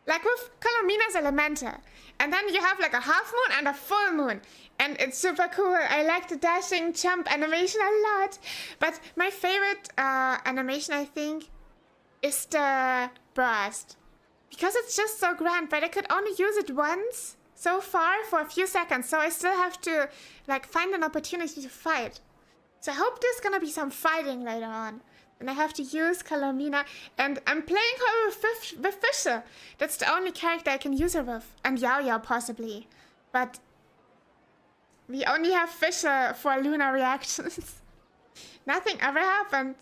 Like with Columbina's Elemental. And then you have like a half moon and a full moon. And it's super cool. I like the dashing jump animation a lot. But my favorite animation, I think, is the burst. Because it's just so grand, but I could only use it once so far for a few seconds. So I still have to like find an opportunity to fight. So I hope there's gonna be some fighting later on. And I have to use Columbina. And I'm playing her with Fisher. That's the only character I can use her with. And Yao possibly. But we only have Fisher for Luna reactions. Nothing ever happened.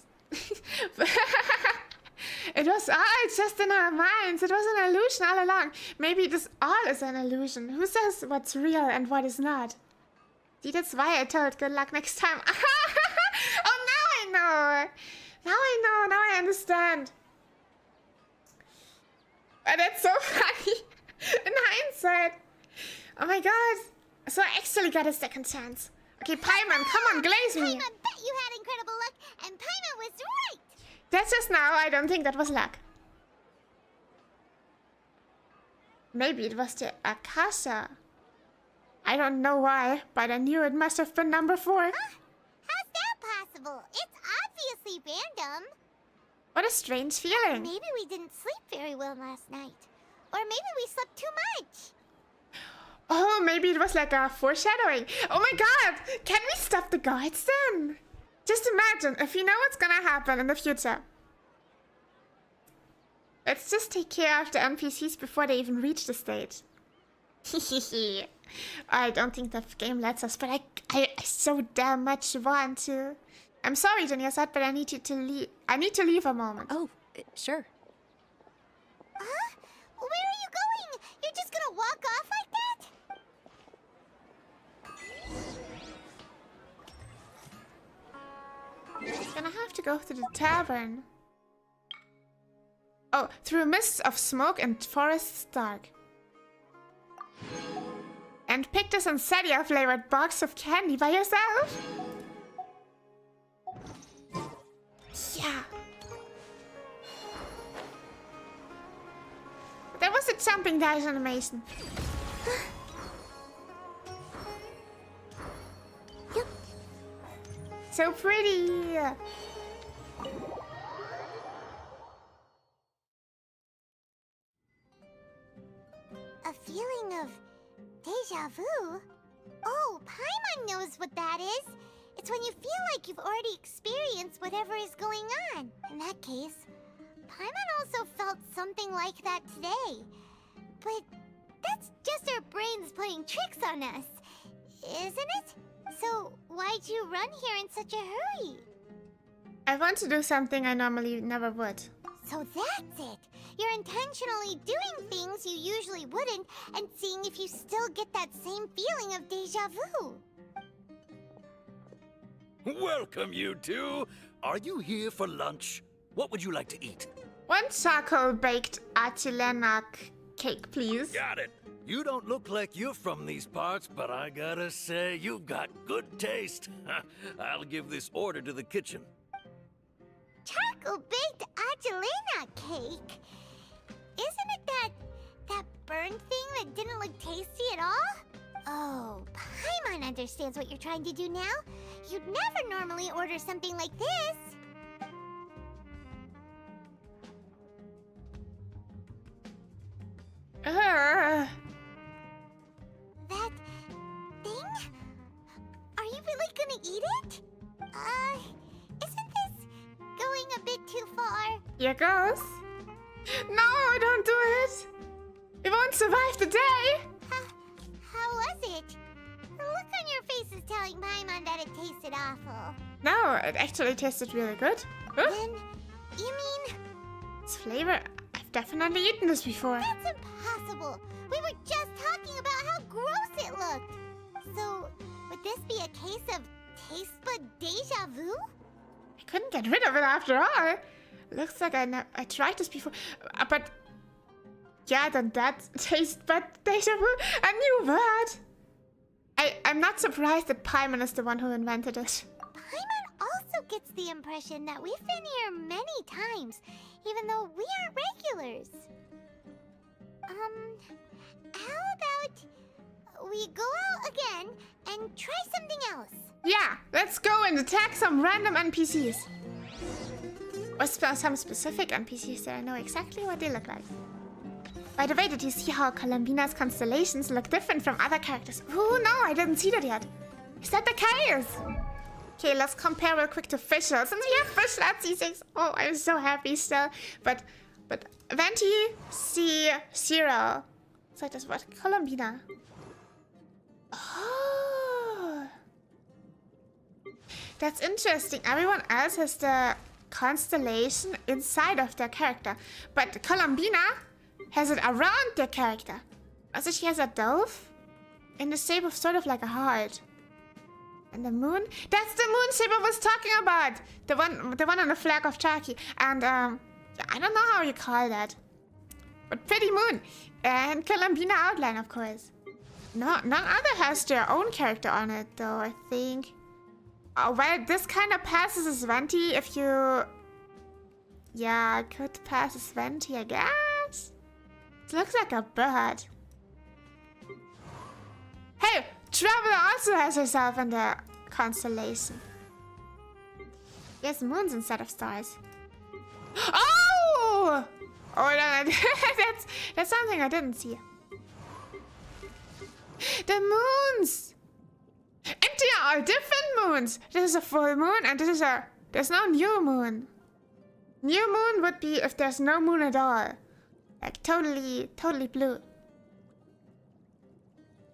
It was all just in our minds. It was an illusion all along. Maybe this all is an illusion. Who says what's real and what is not? See, that's why I told good luck next time. Oh, now I know. Now I understand. But that's so funny in hindsight. Oh my god. So I actually got a second chance. Okay, Paimon, come on, glaze me. Paimon bet you had incredible luck, and Paimon was right. That's just now. I don't think that was luck. Maybe it was the Akasa. I don't know why, but I knew it must have been number 4. Huh? How's that possible? It's obviously random. What a strange feeling. Maybe we didn't sleep very well last night. Or maybe we slept too much. Oh, maybe it was like a foreshadowing. Oh my god! Can we stop the guards then? Just imagine if you know what's gonna happen in the future. Let's just take care of the NPCs before they even reach the stage. I don't think the game lets us, but I so damn much want to. I'm sorry, Junior-san, but I need you to leave. I need to leave a moment. Oh, sure. Huh? Where are you going? You're just gonna walk off like that? I'm gonna have to go to the tavern. Oh, through mists of smoke and forests dark. And pick the Sunsetia flavored box of candy by yourself? jumping dice animation. So pretty. A feeling of deja vu? Oh, Paimon knows what that is. It's when you feel like you've already experienced whatever is going on. In that case, Paimon also felt something like that today. But that's just our brains playing tricks on us, isn't it? So why'd you run here in such a hurry? I want to do something I normally never would. So that's it. You're intentionally doing things you usually wouldn't and seeing if you still get that same feeling of deja vu. Welcome, you two. Are you here for lunch? What would you like to eat? One charcoal baked artisanal cake, please. Got it. You don't look like you're from these parts, but I gotta say, you've got good taste. I'll give this order to the kitchen. Charcoal-baked Angelina cake? Isn't it that burned thing that didn't look tasty at all? Oh, Paimon understands what you're trying to do now. You'd never normally order something like this. That thing? Are you really gonna eat it? Isn't this going a bit too far? Here goes. No, don't do it. We won't survive the day. How was it? The look on your face is telling Paimon that it tasted awful. No, it actually tasted really good. Huh? Then, you mean... Its flavor, I've definitely eaten this before. That's impossible. We were just talking about how gross it looked. So, would this be a case of taste bud deja vu? I couldn't get rid of it after all. Looks like I tried this before, but yeah, then that taste bud deja vu, a new word. I'm not surprised that Paimon is the one who invented it. Paimon also gets the impression that we've been here many times, even though we aren't regulars. How about we go out again and try something else? Yeah, let's go and attack some random NPCs. Or some specific NPCs that I know exactly what they look like. By the way, did you see how Columbina's constellations look different from other characters? Oh no, I didn't see that yet. Is that the case? Okay, let's compare real quick to Fischl. Since we have Fischl at C6. Oh, I'm so happy still. But Venti, C0. So das Wort Columbina. Oh. That's interesting. Everyone else has the constellation inside of their character. But Columbina has it around their character. Also, she has a dove in the shape of sort of like a heart. And the moon? That's the moon shape I was talking about! The one on the flag of Turkey. And, yeah, I don't know how you call that. But pretty moon. And Columbina outline, of course. No, none other has their own character on it, though, I think. Oh, well, this kind of passes as Venti if you... Yeah, I could pass as Venti, I guess. It looks like a bird. Hey, Traveler also has herself in the constellation. Yes, moons instead of stars. Oh! Oh, no, that's something I didn't see. The moons! And there are different moons! This is a full moon and there's no new moon. New moon would be if there's no moon at all. Like totally blue.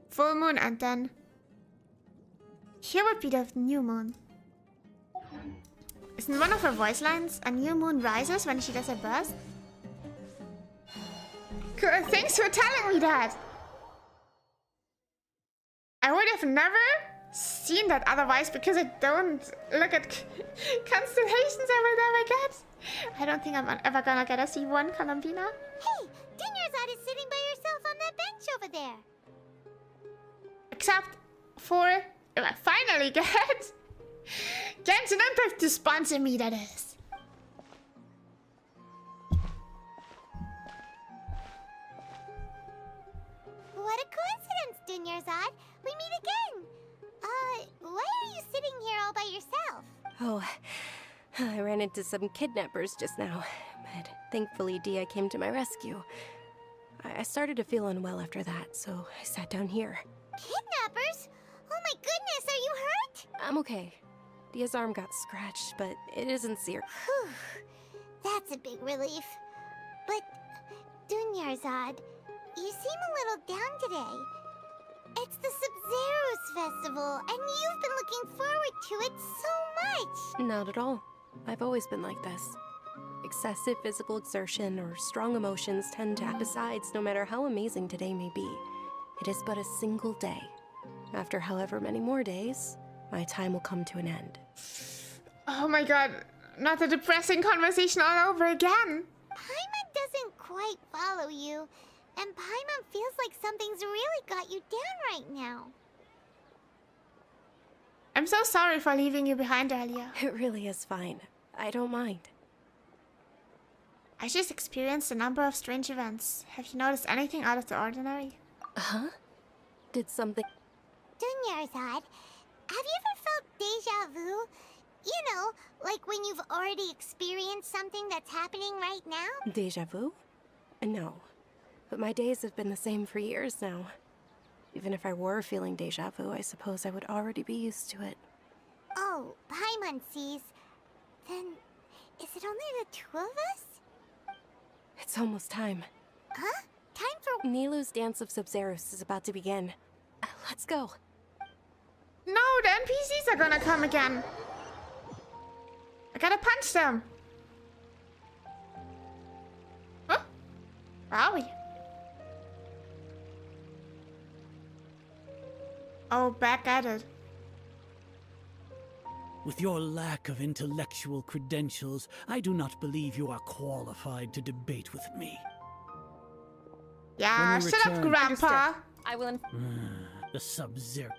Full moon and then... Here would be the new moon. Isn't one of her voice lines a new moon rises when she does her burst? Cool, thanks for telling me that! I would have never seen that otherwise because I don't look at constellations I will never get. I don't think I'm ever gonna get a C1 Columbina. Hey, Dinyarzad is sitting by herself on that bench over there. Except for if I finally get Genshin Impact to sponsor me, that is. Dunyarzad. We meet again. Why are you sitting here all by yourself? Oh, I ran into some kidnappers just now, but thankfully Dia came to my rescue. I started to feel unwell after that, so I sat down here. Kidnappers? Oh my goodness, are you hurt? I'm okay. Dia's arm got scratched, but it isn't serious. Whew. That's a big relief. But, Dunyarzad, you seem a little down today. It's the Sub-Zero's festival, and you've been looking forward to it so much! Not at all. I've always been like this. Excessive physical exertion or strong emotions tend to besides, no matter how amazing today may be, it is but a single day. After however many more days, my time will come to an end. Oh my god, not a depressing conversation all over again. Paimon doesn't quite follow you, and Paimon feels like something's really got you down right now. I'm so sorry for leaving you behind earlier. It really is fine. I don't mind. I just experienced a number of strange events. Have you noticed anything out of the ordinary? Huh? Did something... Dunyarzad, have you ever felt deja vu? You know, like when you've already experienced something that's happening right now? Deja vu? No. But my days have been the same for years now. Even if I were feeling deja vu, I suppose I would already be used to it. Oh, Paimon sees. Then, is it only the two of us? It's almost time. Huh? Time for... Nilou's Dance of Sub-Zeros is about to begin. Let's go. No, the NPCs are gonna come again. I gotta punch them. Huh? Where are we? Oh, back at it. With your lack of intellectual credentials, I do not believe you are qualified to debate with me. Yeah, shut up, Grandpa. I will. The Sub-Zero.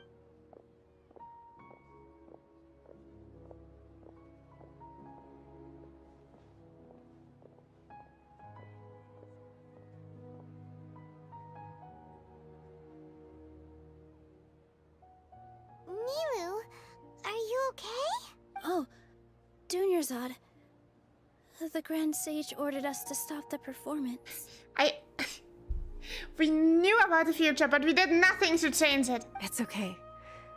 Nilou, are you okay? Oh, Dunyarzad. The Grand Sage ordered us to stop the performance. We knew about the future, but we did nothing to change it. It's okay.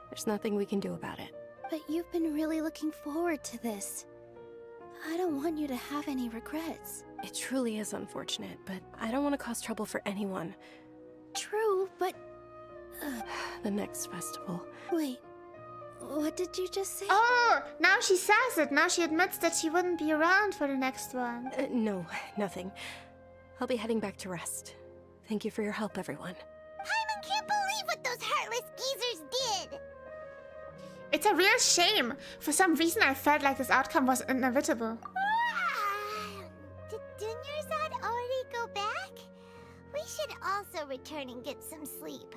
There's nothing we can do about it. But you've been really looking forward to this. I don't want you to have any regrets. It truly is unfortunate, but I don't want to cause trouble for anyone. True, but... The next festival. Wait, what did you just say? Oh, now she says it. Now she admits that she wouldn't be around for the next one. No, nothing. I'll be heading back to rest. Thank you for your help, everyone. Paimon can't believe what those heartless geezers did! It's a real shame. For some reason, I felt like this outcome was inevitable. Did Dunyarzad already go back? We should also return and get some sleep.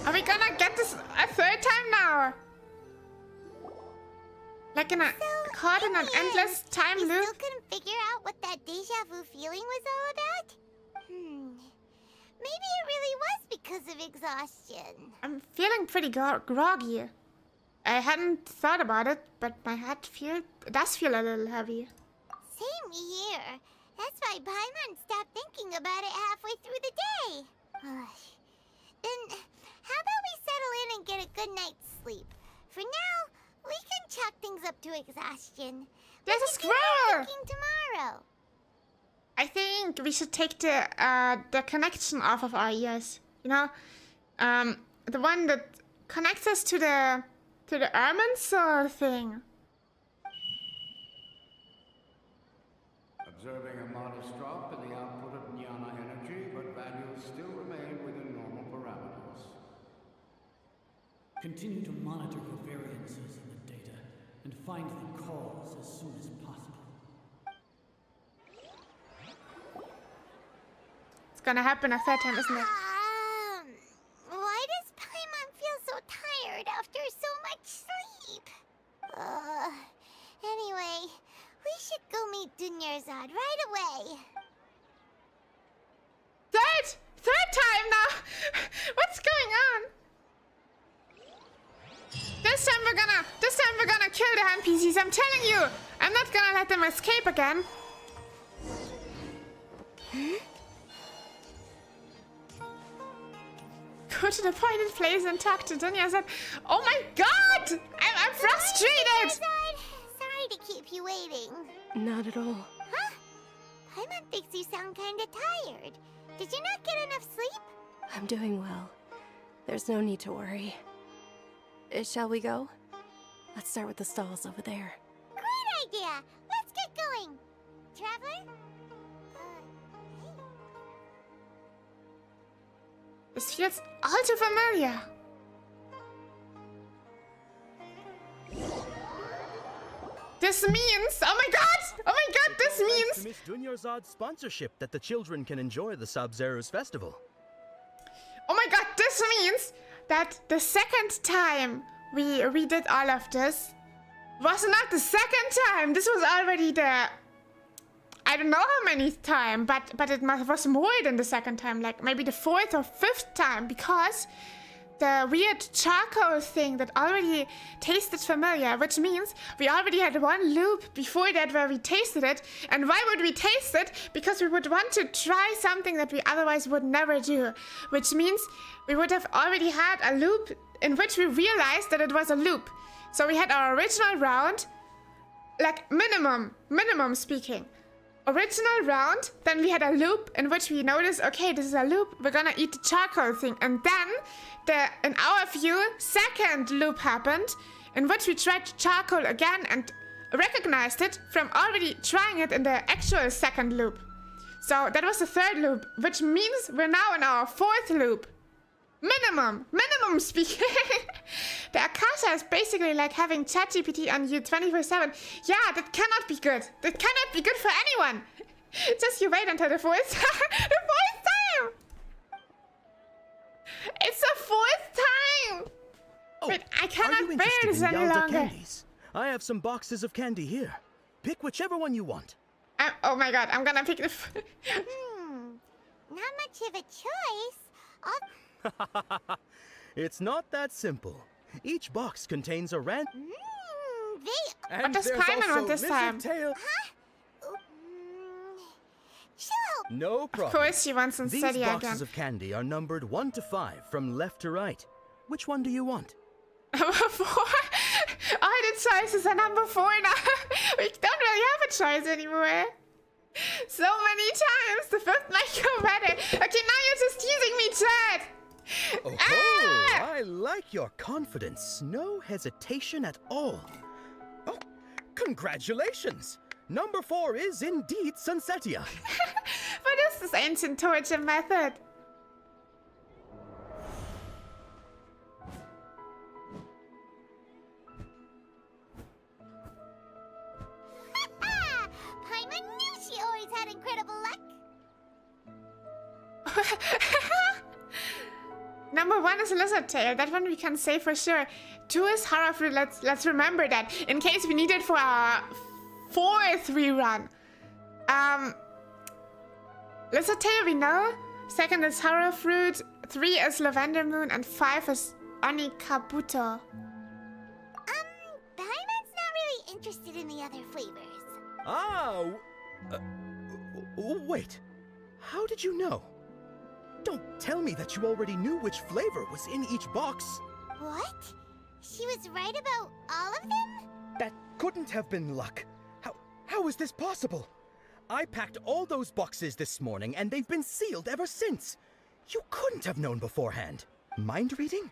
Are we gonna get this a third time now? Like caught in an endless time loop? You still couldn't figure out what that deja vu feeling was all about? Maybe it really was because of exhaustion. I'm feeling pretty groggy. I hadn't thought about it, but my head does feel a little heavy. Same here. That's why Paimon stopped thinking about it halfway through the day. Then, how about we settle in and get a good night's sleep? For now, we can chalk things up to exhaustion. There's a squirrel! Tomorrow. I think we should take the connection off of our ears. You know, the one that connects us to the ermine soul thing. Observing a modest drop in the output of jnana energy, but values still remain within normal parameters. Continue to monitor for variances in the data and find the cause as soon as possible. It's gonna happen a third time, isn't it? Why does Paimon feel so tired after so much sleep? Anyway, we should go meet Dunyarzad right away. Third time now! kill the NPCs, I'm telling you! I'm not gonna let them escape again. Go to the appointed place and talk to Dunya. Said, oh my god! I'm frustrated! Sorry to keep you waiting. Not at all. Huh? Paimon thinks you sound kinda tired. Did you not get enough sleep? I'm doing well. There's no need to worry. Shall we go? Let's start with the stalls over there. Great idea! Let's get going! Traveler? This feels all too familiar. This means, oh my god, this means. Miss Dunyarzad's sponsorship that the children can enjoy the Sub-Zero's festival. Oh my god, this means that the second time we did all of this was not the second time. This was already the, I don't know how many time, but it was more than the second time, like maybe the fourth or fifth time, because the weird charcoal thing that already tasted familiar, which means we already had one loop before that where we tasted it. And why would we taste it? Because we would want to try something that we otherwise would never do, which means we would have already had a loop in which we realized that it was a loop. So we had our original round, like minimum speaking. Original round, then we had a loop in which we noticed, okay, this is a loop, we're gonna eat the charcoal thing. And then, in our view, second loop happened, in which we tried charcoal again and recognized it from already trying it in the actual second loop. So that was the third loop, which means we're now in our fourth loop. Minimum speaking. The Akasha is basically like having ChatGPT on you 24/7. Yeah, that cannot be good. That cannot be good for anyone. Just you wait until the fourth time. The fourth time. It's the fourth time. Oh, but I cannot bear interested this in any Yalda longer. candies? I have some boxes of candy here. Pick whichever one you want. Oh my god, I'm gonna pick the. Not much of a choice. It's not that simple. Each box contains a random. What does Paimon want this time? Chill out. No problem. Of course she wants some These steady boxes again. of candy are numbered 1 to 5 from left to right. Which one do you want? Number 4? All the choices are number 4 now. We don't really have a choice anymore. So many times. The fifth might go better. Okay, now you're just teasing me, Chad. Oh, I like your confidence. No hesitation at all. Oh, congratulations! Number 4 is indeed Sunsetia. What is this ancient torture method? Paimon knew she always had incredible luck. Number 1 is Lizard Tail. That one we can say for sure. 2 is Harafru. Let's remember that in case we need it for our 4th rerun. Lizard Tail we know. 2nd is Harafruit. 3 is Lavender Moon, and 5 is Onikabuto. Paimon's not really interested in the other flavors. Wait. How did you know? Don't tell me that you already knew which flavor was in each box. What? She was right about all of them? That couldn't have been luck. How is this possible? I packed all those boxes this morning and they've been sealed ever since. You couldn't have known beforehand. Mind reading?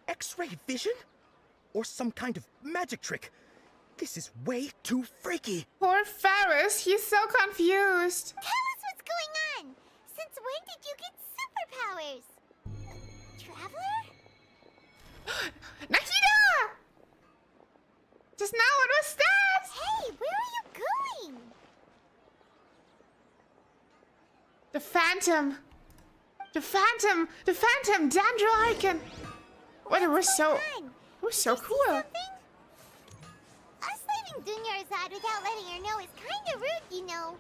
X-ray vision? Or some kind of magic trick? This is way too freaky. Poor Ferris, he's so confused. Tell us what's going on. Since when did you get superpowers? Traveler? Nahida! Just now, what was that? Hey, where are you going? The Phantom. The Phantom Dandro Icon. What, it was so cool. Us leaving Dunyarzad without letting her know is kinda rude, you know.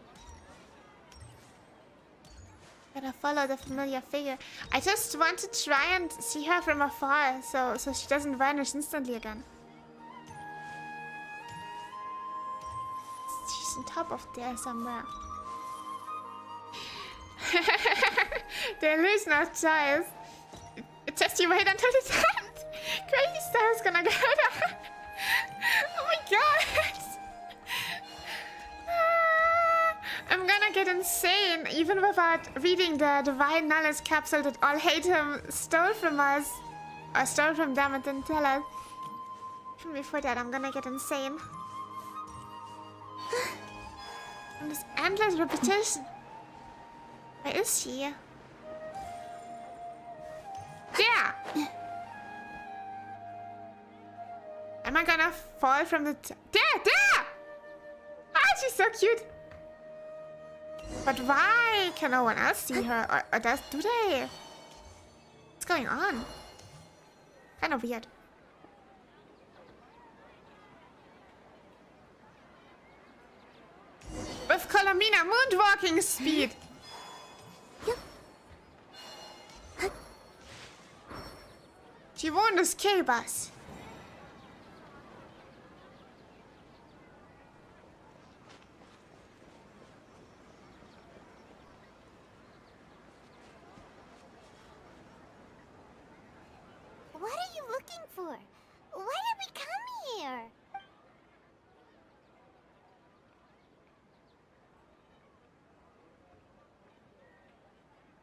Gotta follow the familiar figure. I just want to try and see her from afar, so she doesn't vanish instantly again. top of there somewhere. There is no choice. It's just you wait until it's end. Crazy Star's gonna go down. Oh my god. I'm gonna get insane even without reading the divine knowledge capsule that all hate him stole from us. Or stole from them and didn't tell us. Even before that, I'm gonna get insane. And this endless repetition. Where is she? There! Am I gonna fall from the there! Ah, she's so cute! But why can no one else see her? Or do they? What's going on? Kind of weird. With Colomina moonwalking speed! She won't escape us. What are you looking for? Why did we come here?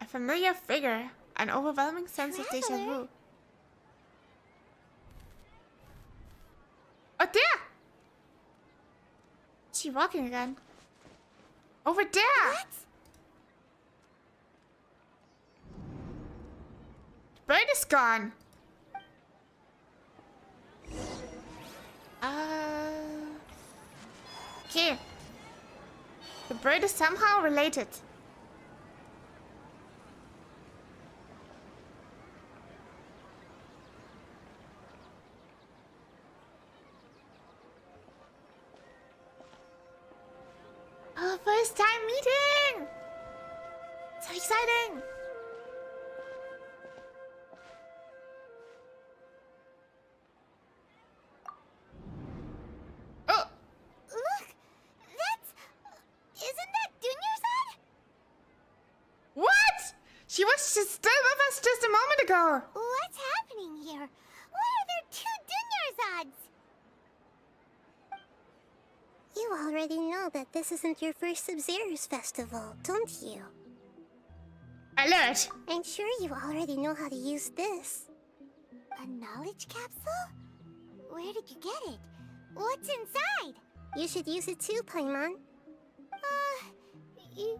A familiar figure, an overwhelming sense of deja vu. Oh, there! Is she walking again? Over there! What? The bird is gone. Okay. The bird is somehow related. Oh, first time meeting! So exciting! Oh! Look! Isn't that Dunyarzad? What? She was just still with us just a moment ago! What's happening here? Why are there two Dunyarzads? You already know that this isn't your first Sub-Zero's festival, don't you? Alert! I'm sure you already know how to use this. A knowledge capsule? Where did you get it? What's inside? You should use it too, Paimon. You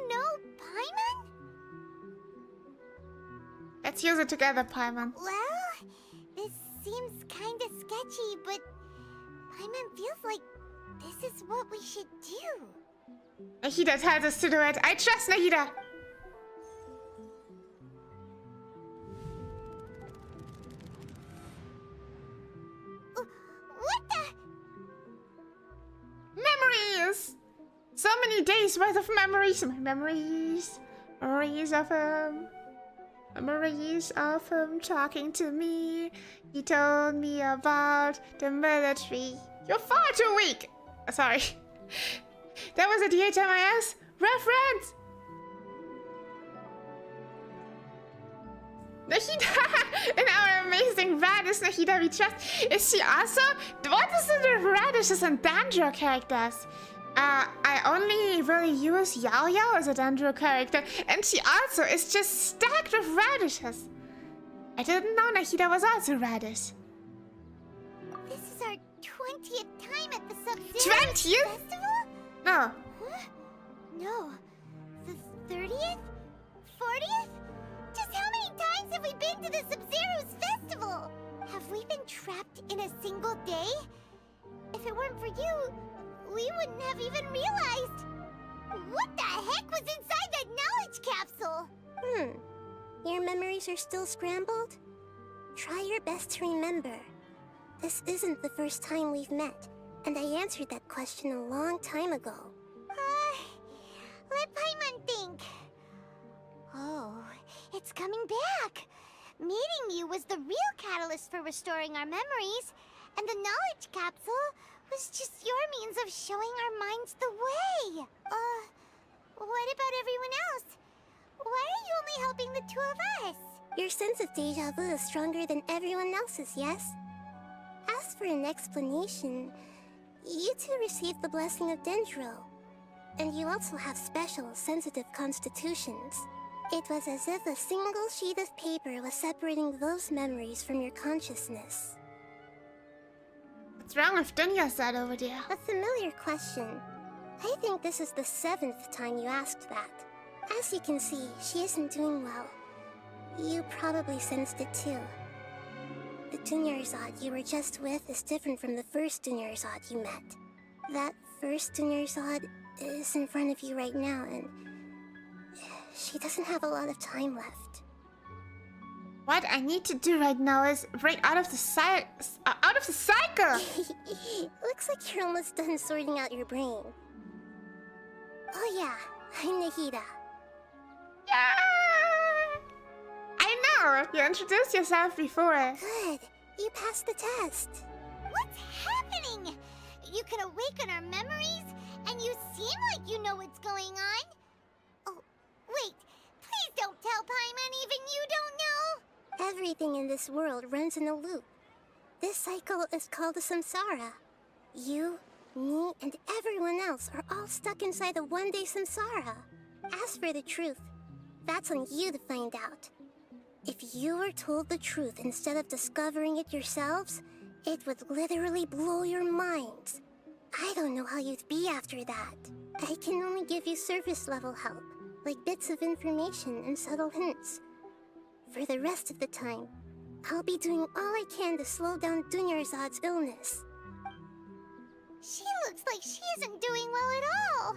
know Paimon? Let's use it together, Paimon. Well, this seems kinda sketchy, but Paimon feels like this is what we should do. Nahida tells us to do it. I trust Nahida. What the? Memories! So many days worth of memories. Memories. Memories of him. Memories of him talking to me. He told me about the military. You're far too weak. Sorry. That was a DHMIS reference. Nahida! In our amazing Radish Nahida we trust. Is she also? What is it with Radishes and Dandro characters? I only really use Yao Yao as a Dandro character, and she also is just stacked with radishes. I didn't know Nahida was also Radish. This is our 20th time at the Sub-Zero 20th? Festival? No. Huh? No. The 30th? 40th? Just how many times have we been to the Sub-Zero's festival? Have we been trapped in a single day? If it weren't for you, we wouldn't have even realized. What the heck was inside that knowledge capsule? Your memories are still scrambled? Try your best to remember. This isn't the first time we've met, and I answered that question a long time ago. Let Paimon think. Oh, it's coming back. Meeting you was the real catalyst for restoring our memories, and the knowledge capsule was just your means of showing our minds the way. What about everyone else? Why are you only helping the two of us? Your sense of deja vu is stronger than everyone else's, yes? As for an explanation, you two received the blessing of Dendro. And you also have special, sensitive constitutions. It was as if a single sheet of paper was separating those memories from your consciousness. What's wrong with Dunya-san over there? A familiar question. I think this is the 7th time you asked that. As you can see, she isn't doing well. You probably sensed it too. The Dunyarzad you were just with is different from the first Dunyarzad you met. That first Dunyarzad is in front of you right now, and she doesn't have a lot of time left. What I need to do right now is break out of the cycle. Looks like you're almost done sorting out your brain. Oh yeah, I'm Nahida. Yeah! I know! You introduced yourself before. Good. You passed the test. What's happening? You can awaken our memories, and you seem like you know what's going on. Oh, wait. Please don't tell Paimon even you don't know. Everything in this world runs in a loop. This cycle is called a samsara. You, me, and everyone else are all stuck inside a one-day samsara. As for the truth, that's on you to find out. If you were told the truth instead of discovering it yourselves, it would literally blow your minds. I don't know how you'd be after that. I can only give you surface-level help, like bits of information and subtle hints. For the rest of the time, I'll be doing all I can to slow down Dunyarzad's illness. She looks like she isn't doing well at all.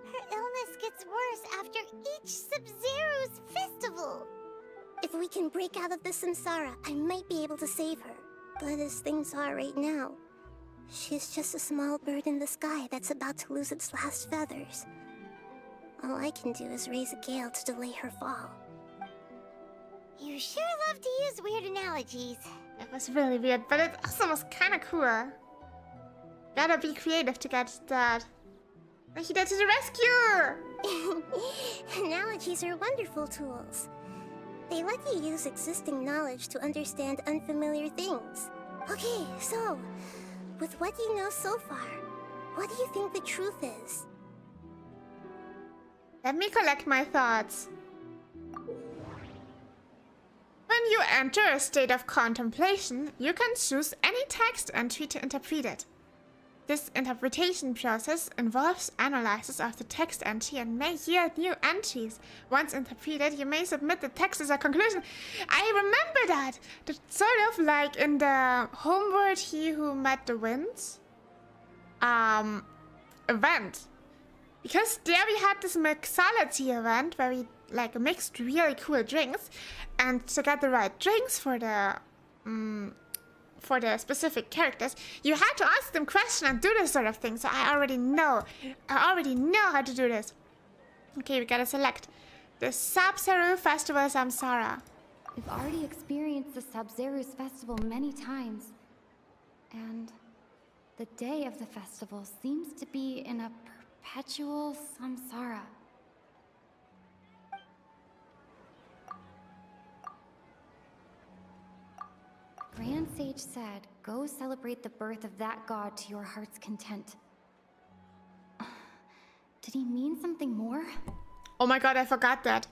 Her illness gets worse after each Sub-Zero's festival. If we can break out of the samsara, I might be able to save her. But as things are right now, she's just a small bird in the sky that's about to lose its last feathers. All I can do is raise a gale to delay her fall. You sure love to use weird analogies. It was really weird, but it also was kind of cool. Gotta be creative to get that. Nahida to the rescue! Analogies are wonderful tools. They let you use existing knowledge to understand unfamiliar things. Okay, so, with what you know so far, what do you think the truth is? Let me collect my thoughts. When you enter a state of contemplation, you can choose any text entry to interpret it. This interpretation process involves analysis of the text entry and may yield new entries. Once interpreted, you may submit the text as a conclusion. I remember that! That's sort of like in the Homeward He Who Met the Winds event. Because there we had this mixology event where we like mixed really cool drinks, and to get the right drinks for the specific characters, you had to ask them questions and do this sort of thing. So I already know how to do this. Okay, we gotta select the Sub-Zero Festival Samsara. We've already experienced the Sub-Zero's festival many times, and the day of the festival seems to be in a perpetual samsara. Grand Sage said, go celebrate the birth of that god to your heart's content. Did he mean something more? Oh my god, I forgot that.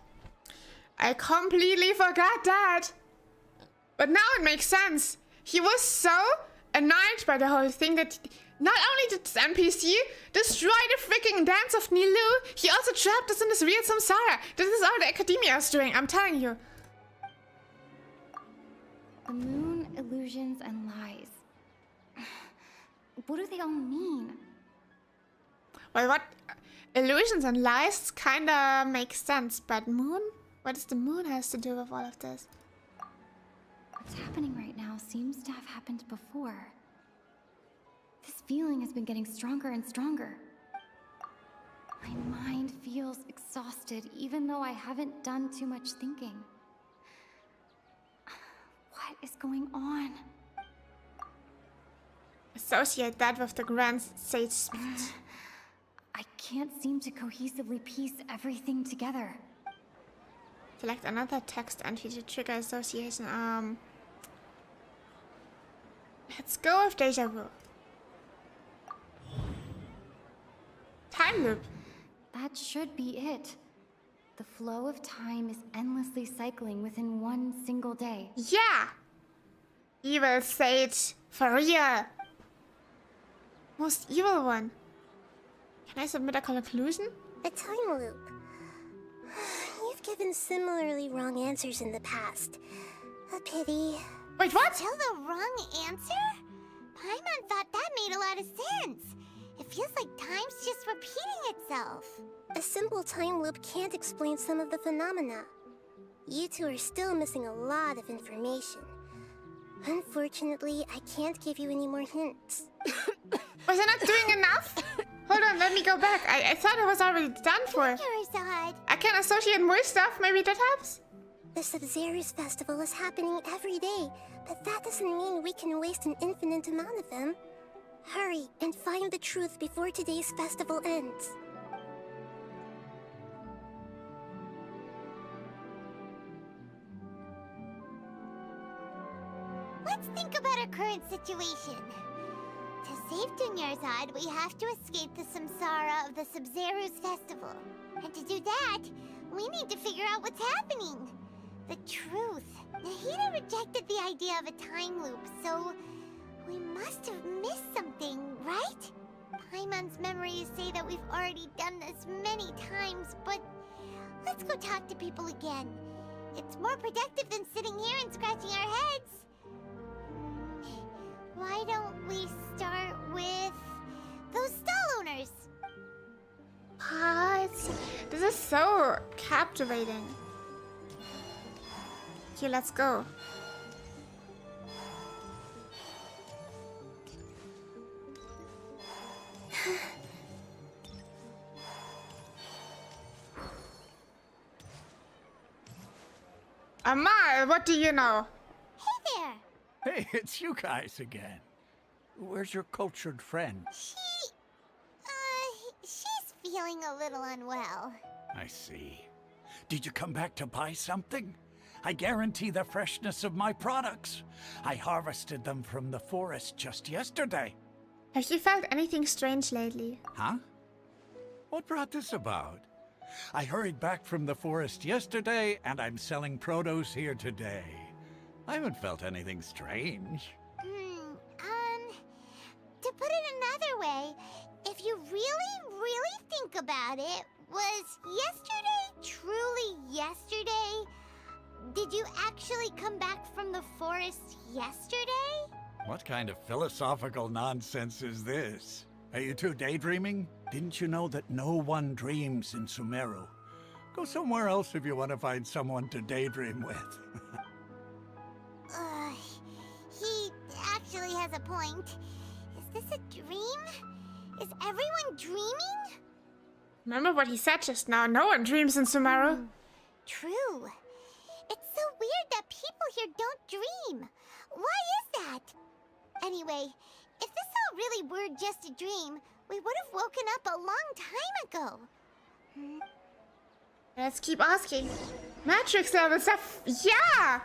I completely forgot that. But now it makes sense. He was so annoyed by the whole thing that not only did this NPC destroy the freaking dance of Nilou, he also trapped us in this weird samsara. This is all the academia is doing, I'm telling you. The moon, illusions, and lies. What do they all mean? Well, what illusions and lies kinda makes sense, but moon? What does the moon has to do with all of this? What's happening right now seems to have happened before. This feeling has been getting stronger and stronger. My mind feels exhausted, even though I haven't done too much thinking. What is going on? associate that with the Grand Sage speech. I can't seem to cohesively piece everything together. Select another text entry to trigger association. Let's go with deja vu. Time loop. That should be it. The flow of time is endlessly cycling within one single day. Yeah! Evil Sage. For real. Most evil one. Can I submit a conclusion? A time loop. You've given similarly wrong answers in the past. A pity. Wait, what? Still the wrong answer? Paimon thought that made a lot of sense. It feels like time's just repeating itself. A simple time loop can't explain some of the phenomena. You two are still missing a lot of information. Unfortunately, I can't give you any more hints. Was I not doing enough? Hold on, let me go back. I thought it was already done for. I can associate more stuff, maybe that helps? The Sub-Zero's festival is happening every day, but that doesn't mean we can waste an infinite amount of them. Hurry and find the truth before today's festival ends. Let's think about our current situation. To save Dunyarzad, we have to escape the samsara of the Sub-Zero's festival. And to do that, we need to figure out what's happening. The truth. Nahida rejected the idea of a time loop, so we must have missed something, right? Paimon's memories say that we've already done this many times, but let's go talk to people again. It's more productive than sitting here and scratching our heads. Why don't we start with those stall owners? What? This is so captivating. Okay, let's go. Amal, what do you know? Hey there! Hey, it's you guys again. Where's your cultured friend? She's feeling a little unwell. I see. Did you come back to buy something? I guarantee the freshness of my products. I harvested them from the forest just yesterday. Have you felt anything strange lately? Huh? What brought this about? I hurried back from the forest yesterday, and I'm selling produce here today. I haven't felt anything strange. To put it another way, if you really think about it, was yesterday truly yesterday? Did you actually come back from the forest yesterday? What kind of philosophical nonsense is this? Are you two daydreaming? Didn't you know that no one dreams in Sumeru? Go somewhere else if you want to find someone to daydream with. He actually has a point. Is this a dream? Is everyone dreaming? Remember what he said just now. No one dreams in Sumeru. True. It's so weird that people here don't dream. Why is that? Anyway, if this all really were just a dream, we would have woken up a long time ago. Let's keep asking. Matrix level stuff. Yeah!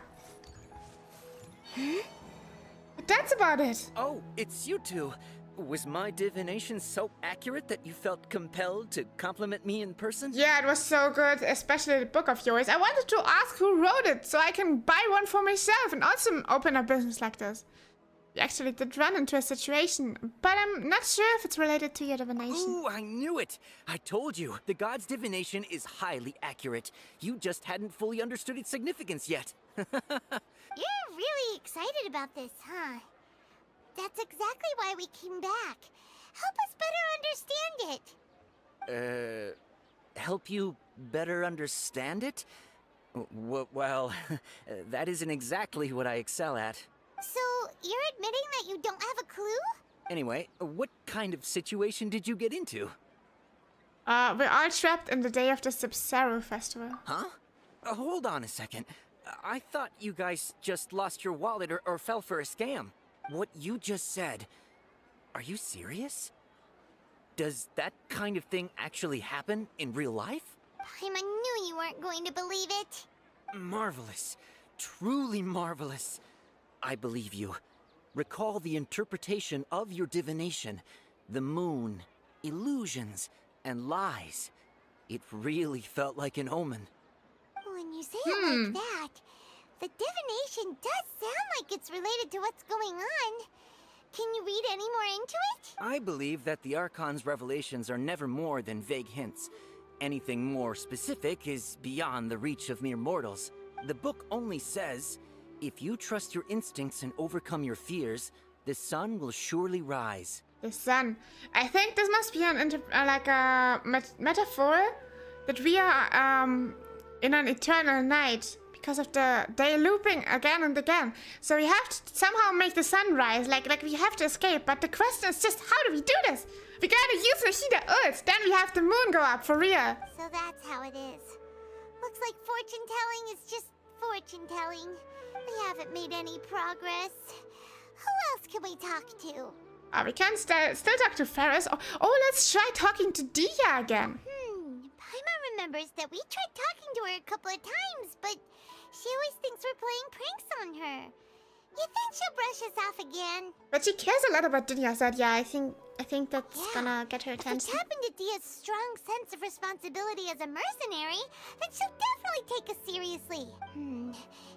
But that's about it. Oh, it's you two. Was my divination so accurate that you felt compelled to compliment me in person? Yeah, it was so good, especially the book of yours. I wanted to ask who wrote it, so I can buy one for myself and also open a business like this. You actually did run into a situation, but I'm not sure if it's related to your divination. Ooh, I knew it! I told you, the god's divination is highly accurate. You just hadn't fully understood its significance yet. You're really excited about this, huh? That's exactly why we came back. Help us better understand it. Help you better understand it? Well, that isn't exactly what I excel at. So, you're admitting that you don't have a clue? Anyway, what kind of situation did you get into? We're all trapped in the day of the Sub-Zero festival. Huh? Hold on a second. I thought you guys just lost your wallet or fell for a scam. What you just said, Are you serious? Does that kind of thing actually happen in real life? Paimon knew you weren't going to believe it. Marvelous. Truly marvelous. I believe you. Recall the interpretation of your divination. The moon, illusions, and lies. It really felt like an omen. When you say it like that, the divination does sound like it's related to what's going on. Can you read any more into it? I believe that the Archon's revelations are never more than vague hints. Anything more specific is beyond the reach of mere mortals. The book only says, if you trust your instincts and overcome your fears, the sun will surely rise. The sun. I think this must be an like a metaphor that we are in an eternal night because of the day looping again and again. So we have to somehow make the sun rise, like we have to escape. But the question is just, how do we do this? We gotta use the heater Earth, then we have the moon go up for real. So that's how it is. Looks like fortune telling is just fortune telling. We haven't made any progress. Who else can we talk to? We can still talk to Ferris. Oh, let's try talking to Dia again. Paimon remembers that we tried talking to her a couple of times, but she always thinks we're playing pranks on her. You think she'll brush us off again? But she cares a lot about Dia, so yeah, I think that's gonna get her attention. If it's happened to Dia's strong sense of responsibility as a mercenary, then she'll definitely take us seriously.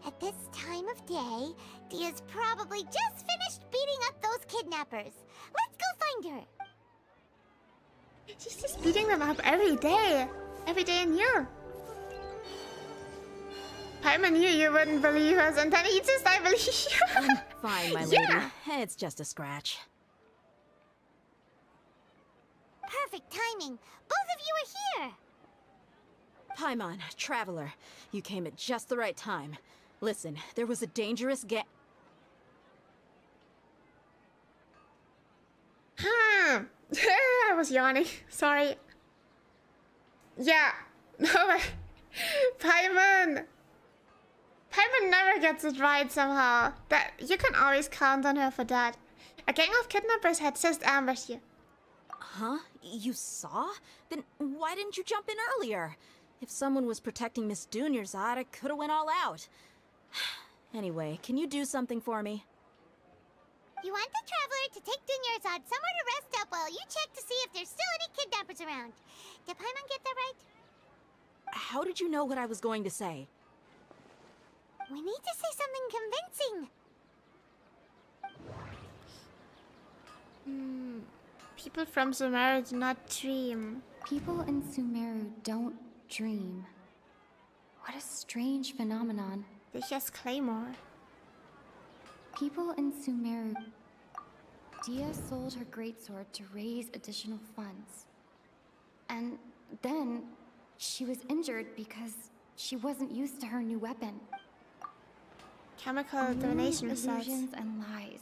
At this time of day, Dia's probably just finished beating up those kidnappers. Let's go find her. She's just beating them up every day. Every day anew. Paimon knew you wouldn't believe us, and then he just, I believe you. Fine, my lady. It's just a scratch. Perfect timing. Both of you are here. Paimon, Traveler, you came at just the right time. Listen, there was a dangerous I was yawning. Sorry. Yeah. No, but Paimon never gets it right somehow. That you can always count on her for that. A gang of kidnappers had just ambushed you. Huh? You saw? Then why didn't you jump in earlier? If someone was protecting Miss Dunyarzad, I could have went all out. Anyway, can you do something for me? You want the Traveler to take Dunyarzad somewhere to rest up while you check to see if there's still any kidnappers around. Did Paimon get that right? How did you know what I was going to say? We need to say something convincing. People from Sumeru do not dream. People in Sumeru don't dream. What a strange phenomenon. They just Claymore. People in Sumeru... Dia sold her greatsword to raise additional funds. And then she was injured because she wasn't used to her new weapon. Chemical donation results. Illusions and lies.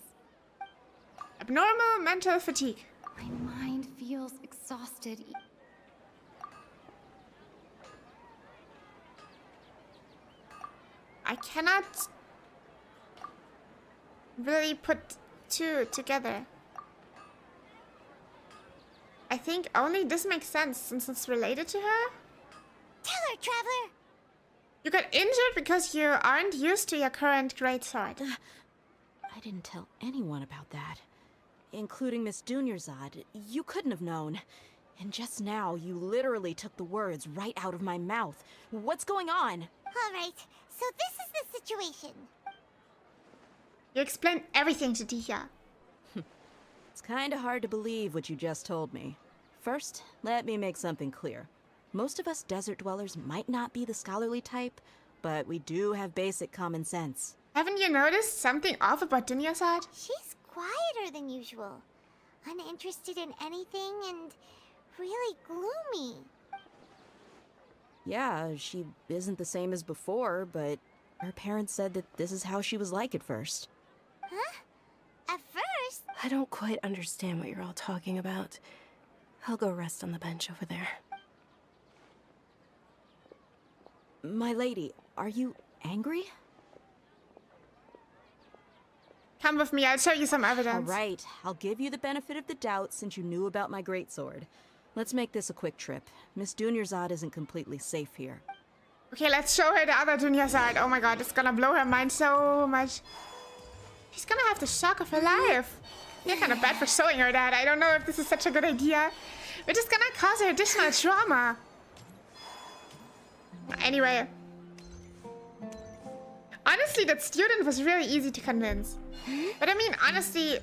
Abnormal mental fatigue. My mind feels exhausted. I cannot really put two together. I think only this makes sense since it's related to her. Tell her, Traveler! You got injured because you aren't used to your current greatsword. I didn't tell anyone about that. Including Miss Dunyarzad. You couldn't have known. And just now, you literally took the words right out of my mouth. What's going on? Alright, so this is the situation. You explained everything to Dia. It's kinda hard to believe what you just told me. First, let me make something clear. Most of us desert dwellers might not be the scholarly type, but we do have basic common sense. Haven't you noticed something off about Dunyarzad? She's quieter than usual. Uninterested in anything and really gloomy. Yeah, she isn't the same as before, but her parents said that this is how she was like at first. Huh? At first? I don't quite understand what you're all talking about. I'll go rest on the bench over there. My lady, are you angry? Come with me, I'll show you some evidence. All right, I'll give you the benefit of the doubt since you knew about my greatsword. Let's make this a quick trip. Miss Dunyarzad isn't completely safe here. Okay, let's show her the other Dunyarzad. Oh my god, it's gonna blow her mind so much. She's gonna have the shock of her life. You're kind of bad for showing her that. I don't know if this is such a good idea. We're just gonna cause her additional trauma. Anyway. Honestly, that student was really easy to convince. But I mean, honestly,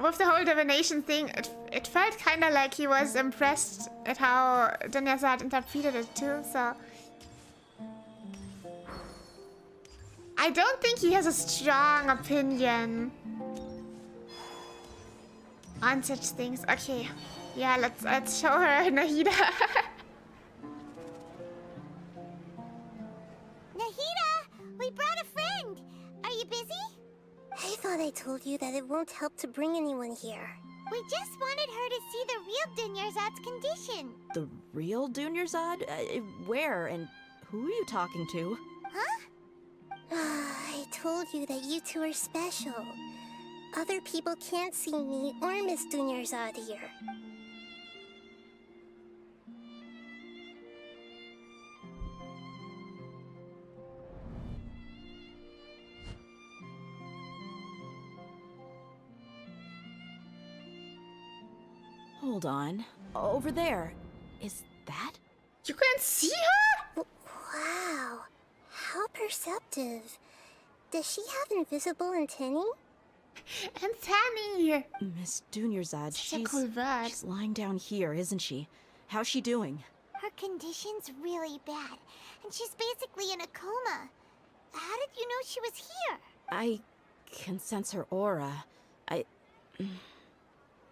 with the whole divination thing, it felt kind of like he was impressed at how Dunyarzad interpreted it too, so... I don't think he has a strong opinion on such things. Okay, yeah, let's show her Nahida. Nahida, we brought a friend. Are you busy? I thought I told you that it won't help to bring anyone here. We just wanted her to see the real Dunyarzad's condition. The real Dunyarzad? Where and who are you talking to? Huh? I told you that you two are special. Other people can't see me or Miss Dunyarzad here. Hold on. Over there. Is that? You can't see her? Wow. How perceptive. Does she have invisible antennae? Antennae! Miss Dunyarzad, cool she's lying down here, isn't she? How's she doing? Her condition's really bad, and she's basically in a coma. How did you know she was here? I can sense her aura.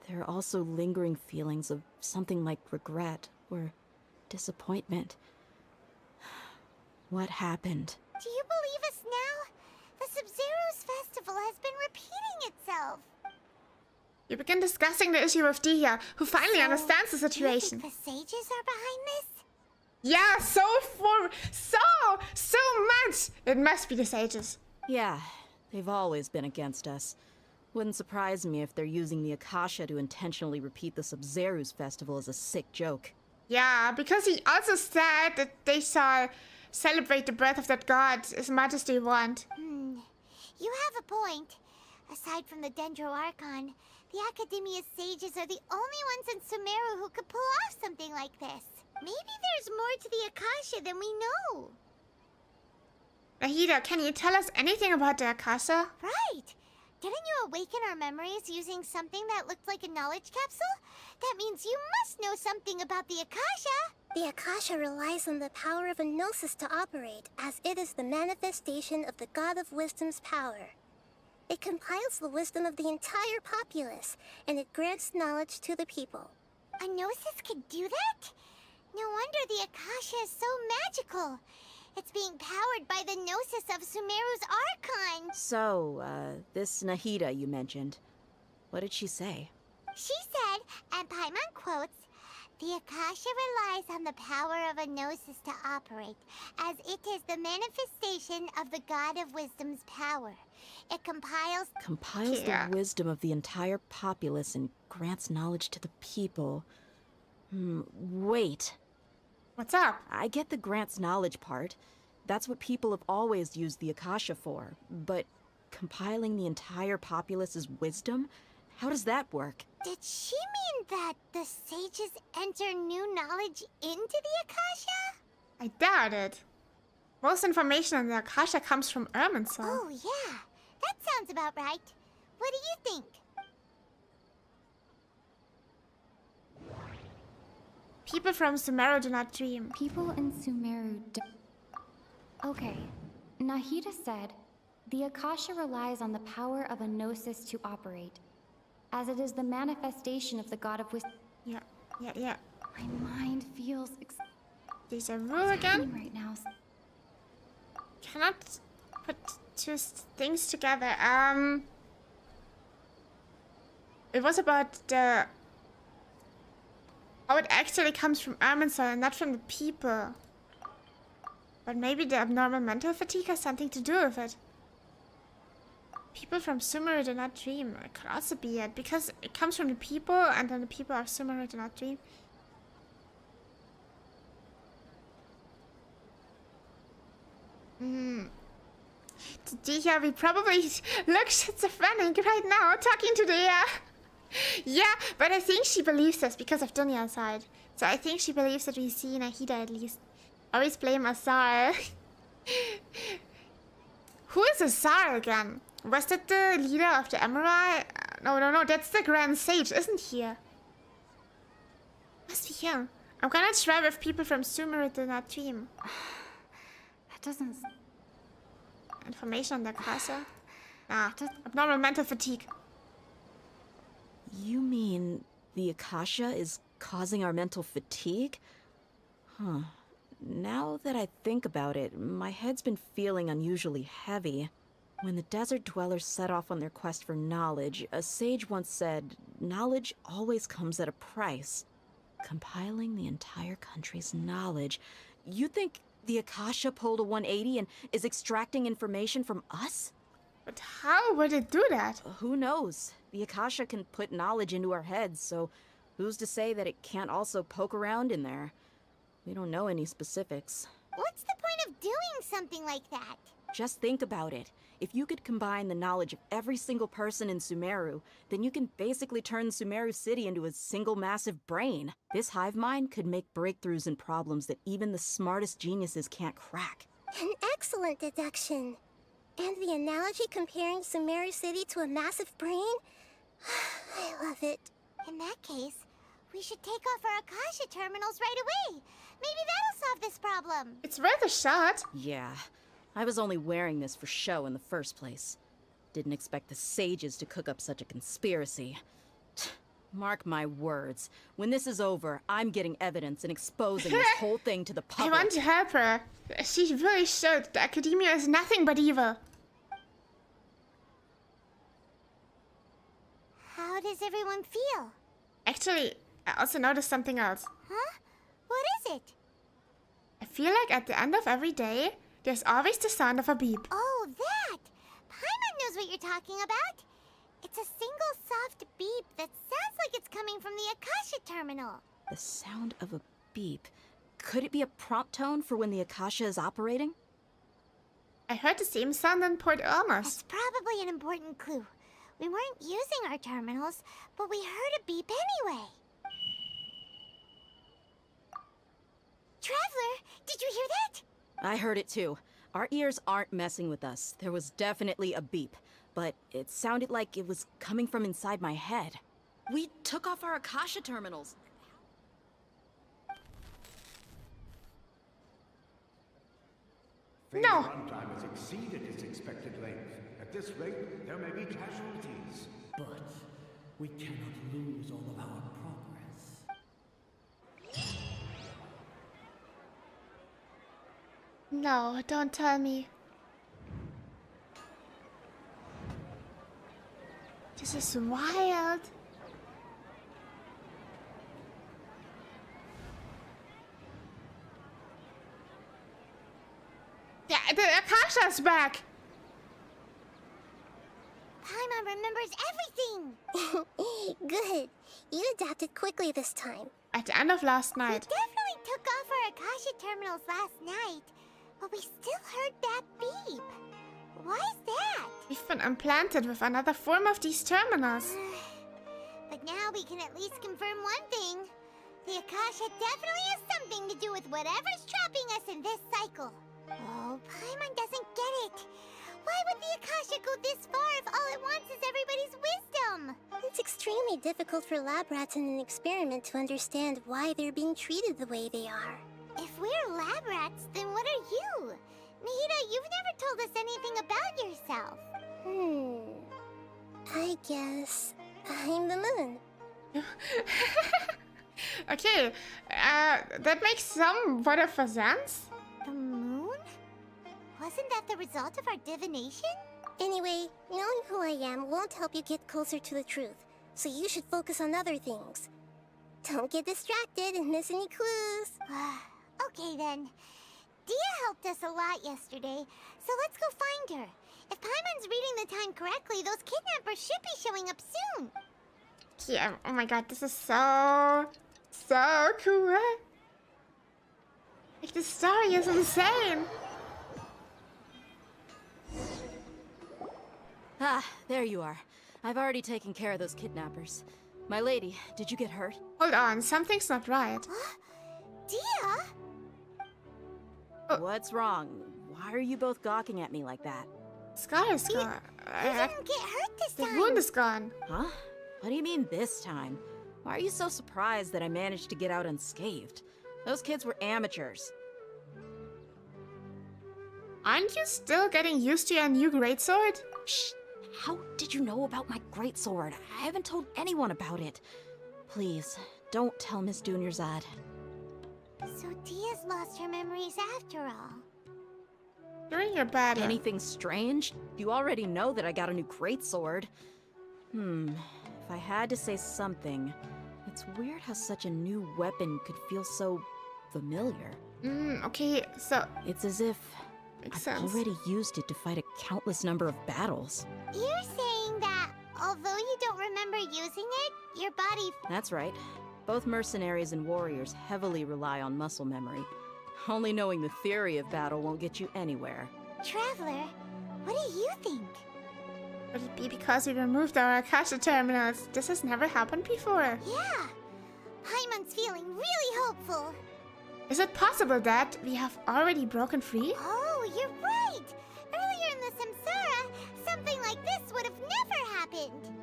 There are also lingering feelings of something like regret or disappointment. What happened? Do you believe us now? The Sub-Zero's festival has been repeating itself. You begin discussing the issue with Dihya, who finally understands the situation. Do you think the sages are behind this? Yeah, so much! It must be the sages. Yeah, they've always been against us. Wouldn't surprise me if they're using the Akasha to intentionally repeat the Sub-Zero's festival as a sick joke. Yeah, because he also said that they shall celebrate the birth of that god as much as they want. You have a point. Aside from the Dendro Archon, the Academia's sages are the only ones in Sumeru who could pull off something like this. Maybe there's more to the Akasha than we know. Nahida, can you tell us anything about the Akasha? Right! Didn't you awaken our memories using something that looked like a knowledge capsule? That means you must know something about the Akasha! The Akasha relies on the power of a gnosis to operate, as it is the manifestation of the God of Wisdom's power. It compiles the wisdom of the entire populace, and it grants knowledge to the people. A gnosis could do that? No wonder the Akasha is so magical. It's being powered by the gnosis of Sumeru's Archon. So, this Nahida you mentioned, what did she say? She said, and Paimon quotes, "The Akasha relies on the power of a gnosis to operate, as it is the manifestation of the God of Wisdom's power. It compiles the wisdom of the entire populace and grants knowledge to the people. Wait. What's up? I get the grants knowledge part. That's what people have always used the Akasha for. But compiling the entire populace's wisdom? How does that work? Did she mean that the sages enter new knowledge into the Akasha? I doubt it. Most information on the Akasha comes from Irminsul. Oh, yeah. That sounds about right. What do you think? People from Sumeru do not dream. People in Sumeru do... Okay. Nahida said, the Akasha relies on the power of a gnosis to operate, as it is the manifestation of the God of wisdom. Yeah. My mind feels... Deja vu again? Right now. Cannot put two things together. It was about the... how it actually comes from Irminsul and not from the people. But maybe the abnormal mental fatigue has something to do with it. People from Sumeru do not dream. It could also be it, because it comes from the people, and then the people of Sumeru do not dream. Dia, we probably look schizophrenic right now, talking to the yeah, but I think she believes us because of Dunya's side. So I think she believes that we see Nahida at least. Always blame Asar. Who is Asar again? Was that the leader of the Emerald? No, that's the Grand Sage, isn't he? Must be him. I'm gonna try with people from Sumeru do not dream. That doesn't... Information on the Akasha? Abnormal mental fatigue. You mean the Akasha is causing our mental fatigue? Huh. Now that I think about it, my head's been feeling unusually heavy. When the desert dwellers set off on their quest for knowledge, a sage once said, knowledge always comes at a price. Compiling the entire country's knowledge. You think the Akasha pulled a 180 and is extracting information from us? But how would it do that? Who knows? The Akasha can put knowledge into our heads, so who's to say that it can't also poke around in there? We don't know any specifics. What's the point of doing something like that? Just think about it. If you could combine the knowledge of every single person in Sumeru, then you can basically turn Sumeru City into a single massive brain. This hive mind could make breakthroughs in problems that even the smartest geniuses can't crack. An excellent deduction. And the analogy comparing Sumeru City to a massive brain? I love it. In that case, we should take off our Akasha terminals right away. Maybe that'll solve this problem. It's worth a shot. Yeah. I was only wearing this for show in the first place. Didn't expect the sages to cook up such a conspiracy. Mark my words. When this is over, I'm getting evidence and exposing this whole thing to the public. I want to help her. She really should. The academia is nothing but evil. How does everyone feel? Actually, I also noticed something else. Huh? What is it? I feel like at the end of every day, there's always the sound of a beep. Oh, that! Paimon knows what you're talking about. It's a single soft beep that sounds like it's coming from the Akasha terminal. The sound of a beep. Could it be a prompt tone for when the Akasha is operating? I heard the same sound in Port Almost. That's probably an important clue. We weren't using our terminals, but we heard a beep anyway. Traveler, did you hear that? I heard it too. Our ears aren't messing with us. There was definitely a beep, but it sounded like it was coming from inside my head. We took off our Akasha terminals. Phase runtime has exceeded its expected length. At this rate, there may be casualties. But we cannot lose all of our progress. No, don't tell me. This is wild. Yeah, the Akasha's back. Paimon remembers everything. Good. You adapted quickly this time. At the end of last We night. definitely took off our Akasha terminals last night, but we still heard that beep. Why is that? We've been implanted with another form of these terminals. But now we can at least confirm one thing. The Akasha definitely has something to do with whatever's trapping us in this cycle. Oh, Paimon doesn't get it. Why would the Akasha go this far if all it wants is everybody's wisdom? It's extremely difficult for lab rats in an experiment to understand why they're being treated the way they are. If we're lab rats, then what are you? Nahida, you've never told us anything about yourself. I guess I'm the moon. Okay, that makes somewhat of a sense. The moon? Wasn't that the result of our divination? Anyway, knowing who I am won't help you get closer to the truth, so you should focus on other things. Don't get distracted and miss any clues. Okay then. Dia helped us a lot yesterday, so let's go find her. If Paimon's reading the time correctly, those kidnappers should be showing up soon. Yeah, oh my god, this is so cool. Like, the story is insane. Ah, there you are. I've already taken care of those kidnappers. My lady, did you get hurt? Hold on, something's not right. Dia? What's wrong? Why are you both gawking at me like that? Scar is gone. You didn't get hurt this The time. wound is gone. Huh? What do you mean this time? Why are you so surprised that I managed to get out unscathed? Those kids were amateurs. Aren't you still getting used to your new greatsword? Shh! How did you know about my greatsword? I haven't told anyone about it. Please, don't tell Miss Dunyarzad. So Dia's lost her memories after all. During your battle. Anything strange? You already know that I got a new greatsword. If I had to say something, it's weird how such a new weapon could feel so familiar. Okay, so... It's as if Makes I've sense. already used it to fight a countless number of battles. You're saying that although you don't remember using it, your body... That's right. Both mercenaries and warriors heavily rely on muscle memory. Only knowing the theory of battle won't get you anywhere. Traveler, what do you think? Would it be because we removed our Akasha terminals? This has never happened before. Yeah. Paimon's feeling really hopeful. Is it possible that we have already broken free? Oh, you're right! Earlier in the Samsara, something like this would have never happened.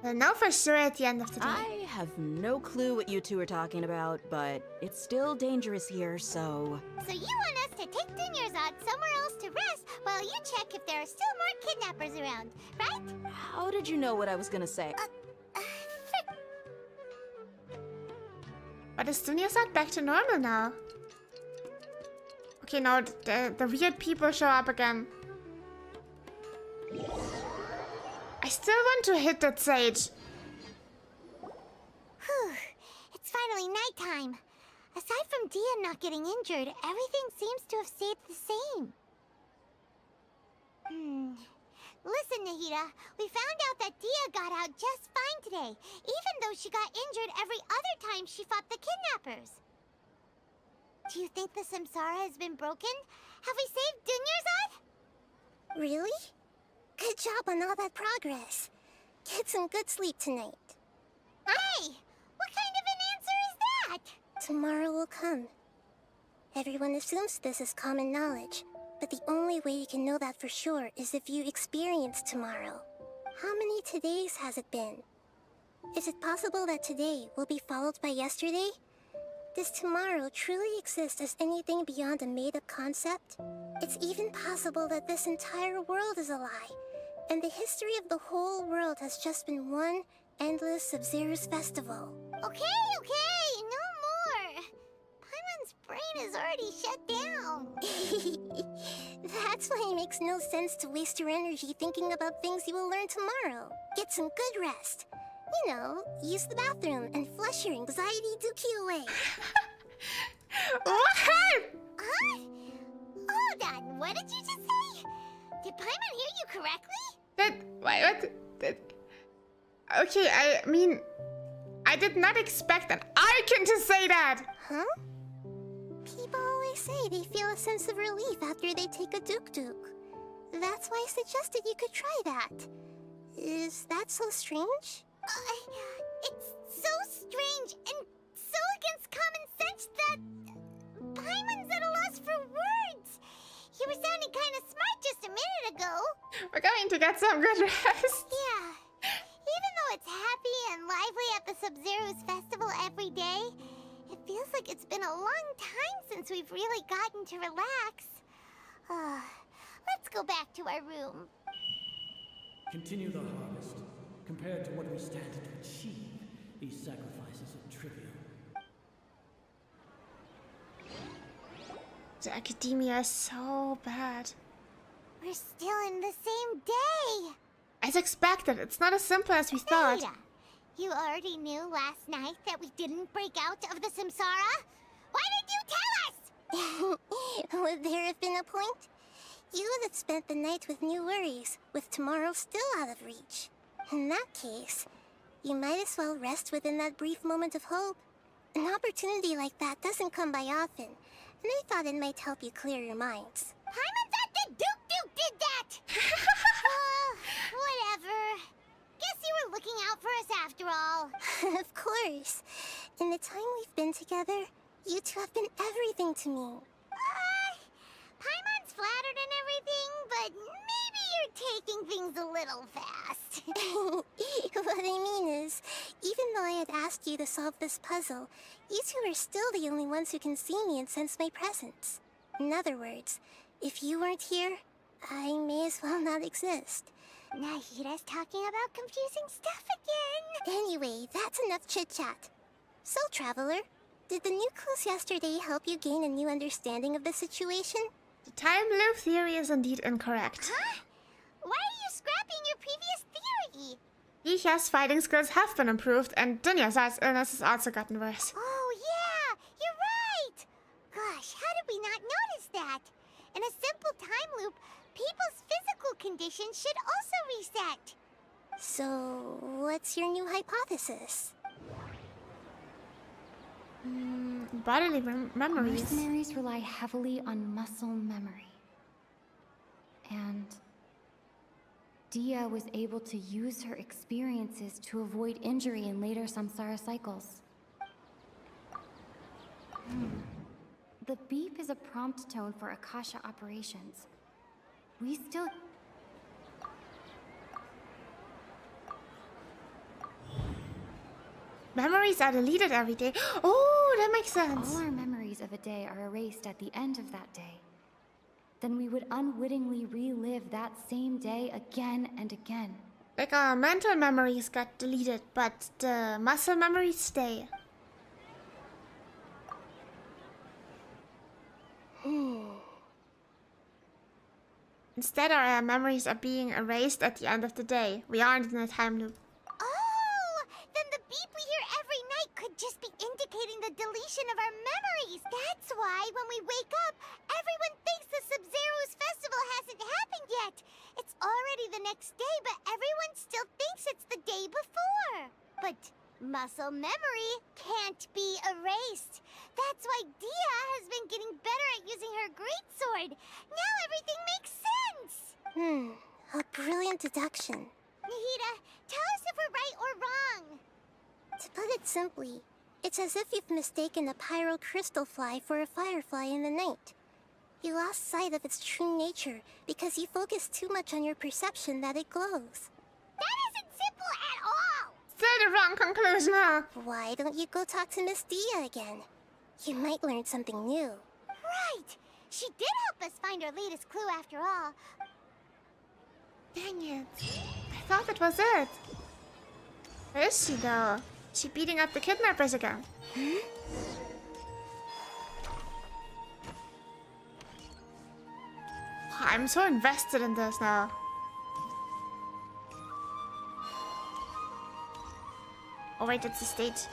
We'll know for sure at the end of the day. I have no clue what you two are talking about, but it's still dangerous here, so... So you want us to take Dunyarzad somewhere else to rest while you check if there are still more kidnappers around, right? How did you know what I was gonna say? But is Dunyarzad back to normal now? Okay, no, the weird people show up again. I still want to hit that sage. Whew, it's finally nighttime. Aside from Dia not getting injured, everything seems to have stayed the same. Listen, Nahida, we found out that Dia got out just fine today, even though she got injured every other time she fought the kidnappers. Do you think the Samsara has been broken? Have we saved Dunyarzad? Really? Good job on all that progress. Get some good sleep tonight. Hey! What kind of an answer is that? Tomorrow will come. Everyone assumes this is common knowledge, but the only way you can know that for sure is if you experience tomorrow. How many todays has it been? Is it possible that today will be followed by yesterday? Does tomorrow truly exist as anything beyond a made-up concept? It's even possible that this entire world is a lie, and the history of the whole world has just been one endless Sub-Zero's festival. Okay, no more. Paimon's brain is already shut down. That's why it makes no sense to waste your energy thinking about things you will learn tomorrow. Get some good rest. You know, use the bathroom and flush your anxiety dookie away. What? Huh? Hold on, what did you just say? Did Paimon hear you correctly? What? Okay, I mean, I did not expect an Icon to say that. Huh? People always say they feel a sense of relief after they take a duk-duk. That's why I suggested you could try that. Is that so strange? It's so strange and so against common sense that Paimon's at a loss for words. You were sounding kind of smart just a minute ago. We're going to get some good rest. Yeah. Even though it's happy and lively at the Sub-Zero's festival every day, it feels like it's been a long time since we've really gotten to relax. Let's go back to our room. Continue the harvest. Compared to what we stand to achieve, these sacrifices are trivial. The academia is so bad. We're still in the same day. As expected, it's not as simple as we thought. Ada, you already knew last night that we didn't break out of the Samsara? Why did you tell us? Would there have been a point? You would have spent the night with new worries, with tomorrow still out of reach. In that case, you might as well rest within that brief moment of hope. An opportunity like that doesn't come by often, and I thought it might help you clear your minds. Paimon thought that Duke did that! Whatever. Guess you were looking out for us after all. Of course. In the time we've been together, you two have been everything to me. Paimon's flattered and everything, but maybe you're taking things a little fast. What I mean is, even though I had asked you to solve this puzzle, you two are still the only ones who can see me and sense my presence. In other words, if you weren't here, I may as well not exist. Nahida's talking about confusing stuff again. Anyway, that's enough chit-chat. So, Traveler, did the new clues yesterday help you gain a new understanding of the situation? The time loop theory is indeed incorrect. Huh? Why are you scrapping your previous theory? Yicha's fighting skills have been improved, and Dunya's illness has also gotten worse. Oh, yeah, you're right. Gosh, how did we not notice that? In a simple time loop, people's physical conditions should also reset. So, what's your new hypothesis? Bodily memories. Mercenaries rely heavily on muscle memory. And Dia was able to use her experiences to avoid injury in later samsara cycles. The beep is a prompt tone for Akasha operations. We still... Memories are deleted every day. Oh, that makes sense. All our memories of a day are erased at the end of that day. Then we would unwittingly relive that same day again and again. Like our mental memories got deleted, but the muscle memories stay. Instead, our memories are being erased at the end of the day. We aren't in a time loop. Oh, then the beep we hear every night could just be indicating the deletion of our memories. That's why when we wake up, everyone thinks the Sub-Zero's festival hasn't happened yet. It's already the next day, but everyone still thinks it's the day before. But muscle memory can't be erased. That's why Dia has been getting better at using her greatsword. Now everything makes sense. A brilliant deduction. Nahida, tell us if we're right or wrong. To put it simply, it's as if you've mistaken a pyro crystal fly for a firefly in the night. You lost sight of its true nature because you focused too much on your perception that it glows. That isn't simple at all! Still the wrong conclusion, huh? Why don't you go talk to Miss Dia again? You might learn something new. Right! She did help us find our latest clue after all. Dang it. I thought that was it. Where is she, though? Is she beating up the kidnappers again? I'm so invested in this now. Oh wait, it's the stage.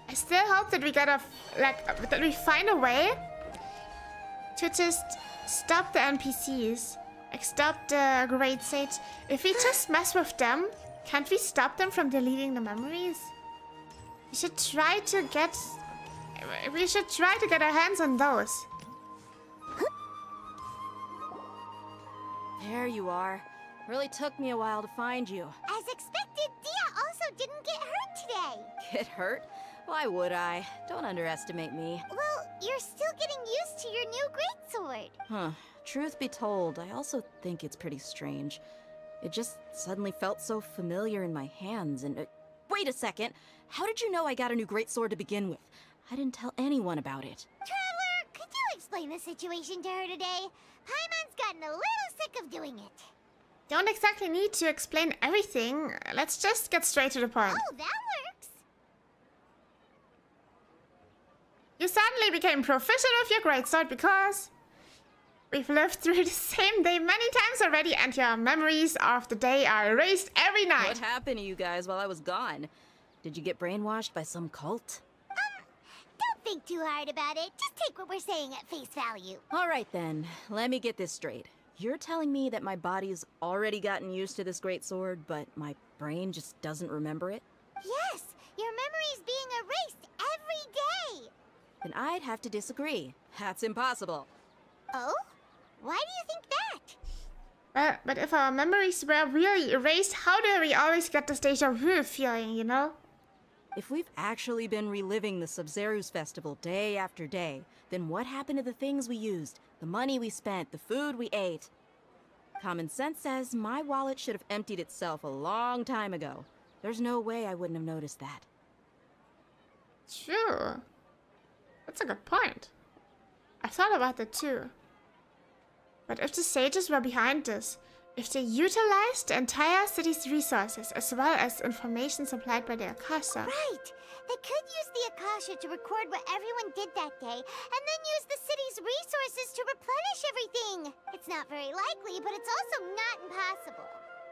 I still hope that we get that we find a way to just stop the NPCs. Like stop the Great Sage. If we just mess with them, can't we stop them from deleting the memories? We should try to get our hands on those. There you are. Really took me a while to find you. As expected, Dia also didn't get hurt today. Get hurt? Why would I? Don't underestimate me. Well, you're still getting used to your new greatsword. Huh. Truth be told, I also think it's pretty strange. It just suddenly felt so familiar in my hands and... wait a second! How did you know I got a new greatsword to begin with? I didn't tell anyone about it. Traveler, could you explain the situation to her today? Paimon's gotten a little sick of doing it. Don't exactly need to explain everything. Let's just get straight to the point. Oh, that works. You suddenly became proficient with your greatsword because we've lived through the same day many times already, and your memories of the day are erased every night. What happened to you guys while I was gone? Did you get brainwashed by some cult? Don't think too hard about it. Just take what we're saying at face value. All right then, let me get this straight. You're telling me that my body's already gotten used to this great sword, but my brain just doesn't remember it? Yes, your memory's being erased every day. Then I'd have to disagree. That's impossible. Oh? Why do you think that? But if our memories were really erased, how do we always get this deja vu feeling, you know? If we've actually been reliving the Sub-Zeru's festival day after day, then what happened to the things we used, the money we spent, the food we ate? Common sense says my wallet should have emptied itself a long time ago. There's no way I wouldn't have noticed that. True. That's a good point. I thought about that too. But if the sages were behind this, if they utilized the entire city's resources as well as information supplied by the Akasha. Right! They could use the Akasha to record what everyone did that day, and then use the city's resources to replenish everything! It's not very likely, but it's also not impossible.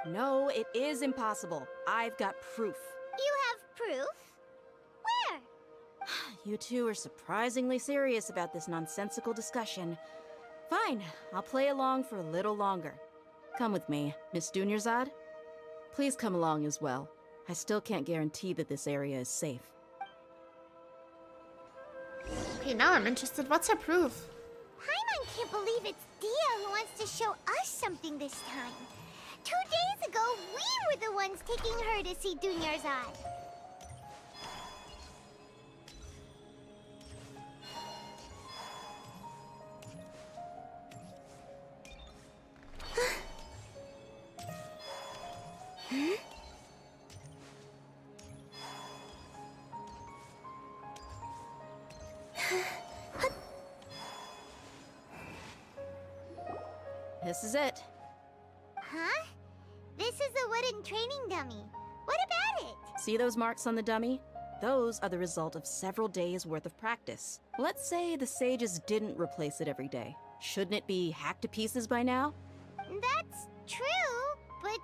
No, it is impossible. I've got proof. You have proof? Where? You two are surprisingly serious about this nonsensical discussion. Fine, I'll play along for a little longer. Come with me, Miss Dunyarzad. Please come along as well. I still can't guarantee that this area is safe. Okay, now I'm interested. What's her proof? Paimon can't believe it's Dia who wants to show us something this time. 2 days ago, we were the ones taking her to see Dunyarzad. This is it. Huh? This is a wooden training dummy. What about it? See those marks on the dummy? Those are the result of several days' worth of practice. Let's say the sages didn't replace it every day. Shouldn't it be hacked to pieces by now? That's true, but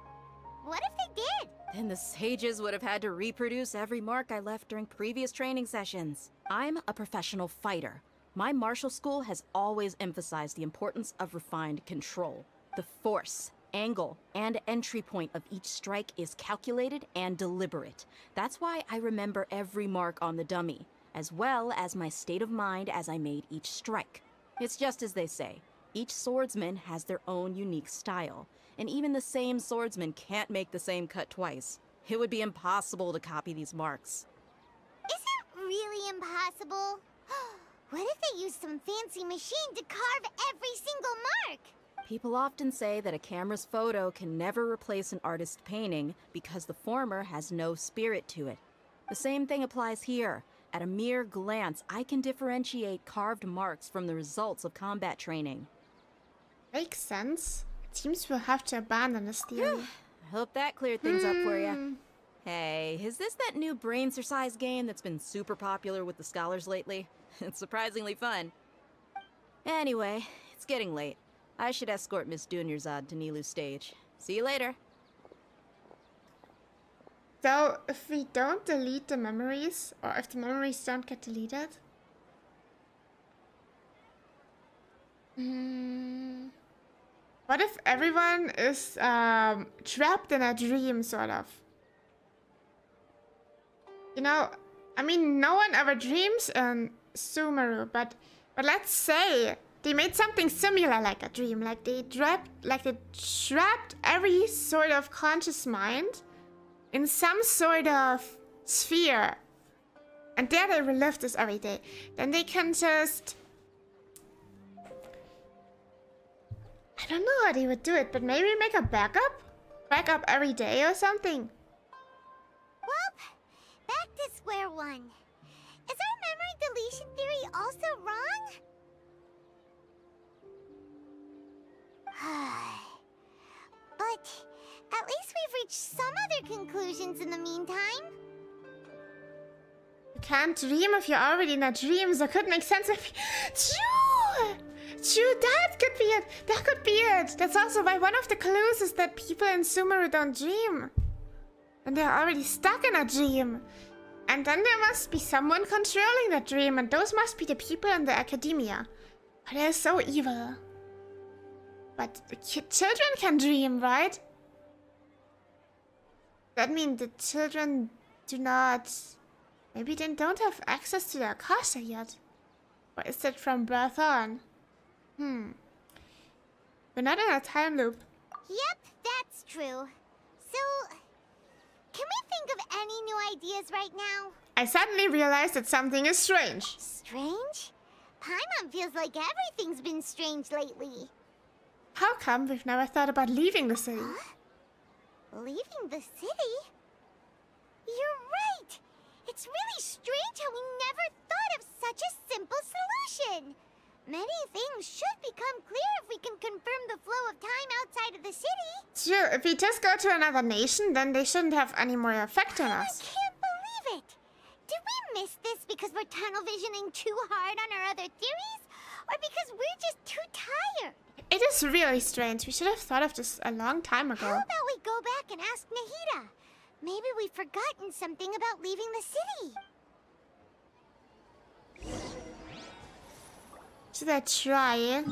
what if they did? Then the sages would have had to reproduce every mark I left during previous training sessions. I'm a professional fighter. My martial school has always emphasized the importance of refined control. The force, angle, and entry point of each strike is calculated and deliberate. That's why I remember every mark on the dummy, as well as my state of mind as I made each strike. It's just as they say, each swordsman has their own unique style, and even the same swordsman can't make the same cut twice. It would be impossible to copy these marks. Is it really impossible? What if they used some fancy machine to carve every single mark? People often say that a camera's photo can never replace an artist's painting because the former has no spirit to it. The same thing applies here. At a mere glance, I can differentiate carved marks from the results of combat training. Makes sense. Teams will have to abandon this theory. I hope that cleared things up for you. Hey, is this that new brain-exercise game that's been super popular with the scholars lately? It's surprisingly fun. Anyway, it's getting late. I should escort Miss Dunyarzad to Nilu's stage. See you later. So, if we don't delete the memories, or if the memories don't get deleted... What if everyone is trapped in a dream, sort of? You know, I mean, no one ever dreams in Sumeru, but let's say they made something similar like a dream, like they trapped every sort of conscious mind in some sort of sphere, and there they relive this every day. Then they can just, I don't know how they would do it, but maybe make a backup every day or something. Well, back to square one. Is our memory deletion theory also wrong? But at least we've reached some other conclusions in the meantime. You can't dream if you're already in a dream, so it could make sense if... True, that could be it. That could be it. That's also why one of the clues is that people in Sumeru don't dream. And they're already stuck in a dream. And then there must be someone controlling that dream, and those must be the people in the academia. But they're so evil. But the children can dream, right? That means the children do not... Maybe they don't have access to their Akasha yet. Or is that from birth on? We're not in a time loop. Yep, that's true. So, can we think of any new ideas right now? I suddenly realized that something is strange. Strange? Paimon feels like everything's been strange lately. How come we've never thought about leaving the city? Huh? Leaving the city? You're right! It's really strange how we never thought of such a simple solution! Many things should become clear if we can confirm the flow of time outside of the city. True, if we just go to another nation, then they shouldn't have any more effect on us. I can't believe it! Did we miss this because we're tunnel visioning too hard on our other theories? Or because we're just too tired? It is really strange. We should have thought of this a long time ago. How about we go back and ask Nahida? Maybe we've forgotten something about leaving the city. Should I try?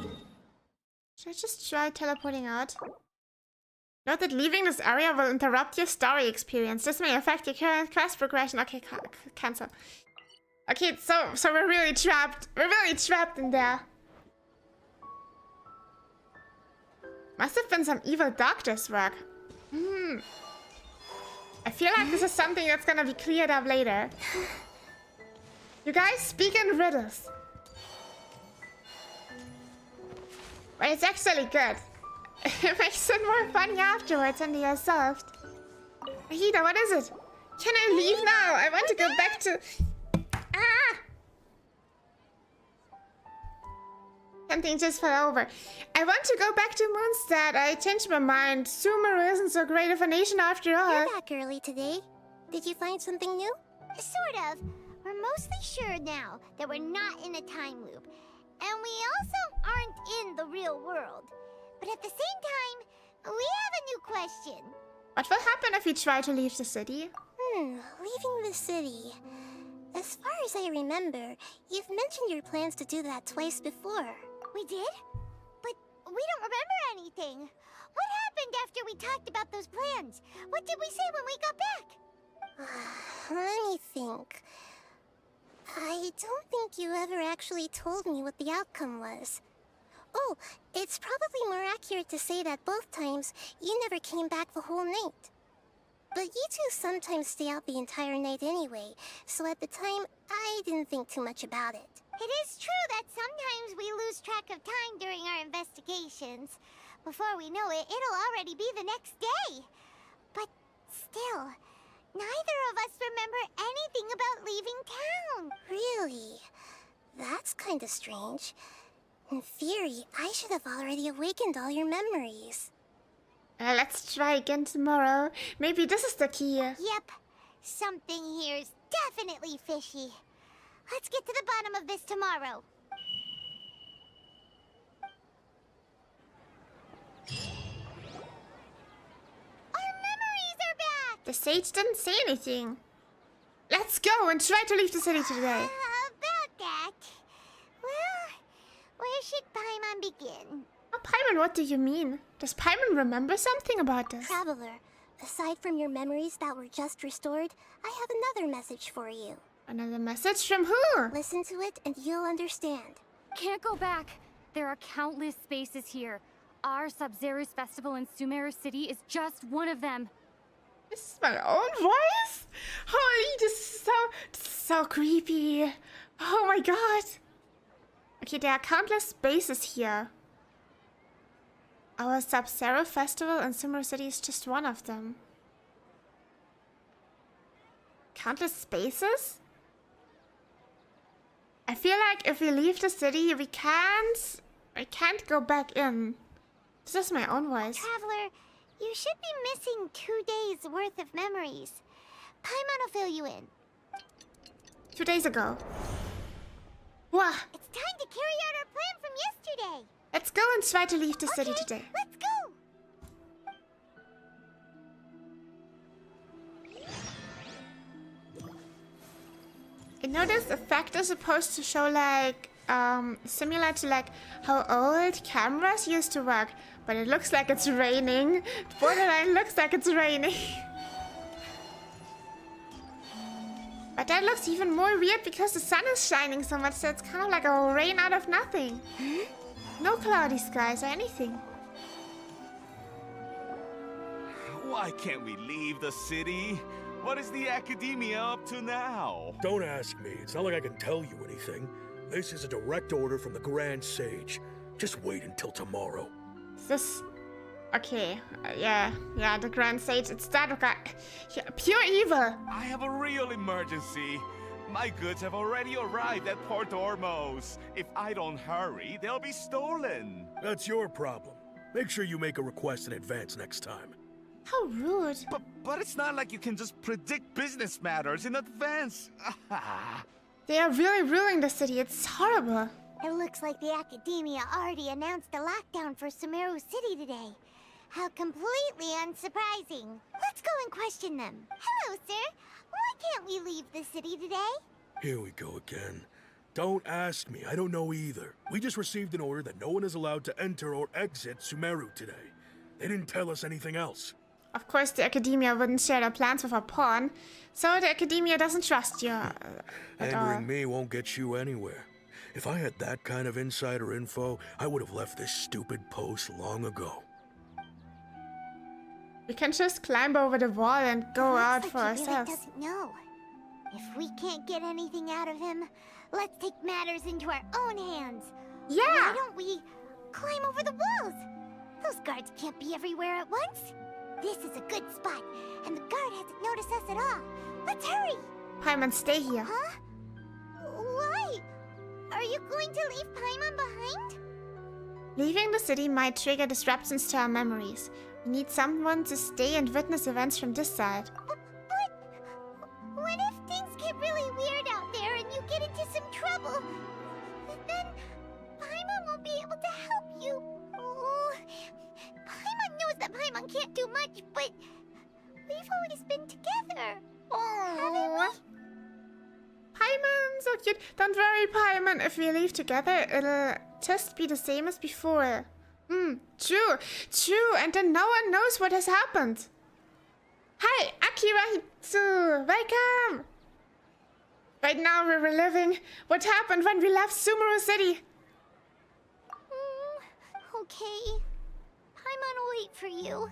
Should I just try teleporting out? Note that leaving this area will interrupt your story experience. This may affect your current quest progression. Okay, cancel. Okay, so we're really trapped. We're really trapped in there. Must have been some evil doctor's work. I feel like this is something that's gonna be cleared up later. You guys speak in riddles. But it's actually good. It makes it more funny afterwards when they are solved. Nahida, what is it? Can I leave now? I want to go back to... Ah! Something just fell over. I want to go back to Mondstadt. I changed my mind. Sumeru isn't so great of a nation after all. You're back early today. Did you find something new? Sort of. We're mostly sure now that we're not in a time loop. And we also aren't in the real world. But at the same time, we have a new question. What will happen if we try to leave the city? Leaving the city. As far as I remember, you've mentioned your plans to do that twice before. We did? But we don't remember anything. What happened after we talked about those plans? What did we say when we got back? Let me think. I don't think you ever actually told me what the outcome was. Oh, it's probably more accurate to say that both times you never came back the whole night. But you two sometimes stay out the entire night anyway, so at the time, I didn't think too much about it. It is true that sometimes we lose track of time during our investigations. Before we know it, it'll already be the next day. But still, neither of us remember anything about leaving town. Really? That's kinda strange. In theory, I should have already awakened all your memories. Let's try again tomorrow. Maybe this is the key. Yep. Something here's definitely fishy. Let's get to the bottom of this tomorrow. Our memories are back! The sage didn't say anything. Let's go and try to leave the city today. About that. Well, where should Paimon begin? Oh, Paimon, what do you mean? Does Paimon remember something about this? Traveler, aside from your memories that were just restored, I have another message for you. Another message from who? Listen to it and you'll understand. Can't go back. There are countless spaces here. Our Sub-Zero's festival in Sumeru City is just one of them. This is my own voice? Holy, this is so creepy. Oh my god. Okay, there are countless spaces here. Our Sub-Zero festival in Sumeru City is just one of them. Countless spaces? I feel like if we leave the city, we can't go back in. This is my own voice. Traveler, you should be missing 2 days worth of memories. Paimon will fill you in. 2 days ago. Wow. It's time to carry out our plan from yesterday. Let's go and try to leave the city today. Let's go. You know, this effect is supposed to show like similar to like how old cameras used to work, but it looks like it's raining. Borderline looks like it's raining. But that looks even more weird because the sun is shining so much, so it's kind of like a rain out of nothing. No cloudy skies or anything. Why can't we leave the city? What is the Academia up to now? Don't ask me. It's not like I can tell you anything. This is a direct order from the Grand Sage. Just wait until tomorrow. Is this... Okay, yeah, the Grand Sage, it's that guy. Yeah, pure evil. I have a real emergency. My goods have already arrived at Port Ormos. If I don't hurry, they'll be stolen. That's your problem. Make sure you make a request in advance next time. How rude. But it's not like you can just predict business matters in advance. They are really ruling the city. It's horrible. It looks like the Academia already announced a lockdown for Sumeru City today. How completely unsurprising. Let's go and question them. Hello, sir. Why can't we leave the city today? Here we go again. Don't ask me. I don't know either. We just received an order that no one is allowed to enter or exit Sumeru today. They didn't tell us anything else. Of course, the Academia wouldn't share their plans with a pawn, so the Academia doesn't trust you at all. Angering me won't get you anywhere. If I had that kind of insider info, I would have left this stupid post long ago. We can just climb over the wall and go out for Looks like he really ourselves. doesn't know. If we can't get anything out of him, let's take matters into our own hands. Yeah. Why don't we climb over the walls? Those guards can't be everywhere at once. This is a good spot, and the guard hasn't noticed us at all. Let's hurry. Paimon, stay here. Huh? Why? Are you going to leave Paimon behind? Leaving the city might trigger disruptions to our memories. We need someone to stay and witness events from this side. But what if things get really weird out there and you get into some trouble? Then Paimon won't be able to help you. Oh, Paimon knows that Paimon can't do much, but we've always been together. Haven't we? Paimon, so cute. Don't worry, Paimon. If we leave together, it'll just be the same as before. True. And then no one knows what has happened. Hi, Akira-hitsu. Welcome. Right now we're reliving what happened when we left Sumeru City. Okay. Paimon will wait for you.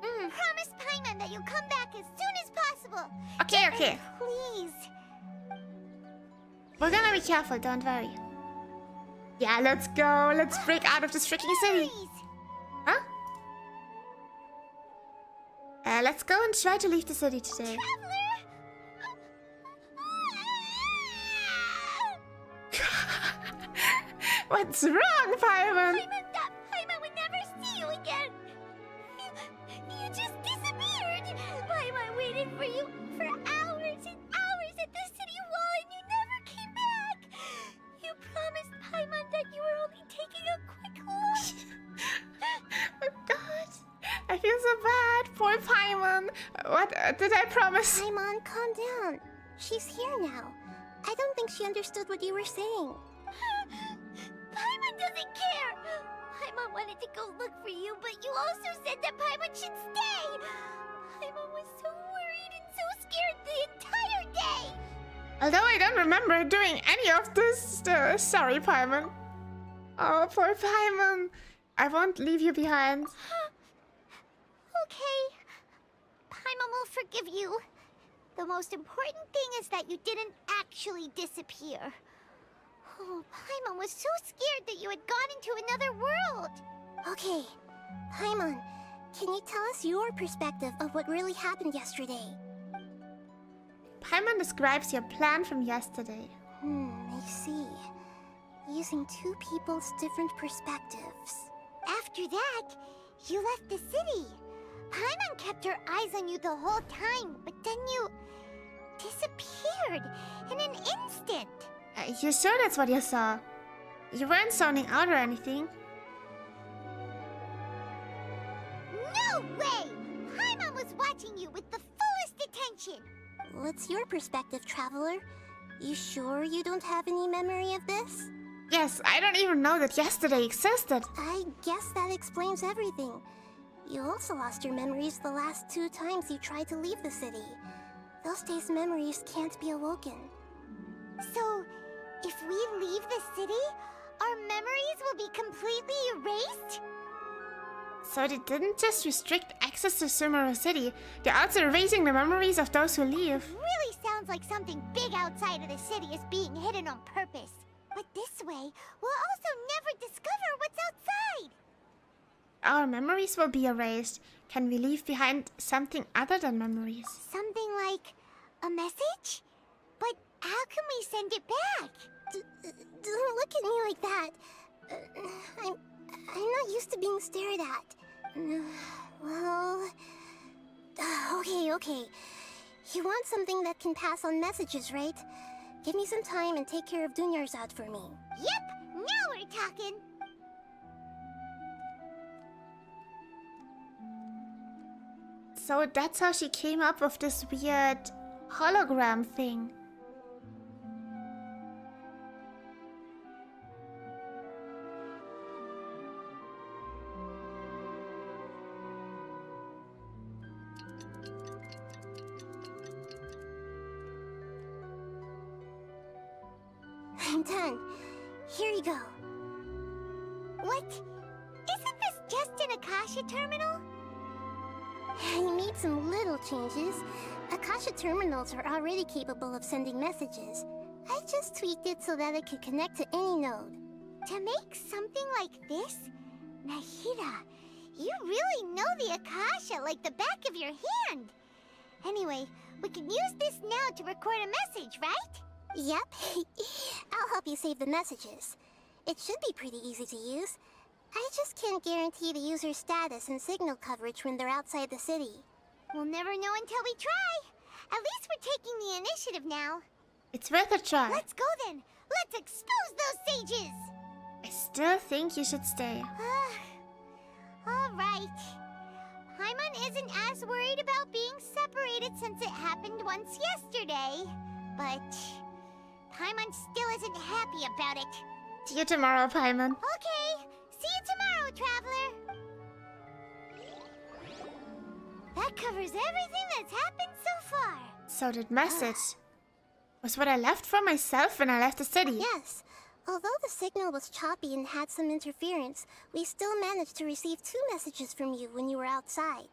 Promise Paimon that you'll come back as soon as possible. Okay. Please. We're gonna be careful, don't worry. Yeah, let's go. Let's break out of this freaking city. Huh? Let's go and try to leave the city today. What's wrong, Paimon? Paimon would never see you again. You just disappeared. Paimon waited for you for hours and hours at the city wall and you never came back. You promised Paimon that you were only taking a quick look. Oh God, I feel so bad. Poor Paimon. What did I promise? Paimon, calm down. She's here now. I don't think she understood what you were saying. Paimon doesn't care. Paimon wanted to go look for you, but you also said that Paimon should stay. Paimon was so worried and so scared the entire day. Although I don't remember doing any of this. Sorry, Paimon. Oh, poor Paimon. I won't leave you behind. Okay. Paimon will forgive you. The most important thing is that you didn't actually disappear. Oh, Paimon was so scared that you had gone into another world. Okay, Paimon, can you tell us your perspective of what really happened yesterday? Paimon describes your plan from yesterday. I see. Using two people's different perspectives. After that, you left the city. Paimon kept her eyes on you the whole time, but then you disappeared in an instant. You sure that's what you saw? You weren't zoning out or anything. No way! Paimon was watching you with the fullest attention. What's your perspective, Traveler? You sure you don't have any memory of this? Yes, I don't even know that yesterday existed. I guess that explains everything. You also lost your memories the last 2 times you tried to leave the city. Those days' memories can't be awoken. So, if we leave the city, our memories will be completely erased? So they didn't just restrict access to Sumeru City, they're also erasing the memories of those who leave. Really sounds like something big outside of the city is being hidden on purpose. But this way, we'll also never discover what's outside. Our memories will be erased. Can we leave behind something other than memories? Something like a message? But how can we send it back? Don't look at me like that. I'm not used to being stared at. Well... Okay. You want something that can pass on messages, right? Give me some time and take care of Dunyarzad for me. Yep, now we're talking. So that's how she came up with this weird hologram thing. I'm done. Here you go. What? Isn't this just an Akasha terminal? I made some little changes. Akasha terminals are already capable of sending messages. I just tweaked it so that it could connect to any node. To make something like this? Nahida, you really know the Akasha like the back of your hand. Anyway, we can use this now to record a message, right? Yep. I'll help you save the messages. It should be pretty easy to use. I just can't guarantee the user's status and signal coverage when they're outside the city. We'll never know until we try. At least we're taking the initiative now. It's worth a try. Let's go then. Let's expose those sages. I still think you should stay. All right. Paimon isn't as worried about being separated since it happened once yesterday. But Paimon still isn't happy about it. See you tomorrow, Paimon. Okay. See you tomorrow, Traveler. That covers everything that's happened so far. So that message was what I left for myself when I left the city. Yes. Although the signal was choppy and had some interference, we still managed to receive 2 messages from you when you were outside.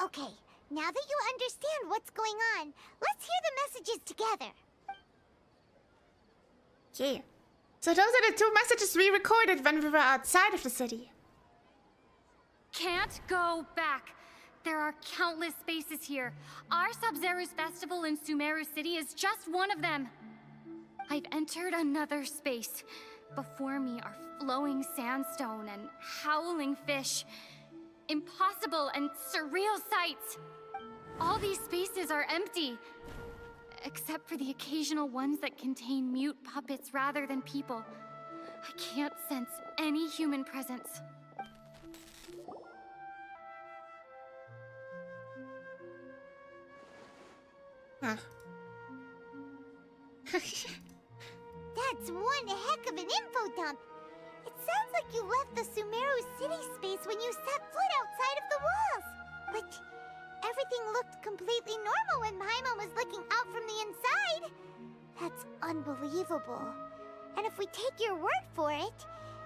Okay, now that you understand what's going on, let's hear the messages together. Yeah. So those are the 2 messages we recorded when we were outside of the city. Can't go back. There are countless spaces here. Our Sub-Zero's festival in Sumeru City is just one of them. I've entered another space. Before me are flowing sandstone and howling fish. Impossible and surreal sights. All these spaces are empty. Except for the occasional ones that contain mute puppets rather than people. I can't sense any human presence. Huh. That's one heck of an info dump. It sounds like you left the Sumeru City space when you set foot outside of the walls. But everything looked completely normal when Paimon was looking out from the inside. That's unbelievable. And if we take your word for it,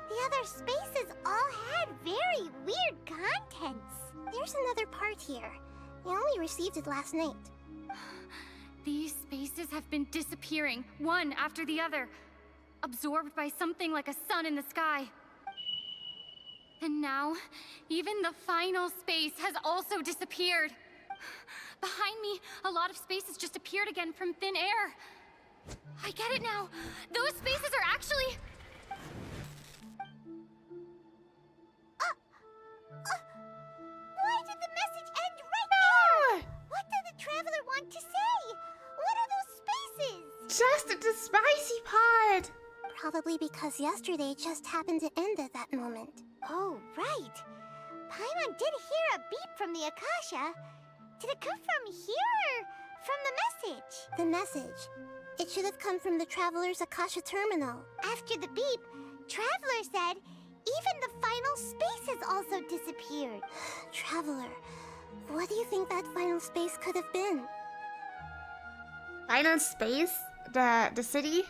the other spaces all had very weird contents. There's another part here. I only received it last night. These spaces have been disappearing, one after the other, absorbed by something like a sun in the sky. And now, even the final space has also disappeared. Behind me, a lot of spaces just appeared again from thin air. I get it now. Those spaces are actually... Why did the message end right there? What did the Traveler want to say? What are those spaces? Just the spicy part. Probably because yesterday just happened to end at that moment. Oh, right. Paimon did hear a beep from the Akasha. Did it come from here or from the message? The message. It should have come from the Traveler's Akasha terminal. After the beep, Traveler said even the final space has also disappeared. Traveler, what do you think that final space could have been? Final space? The city?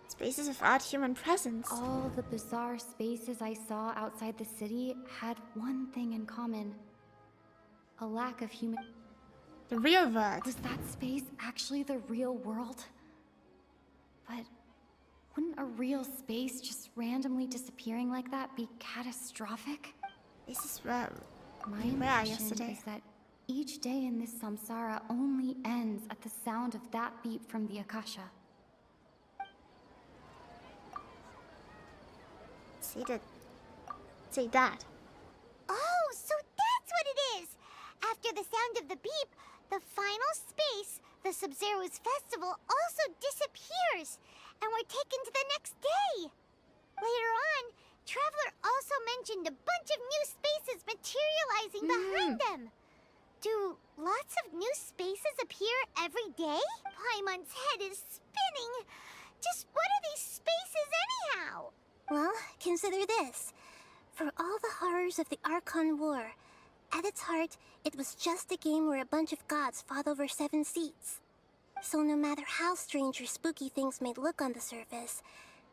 Spaces without human presence. All the bizarre spaces I saw outside the city had one thing in common. A lack of human... The real world. Was that space actually the real world? But wouldn't a real space just randomly disappearing like that be catastrophic? This is where My we were impression yesterday. is that each day in this samsara only ends at the sound of that beep from the Akasha. Say that. Oh, so that's what it is! After the sound of the beep, the final space, the Sub-Zero's festival, also disappears, and we're taken to the next day. Later on, Traveler also mentioned a bunch of new spaces materializing behind them. Do lots of new spaces appear every day? Paimon's head is spinning. Just what are these spaces anyhow? Well, consider this. For all the horrors of the Archon War, at its heart, it was just a game where a bunch of gods fought over 7 seats. So no matter how strange or spooky things may look on the surface,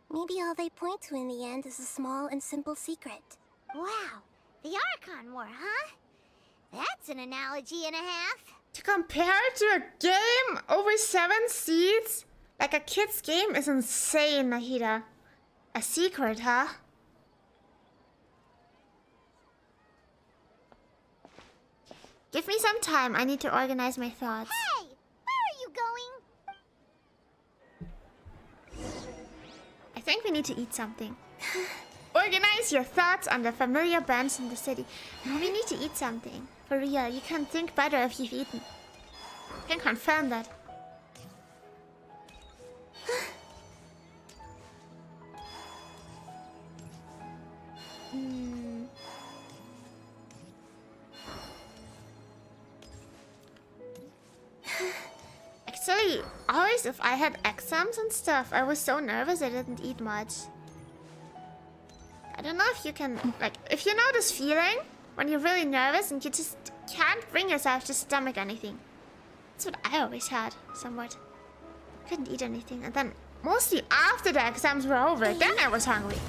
maybe all they point to in the end is a small and simple secret. Wow, the Archon War, huh? That's an analogy and a half. To compare it to a game over 7 seats? Like a kid's game is insane, Nahida. A secret, huh? Give me some time. I need to organize my thoughts. Hey, where are you going? I think we need to eat something. Organize your thoughts on the familiar brands in the city. No, we need to eat something. For real, you can think better if you've eaten. I can confirm that. Actually, always if I had exams and stuff, I was so nervous I didn't eat much. I don't know if you can, like, if you know this feeling when you're really nervous and you just can't bring yourself to stomach anything. That's what I always had, somewhat. Couldn't eat anything, and then mostly after the exams were over, then I was hungry.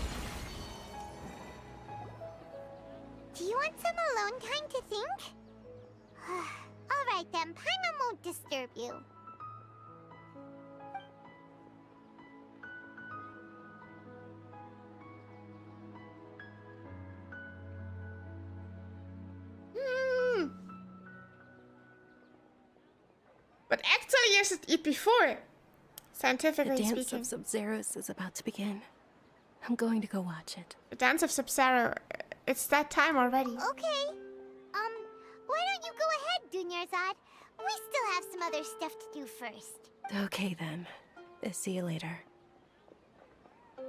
Do you want some alone time to think? Alright then, Paimon won't disturb you. But actually, you should eat before. Scientifically The dance speaking. of Sub-Zeros is about to begin. I'm going to go watch it. The dance of Sub-Zero. It's that time already. Okay. Why don't you go ahead, Dunyarzad? We still have some other stuff to do first. Okay then. See you later.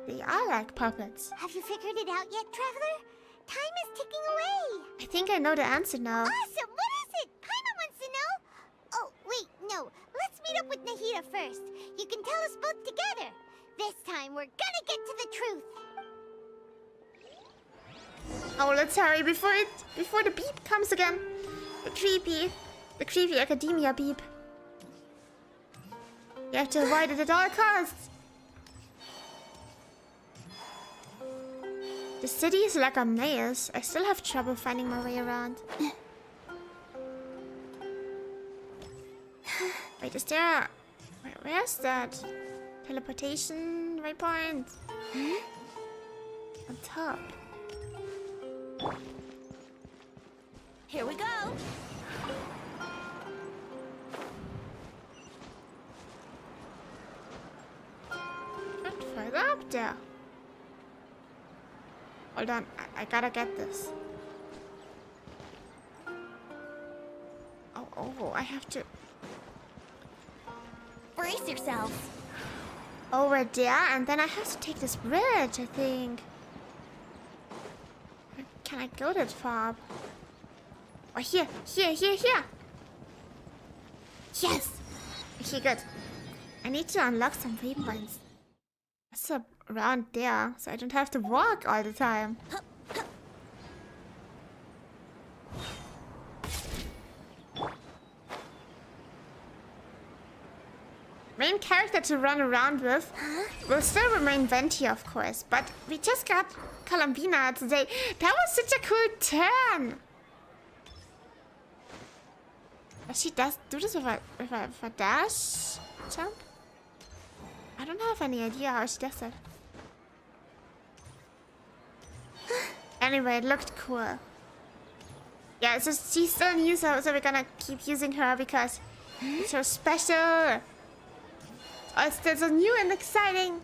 They are like puppets. Have you figured it out yet, Traveler? Time is ticking away. I think I know the answer now. Awesome! What is it? Paimon wants to know. Oh, wait, no. Let's meet up with Nahida first. You can tell us both together. This time, we're gonna get to the truth. Oh, let's hurry before the beep comes again. The creepy academia beep. You have to avoid it at all costs. The city is like a maze. I still have trouble finding my way around. Wait, is there a... Where's that? Teleportation waypoint? On top. Here we go. Not further up there. Hold on, I gotta get this. Oh, I have to... Brace yourselves. Over there, and then I have to take this bridge, I think. Can I go that far? Oh, here. Yes! Okay, good. I need to unlock some waypoints. What's up around there, so I don't have to walk all the time. Main character to run around with will still remain Venti, of course, but we just got Columbina today. That was such a cool turn. Does she do this with a dash jump? I don't have any idea how she does that. Anyway, it looked cool. Yeah, so she's still new, so we're gonna keep using her because it's so special. Oh, it's still so new and exciting.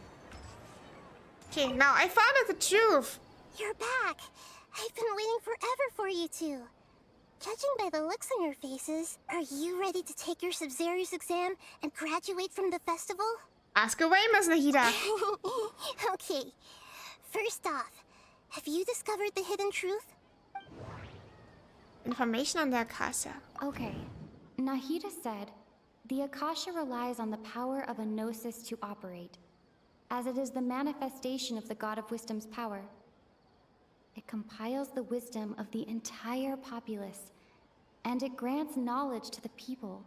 Okay, now I found out the truth. You're back. I've been waiting forever for you two. Judging by the looks on your faces, are you ready to take your Sub-Zero's exam and graduate from the festival? Ask away, Miss Nahida. Okay. First off, have you discovered the hidden truth? Information on the Akasha. Okay. Nahida said, the Akasha relies on the power of a gnosis to operate, as it is the manifestation of the God of Wisdom's power. It compiles the wisdom of the entire populace, and it grants knowledge to the people.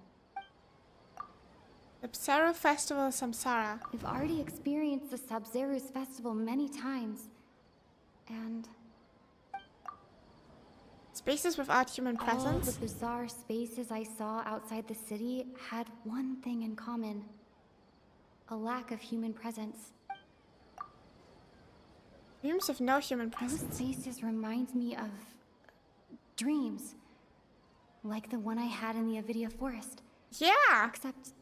The Sub-Zero Festival of Samsara. We've already experienced the Sub-Zero's festival many times, and spaces without human presence. All the bizarre spaces I saw outside the city had one thing in common: a lack of human presence. Dreams of no human presence. Those spaces remind me of dreams, like the one I had in the Avidia Forest. Yeah! Except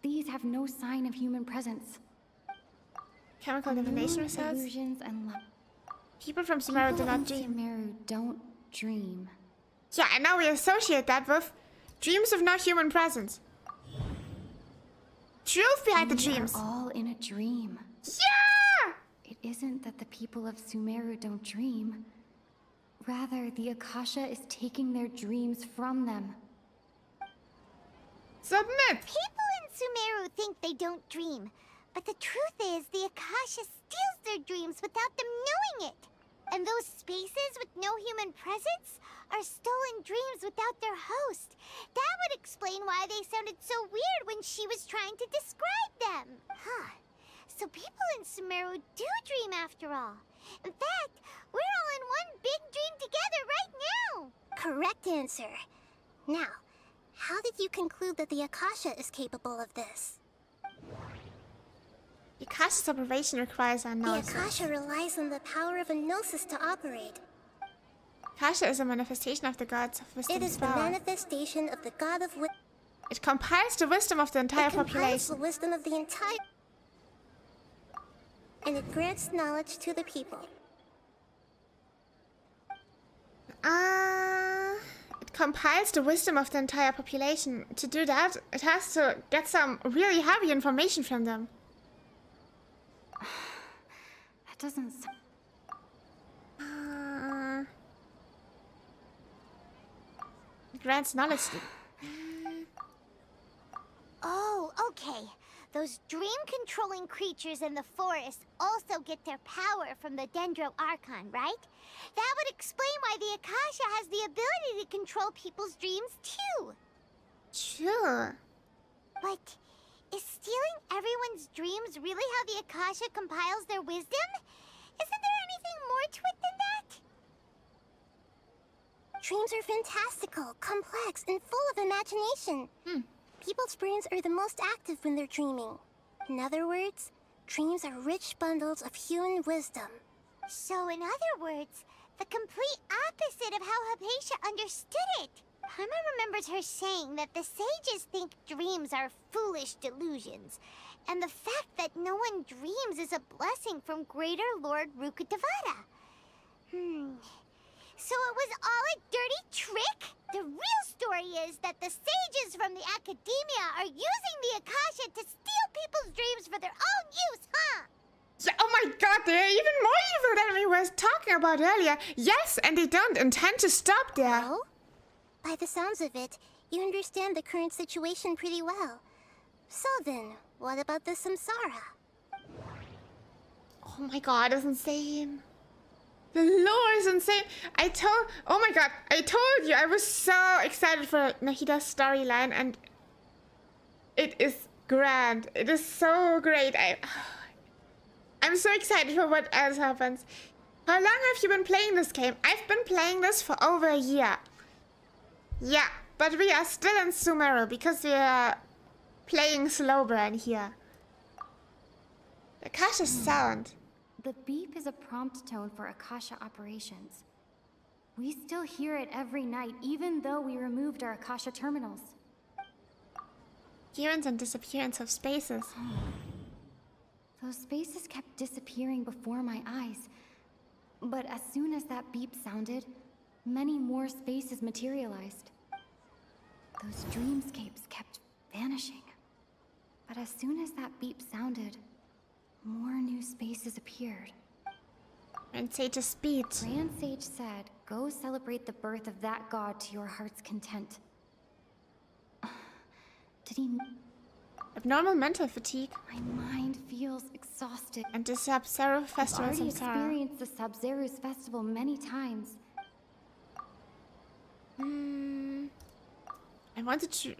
these have no sign of human presence. Chemical divination results. Illusions and people from Sumeru do not dream. Sumeru don't dream. Yeah, and now we associate that with dreams of no human presence. Truth behind the dreams. We're all in a dream. Yeah! It isn't that the people of Sumeru don't dream. Rather, the Akasha is taking their dreams from them. Submit! People in Sumeru think they don't dream, but the truth is the Akasha steals their dreams without them knowing it. And those spaces with no human presence are stolen dreams without their host. That would explain why they sounded so weird when she was trying to describe them. Huh. So people in Sumeru do dream after all. In fact, we're all in one big dream together right now. Correct answer. Now, how did you conclude that the Akasha is capable of this? The Akasha's operation requires a gnosis. The Akasha relies on the power of a gnosis to operate. Akasha is a manifestation of the gods of wisdom. It is the manifestation of the god of wisdom. It compiles the wisdom of the entire population. It compiles the wisdom of the entire... And it grants knowledge to the people. It compiles the wisdom of the entire population. To do that, it has to get some really heavy information from them. That doesn't... Grants knowledge. Oh, okay. Those dream-controlling creatures in the forest also get their power from the Dendro Archon, right? That would explain why the Akasha has the ability to control people's dreams, too. Sure. But is stealing everyone's dreams really how the Akasha compiles their wisdom? Isn't there anything more to it than that? Dreams are fantastical, complex, and full of imagination. People's brains are the most active when they're dreaming. In other words, dreams are rich bundles of human wisdom. So in other words, the complete opposite of how Hypatia understood it. Paimon remembers her saying that the sages think dreams are foolish delusions, and the fact that no one dreams is a blessing from Greater Lord Rukkhadevata. So it was all a dirty trick? The real story is that the sages from the Academia are using the Akasha to steal people's dreams for their own use, huh? Yeah, oh my god, they're even more evil than we were talking about earlier. Yes, and they don't intend to stop there. Oh? By the sounds of it, you understand the current situation pretty well. So then, what about the Samsara? Oh my god, it's insane. The lore is insane. Oh my god, I told you I was so excited for Nahida's storyline, and it is grand. It is so great. I'm so excited for what else happens. How long have you been playing this game? I've been playing this for over a year. Yeah, but we are still in Sumeru because we are playing slow burn here. The Akasha sound. The beep is a prompt tone for Akasha operations. We still hear it every night, even though we removed our Akasha terminals. Appearance and disappearance of spaces. Those spaces kept disappearing before my eyes. But as soon as that beep sounded, many more spaces materialized. Those dreamscapes kept vanishing. But as soon as that beep sounded, more new spaces appeared. Grand Sage's speed. Grand Sage said, go celebrate the birth of that god to your heart's content. Did he... Abnormal mental fatigue. My mind feels exhausted. And the Sub-Zero Festival I've already Samsara. experienced the Sub-Zero's festival many times. I wanted to...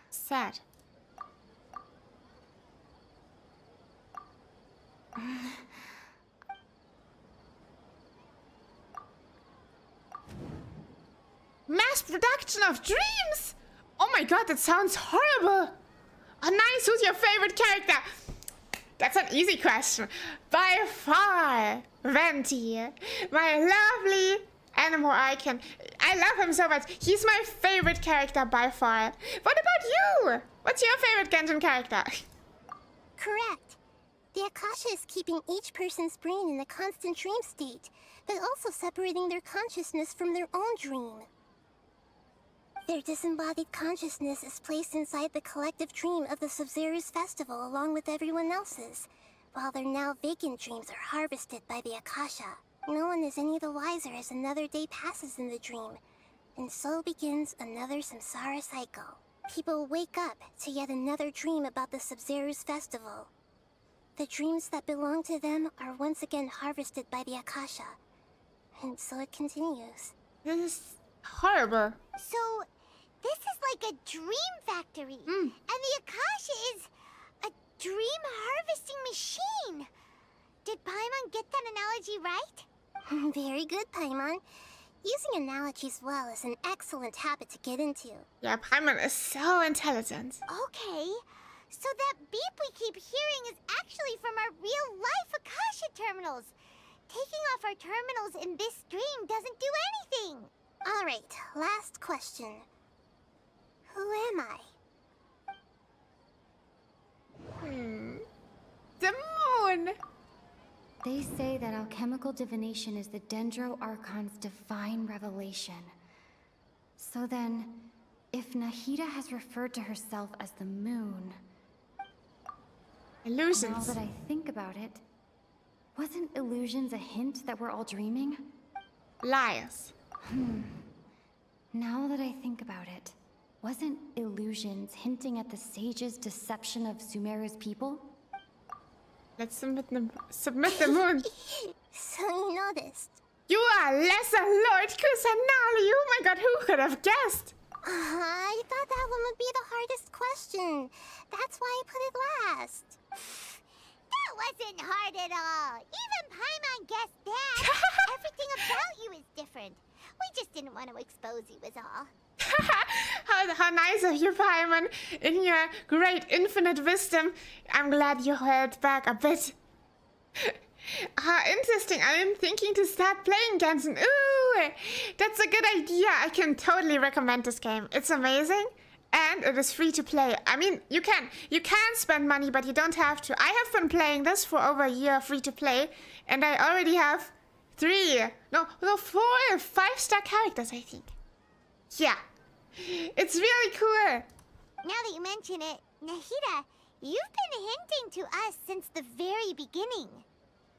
Sad. Mass production of dreams? Oh my god, that sounds horrible. Oh nice, who's your favorite character? That's an easy question. By far, Venti. My lovely animal icon. I love him so much. He's my favorite character by far. What about you? What's your favorite Genshin character? Correct. The Akasha is keeping each person's brain in a constant dream state, but also separating their consciousness from their own dream. Their disembodied consciousness is placed inside the collective dream of the Sub-Zero's festival along with everyone else's, while their now vacant dreams are harvested by the Akasha. No one is any the wiser as another day passes in the dream, and so begins another samsara cycle. People wake up to yet another dream about the Sub-Zero's festival. The dreams that belong to them are once again harvested by the Akasha, and so it continues. This is horrible. So, this is like a dream factory, and the Akasha is a dream harvesting machine. Did Paimon get that analogy right? Very good, Paimon. Using analogies well is an excellent habit to get into. Yeah, Paimon is so intelligent. Okay, so that beep we keep hearing is actually from our real-life Akasha terminals. Taking off our terminals in this dream doesn't do anything. All right, last question. Who am I? The moon! They say that alchemical divination is the Dendro Archon's divine revelation. So then, if Nahida has referred to herself as the moon... Illusions. Now that I think about it, wasn't illusions a hint that we're all dreaming? Lies. Now that I think about it, wasn't illusions hinting at the sage's deception of Sumeru's people? Let's submit the moon. So you noticed. You are Lesser Lord Kusanali. Oh my god, who could have guessed? I thought that one would be the hardest question. That's why I put it last. That wasn't hard at all. Even Paimon guessed that. Everything about you is different. We just didn't want to expose you is all. how nice of you, Paimon. In your great infinite wisdom, I'm glad you held back a bit. How interesting. I'm thinking to start playing Genshin. Ooh, that's a good idea. I can totally recommend this game. It's amazing. And it is free to play. I mean, you can spend money, but you don't have to. I have been playing this for over a year free to play, and I already have 4 5-star characters, I think. Yeah. It's really cool. Now that you mention it, Nahida, you've been hinting to us since the very beginning.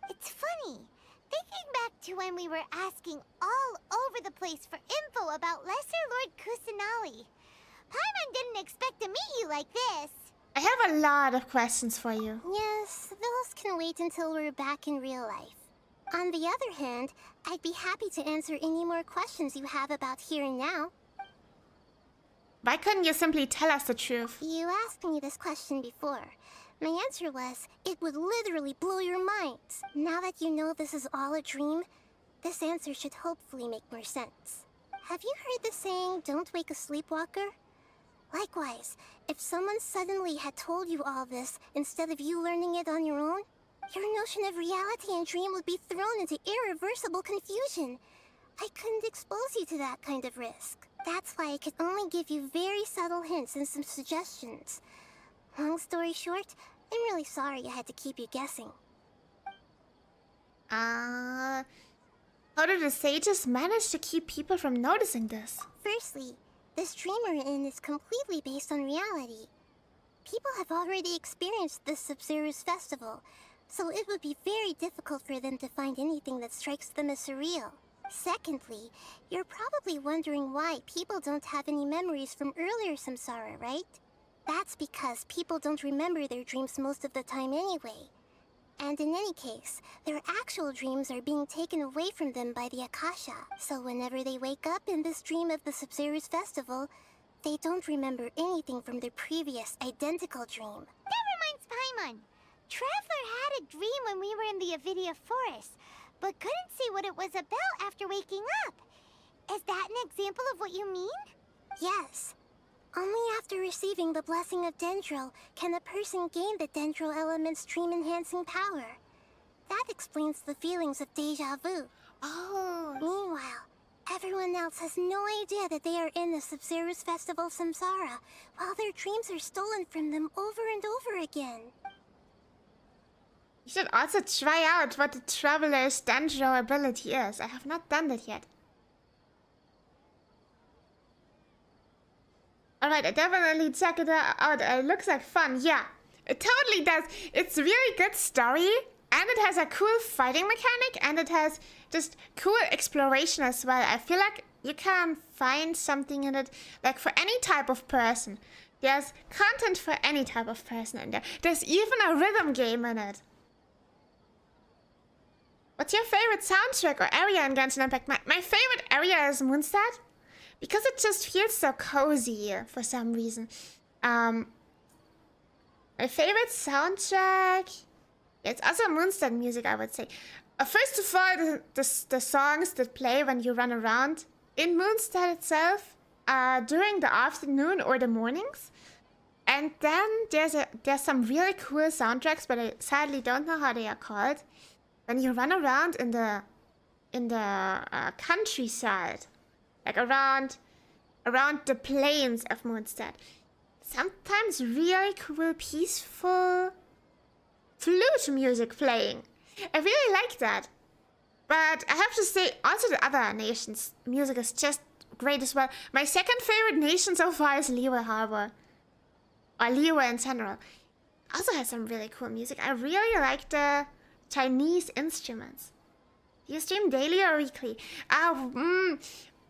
It's funny, thinking back to when we were asking all over the place for info about Lesser Lord Kusanali. Paimon didn't expect to meet you like this. I have a lot of questions for you. Yes, those can wait until we're back in real life. On the other hand, I'd be happy to answer any more questions you have about here and now. Why couldn't you simply tell us the truth? You asked me this question before. My answer was, it would literally blow your minds. Now that you know this is all a dream, this answer should hopefully make more sense. Have you heard the saying, don't wake a sleepwalker? Likewise, if someone suddenly had told you all this instead of you learning it on your own, your notion of reality and dream would be thrown into irreversible confusion. I couldn't expose you to that kind of risk. That's why I could only give you very subtle hints and some suggestions. Long story short, I'm really sorry I had to keep you guessing. How did the sages manage to keep people from noticing this? Firstly, this dream we're in is completely based on reality. People have already experienced this Sub-Zero's festival, so it would be very difficult for them to find anything that strikes them as surreal. Secondly, you're probably wondering why people don't have any memories from earlier samsara, right? That's because people don't remember their dreams most of the time anyway. And in any case, their actual dreams are being taken away from them by the Akasha. So whenever they wake up in this dream of the Sub-Zero's festival, they don't remember anything from their previous identical dream. That reminds Paimon. Traveler had a dream when we were in the Avidia forest, but couldn't see what it was about after waking up. Is that an example of what you mean? Yes. Only after receiving the blessing of Dendro can a person gain the Dendro element's dream-enhancing power. That explains the feelings of deja vu. Oh. Meanwhile, everyone else has no idea that they are in the Sub-Zero's festival samsara, while their dreams are stolen from them over and over again. You should also try out what the Traveler's Dendro ability is. I have not done that yet. Alright, I definitely check it out. It looks like fun. Yeah, it totally does. It's a really good story, and it has a cool fighting mechanic, and it has just cool exploration as well. I feel like you can find something in it, like for any type of person. There's content for any type of person in there. There's even a rhythm game in it. What's your favorite soundtrack or area in Genshin Impact? My favorite area is Mondstadt, because it just feels so cozy for some reason. My favorite soundtrack, it's also Mondstadt music, I would say. First of all, the songs that play when you run around in Mondstadt itself, during the afternoon or the mornings. And then there's some really cool soundtracks, but I sadly don't know how they are called. When you run around in the countryside, like around the plains of Mondstadt. Sometimes really cool, peaceful flute music playing. I really like that. But I have to say, also the other nations' music is just great as well. My second favorite nation so far is Liyue Harbor. Or Liyue in general. Also has some really cool music. I really like the Chinese instruments. Do you stream daily or weekly?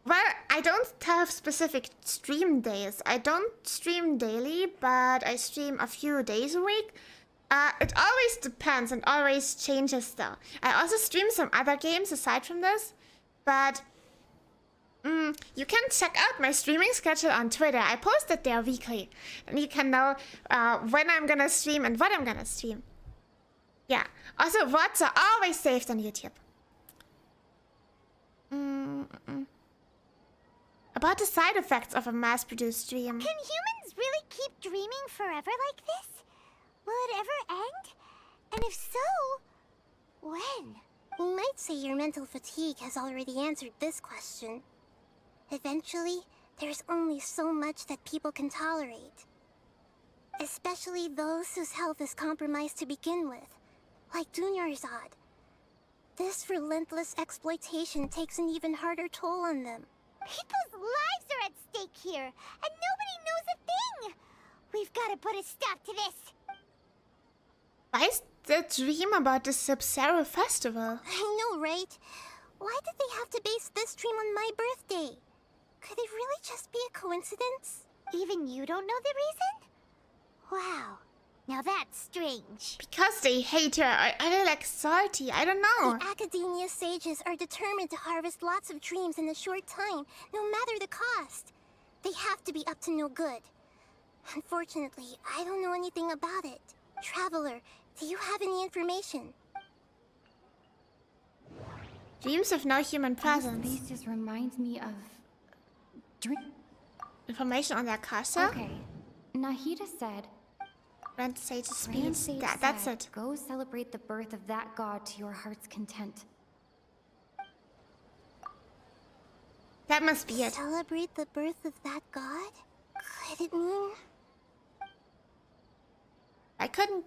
Well, I don't have specific stream days. I don't stream daily, but I stream a few days a week. It always depends and always changes though. I also stream some other games aside from this, but you can check out my streaming schedule on Twitter. I post it there weekly, and you can know when I'm gonna stream and what I'm gonna stream. Yeah. Also, VODs are always saved on YouTube. About the side effects of a mass-produced stream. Can humans really keep dreaming forever like this? Will it ever end? And if so, when? You might say your mental fatigue has already answered this question. Eventually, there's only so much that people can tolerate. Especially those whose health is compromised to begin with, like Dunyarzad. This relentless exploitation takes an even harder toll on them. People's lives are at stake here, and nobody knows a thing! We've got to put a stop to this! Why is the dream about the Sub-Zero festival? I know, right? Why did they have to base this dream on my birthday? Could it really just be a coincidence? Even you don't know the reason? Wow. Now that's strange. Because they hate her. Are they like salty? I don't know. The Academia sages are determined to harvest lots of dreams in a short time, no matter the cost. They have to be up to no good. Unfortunately, I don't know anything about it. Traveler, do you have any information? Dreams of no human presence. This just reminds me of... Information on their casa? Okay. Nahida said... Grand Sage Grand speech. Sage That's said, it. Go celebrate the birth of that god to your heart's content. That must be it. Celebrate the birth of that god? Could it mean... I couldn't...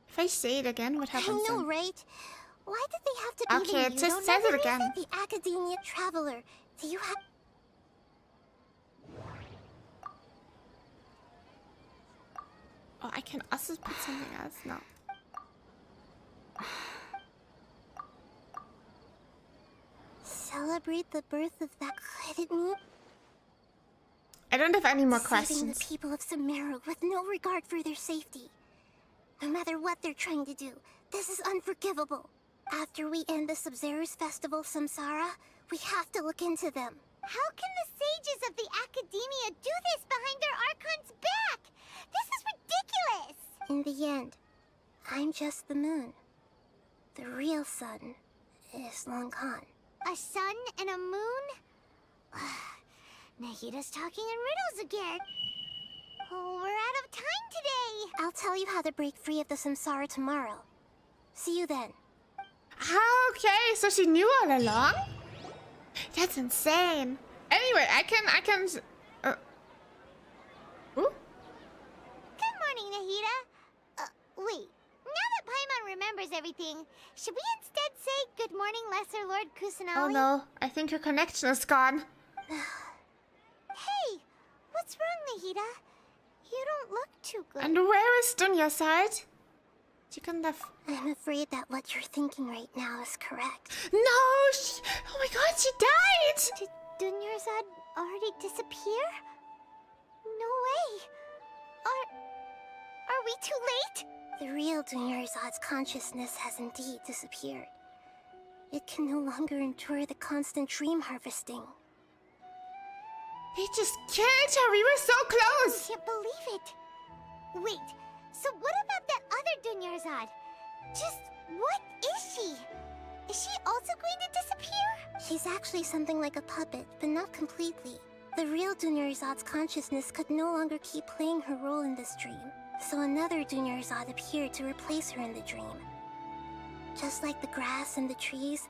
If I say it again, what happens I know, then? right? Why did they have to Okay, even it just says it again. The Academia Traveler. Do you have... Oh, I can also put something else? No. Celebrate the birth of that... Could it mean... I don't have any more Saving questions. the people of Sumeru with no regard for their safety. No matter what they're trying to do, this is unforgivable. After we end the Sub-Zerus Festival Samsara, we have to look into them. How can the sages of the Academia do this behind their Archon's back? This is ridiculous! In the end, I'm just the moon. The real sun is long gone. A sun and a moon? Nahida's talking in riddles again. Oh, we're out of time today. I'll tell you how to break free of the Samsara tomorrow. See you then. Okay, so she knew all along? That's insane. Anyway, I can... Good morning, Nahida. Wait. Now that Paimon remembers everything, should we instead say good morning, Lesser Lord Kusanali? Oh no, I think her connection is gone. Hey, what's wrong, Nahida? You don't look too good. And where is Dunya's side? She couldn't have... I'm afraid that what you're thinking right now is correct. No! Oh my god, she died! Did Dunyarzad already disappear? No way. Are we too late? The real Dunyarzad's consciousness has indeed disappeared. It can no longer endure the constant dream harvesting. They just killed her! We were so close! I can't believe it. Wait, so what about that other Dunyarzad? Just what is she? Is she also going to disappear? She's actually something like a puppet, but not completely. The real Dunyarzad's consciousness could no longer keep playing her role in this dream, so another Dunyarzad appeared to replace her in the dream. Just like the grass and the trees,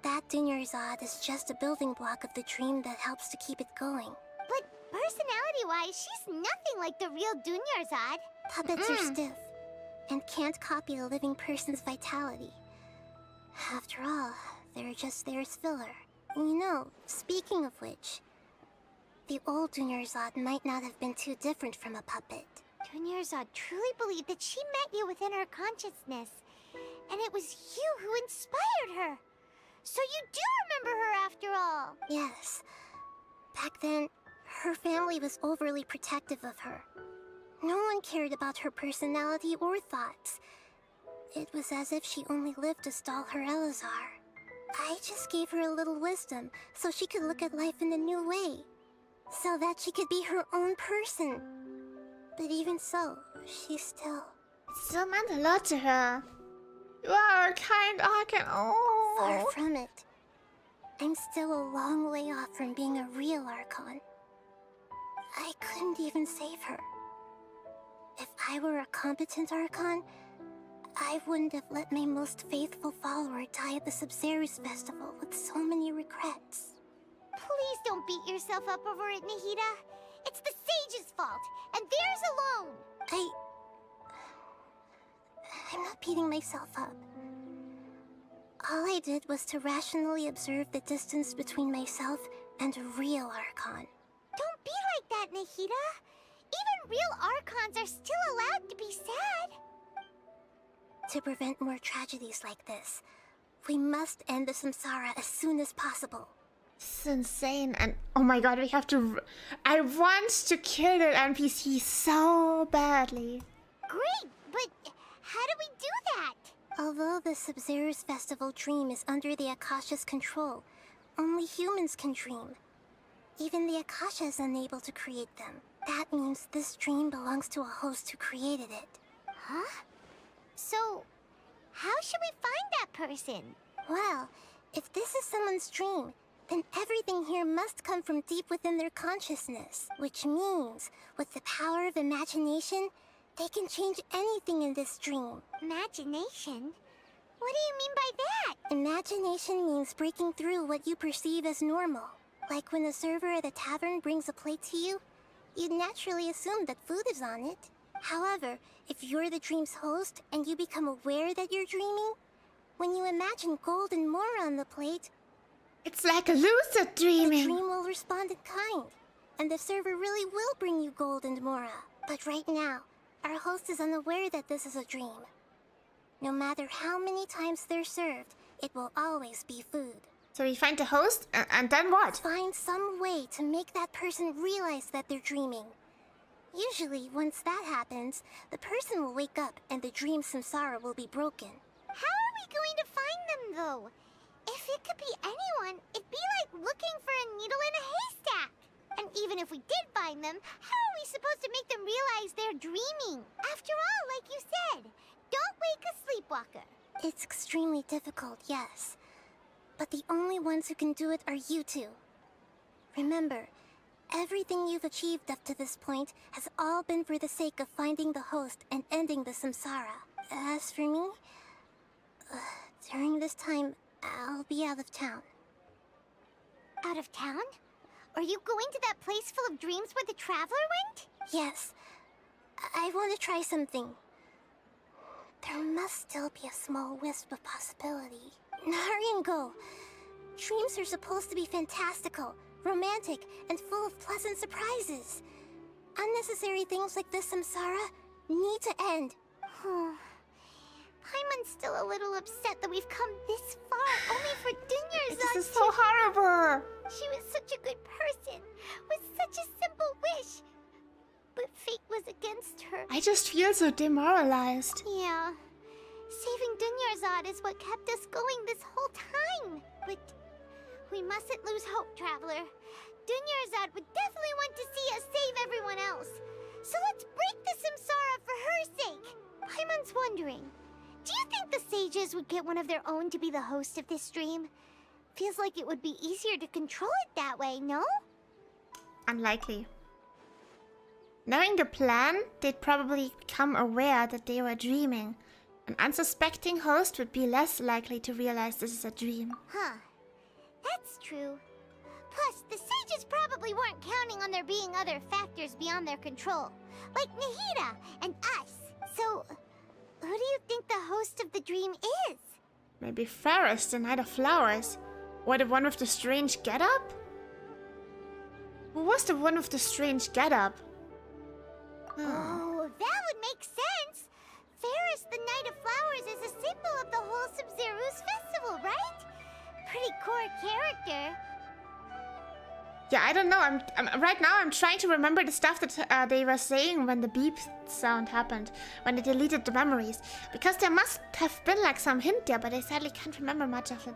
that Dunyarzad is just a building block of the dream that helps to keep it going. But personality-wise, she's nothing like the real Dunyarzad. Puppets are stiff, and can't copy a living person's vitality. After all, they're just there as filler. You know, speaking of which, the old Dunyarzad might not have been too different from a puppet. Dunyarzad truly believed that she met you within her consciousness, and it was you who inspired her. So you do remember her after all. Yes. Back then, her family was overly protective of her. No one cared about her personality or thoughts. It was as if she only lived to stall her Elazar. I just gave her a little wisdom so she could look at life in a new way. So that she could be her own person. But even so, she still... It still meant a lot to her. You are a kind Archon. Oh. Far from it. I'm still a long way off from being a real Archon. I couldn't even save her. If I were a competent Archon, I wouldn't have let my most faithful follower die at the Sub-Zerus Festival with so many regrets. Please don't beat yourself up over it, Nahida. It's the sage's fault, and theirs alone. I'm not beating myself up. All I did was to rationally observe the distance between myself and a real Archon. Don't be like that, Nahida. Even real Archons are still allowed to be sad. To prevent more tragedies like this, we must end the Samsara as soon as possible. This is insane. And oh my god, we have to... I want to kill that NPC so badly. Great, but how do we do that? Although the Sub-Zero's festival dream is under the Akasha's control, only humans can dream. Even the Akasha is unable to create them. That means this dream belongs to a host who created it. Huh? So, how should we find that person? Well, if this is someone's dream, then everything here must come from deep within their consciousness. Which means, with the power of imagination, they can change anything in this dream. Imagination? What do you mean by that? Imagination means breaking through what you perceive as normal. Like when the server at a tavern brings a plate to you, you'd naturally assume that food is on it. However, if you're the dream's host and you become aware that you're dreaming, when you imagine gold and more on the plate, it's like a lucid dreaming. The dream will respond in kind, and the server really will bring you gold and mora. But right now, our host is unaware that this is a dream. No matter how many times they're served, it will always be food. So we find the host, and then what? Find some way to make that person realize that they're dreaming. Usually, once that happens, the person will wake up and the dream samsara will be broken. How are we going to find them, though? If it could be anyone, it'd be like looking for a needle in a haystack. And even if we did find them, how are we supposed to make them realize they're dreaming? After all, like you said, don't wake a sleepwalker. It's extremely difficult, yes. But the only ones who can do it are you two. Remember, everything you've achieved up to this point has all been for the sake of finding the host and ending the samsara. As for me, during this time, I'll be out of town. Out of town? Are you going to that place full of dreams where the traveler went? Yes. I want to try something. There must still be a small wisp of possibility. Hurry and go. Dreams are supposed to be fantastical, romantic, and full of pleasant surprises. Unnecessary things like this samsara need to end. Paimon's still a little upset that we've come this far only for Dunyarzad. This is so horrible. She was such a good person, with such a simple wish. But fate was against her. I just feel so demoralized. Yeah. Saving Dunyarzad is what kept us going this whole time. But we mustn't lose hope, Traveler. Dunyarzad would definitely want to see us save everyone else. So let's break the samsara for her sake. Paimon's wondering, do you think the sages would get one of their own to be the host of this dream? Feels like it would be easier to control it that way, no? Unlikely. Knowing the plan, they'd probably become aware that they were dreaming. An unsuspecting host would be less likely to realize this is a dream. Huh. That's true. Plus, the sages probably weren't counting on there being other factors beyond their control, like Nahida and us. So, who do you think the host of the dream is? Maybe Ferris, the Knight of Flowers. Or the one with the strange getup? Who was the one with the strange getup? Oh, that would make sense. Ferris, the Knight of Flowers, is a symbol of the whole Sub-Zero's festival, right? Pretty core character. Yeah, I don't know. I'm right now. I'm trying to remember the stuff that they were saying when the beep sound happened, when they deleted the memories, because there must have been like some hint there, but I sadly can't remember much of it.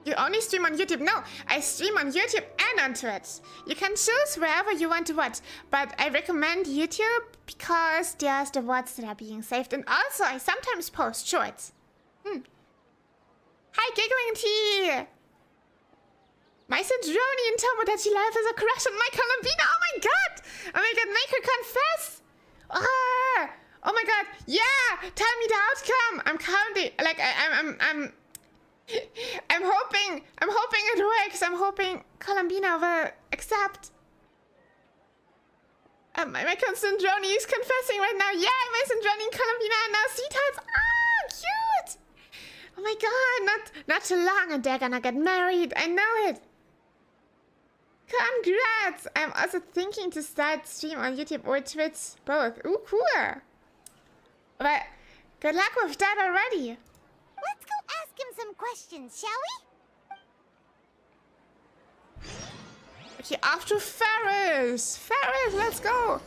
You only stream on YouTube? No, I stream on YouTube and on Twitch. You can choose wherever you want to watch, but I recommend YouTube because there's the VODs that are being saved, and also I sometimes post shorts. Hi, Giggling Tea! My Sidroni and Tomodachi Life has a crush on my Columbina. Oh my god! Oh my god, make her confess! Oh my god, yeah! Tell me the outcome! I'm currently, like, I'm hoping it works. I'm hoping Columbina will accept. My cousin Drony is confessing right now. Yeah, my cousin Drony and Columbina are now sweethearts. Ah, cute. Oh my god, not too long and they're gonna get married. I know it. Congrats. I'm also thinking to start stream on YouTube or Twitch, both. Ooh, cool. But Good luck with that already. Let's go ask him some questions, shall we? Okay, off to Ferris. Ferris, let's go.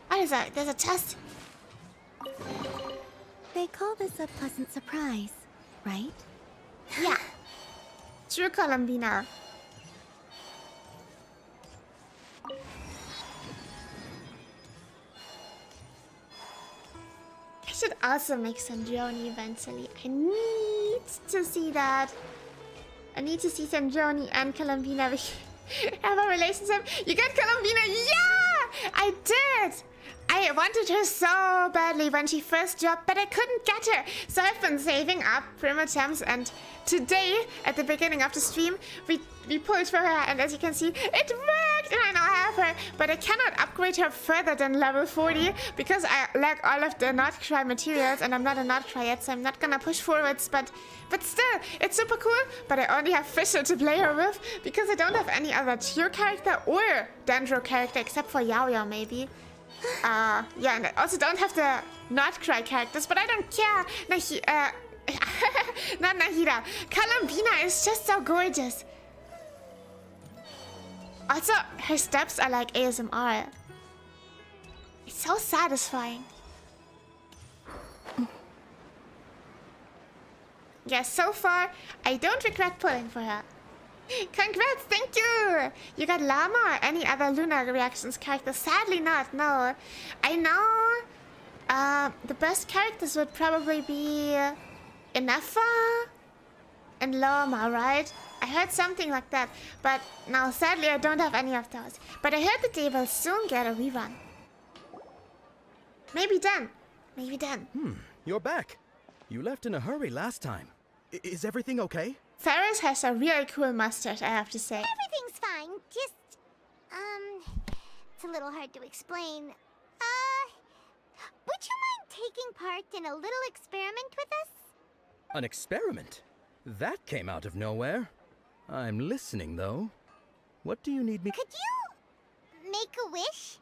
What is that? There's a test. They call this a pleasant surprise, right? Yeah. True, Columbina. I should also make Sandroni eventually. I need to see that. I need to see Sandroni and Columbina have a relationship. You got Columbina? Yeah! I did! I wanted her so badly when she first dropped, but I couldn't get her. So I've been saving up Primogems, and today, at the beginning of the stream, we pulled for her, and as you can see, it worked! And I now have her, but I cannot upgrade her further than level 40, because I lack all of the Notcry materials, and I'm not a Notcry yet, so I'm not gonna push forwards, but still, it's super cool, but I only have Fisher to play her with, because I don't have any other Cheer character or Dendro character, except for Yao Yao, maybe. Yeah, and I also don't have the Notcry characters, but I don't care. Not Nahida. Columbina is just so gorgeous. Also, her steps are like ASMR. It's so satisfying. Yeah, so far, I don't regret pulling for her. Congrats, thank you! You got Llama or any other Lunar Reactions characters? Sadly not, no. I know the best characters would probably be Inefa and Llama, right? I heard something like that, but now sadly I don't have any of those. But I heard that they will soon get a rerun. Maybe then. Maybe then. You're back. You left in a hurry last time. Is everything okay? Ferris has a really cool mustache, I have to say. Everything's fine. Just, it's a little hard to explain. Would you mind taking part in a little experiment with us? An experiment? That came out of nowhere. I'm listening, though. What do you need me... Could you make a wish?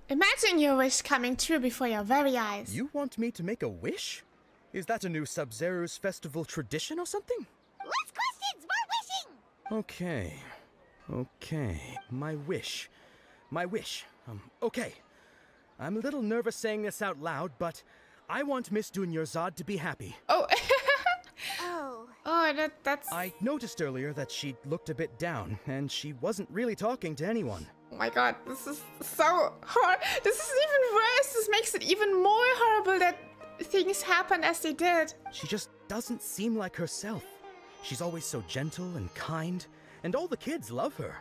Imagine your wish coming true before your very eyes. You want me to make a wish? Is that a new Sub-Zero's festival tradition or something? Less questions, more wishing! Okay. My wish. Okay. I'm a little nervous saying this out loud, but I want Miss Dunyarzad to be happy. Oh. Oh, that's... I noticed earlier that she looked a bit down, and she wasn't really talking to anyone. Oh my god, this is so hard. This is even worse. This makes it even more horrible that things happened as they did. She just doesn't seem like herself. She's always so gentle and kind, and all the kids love her.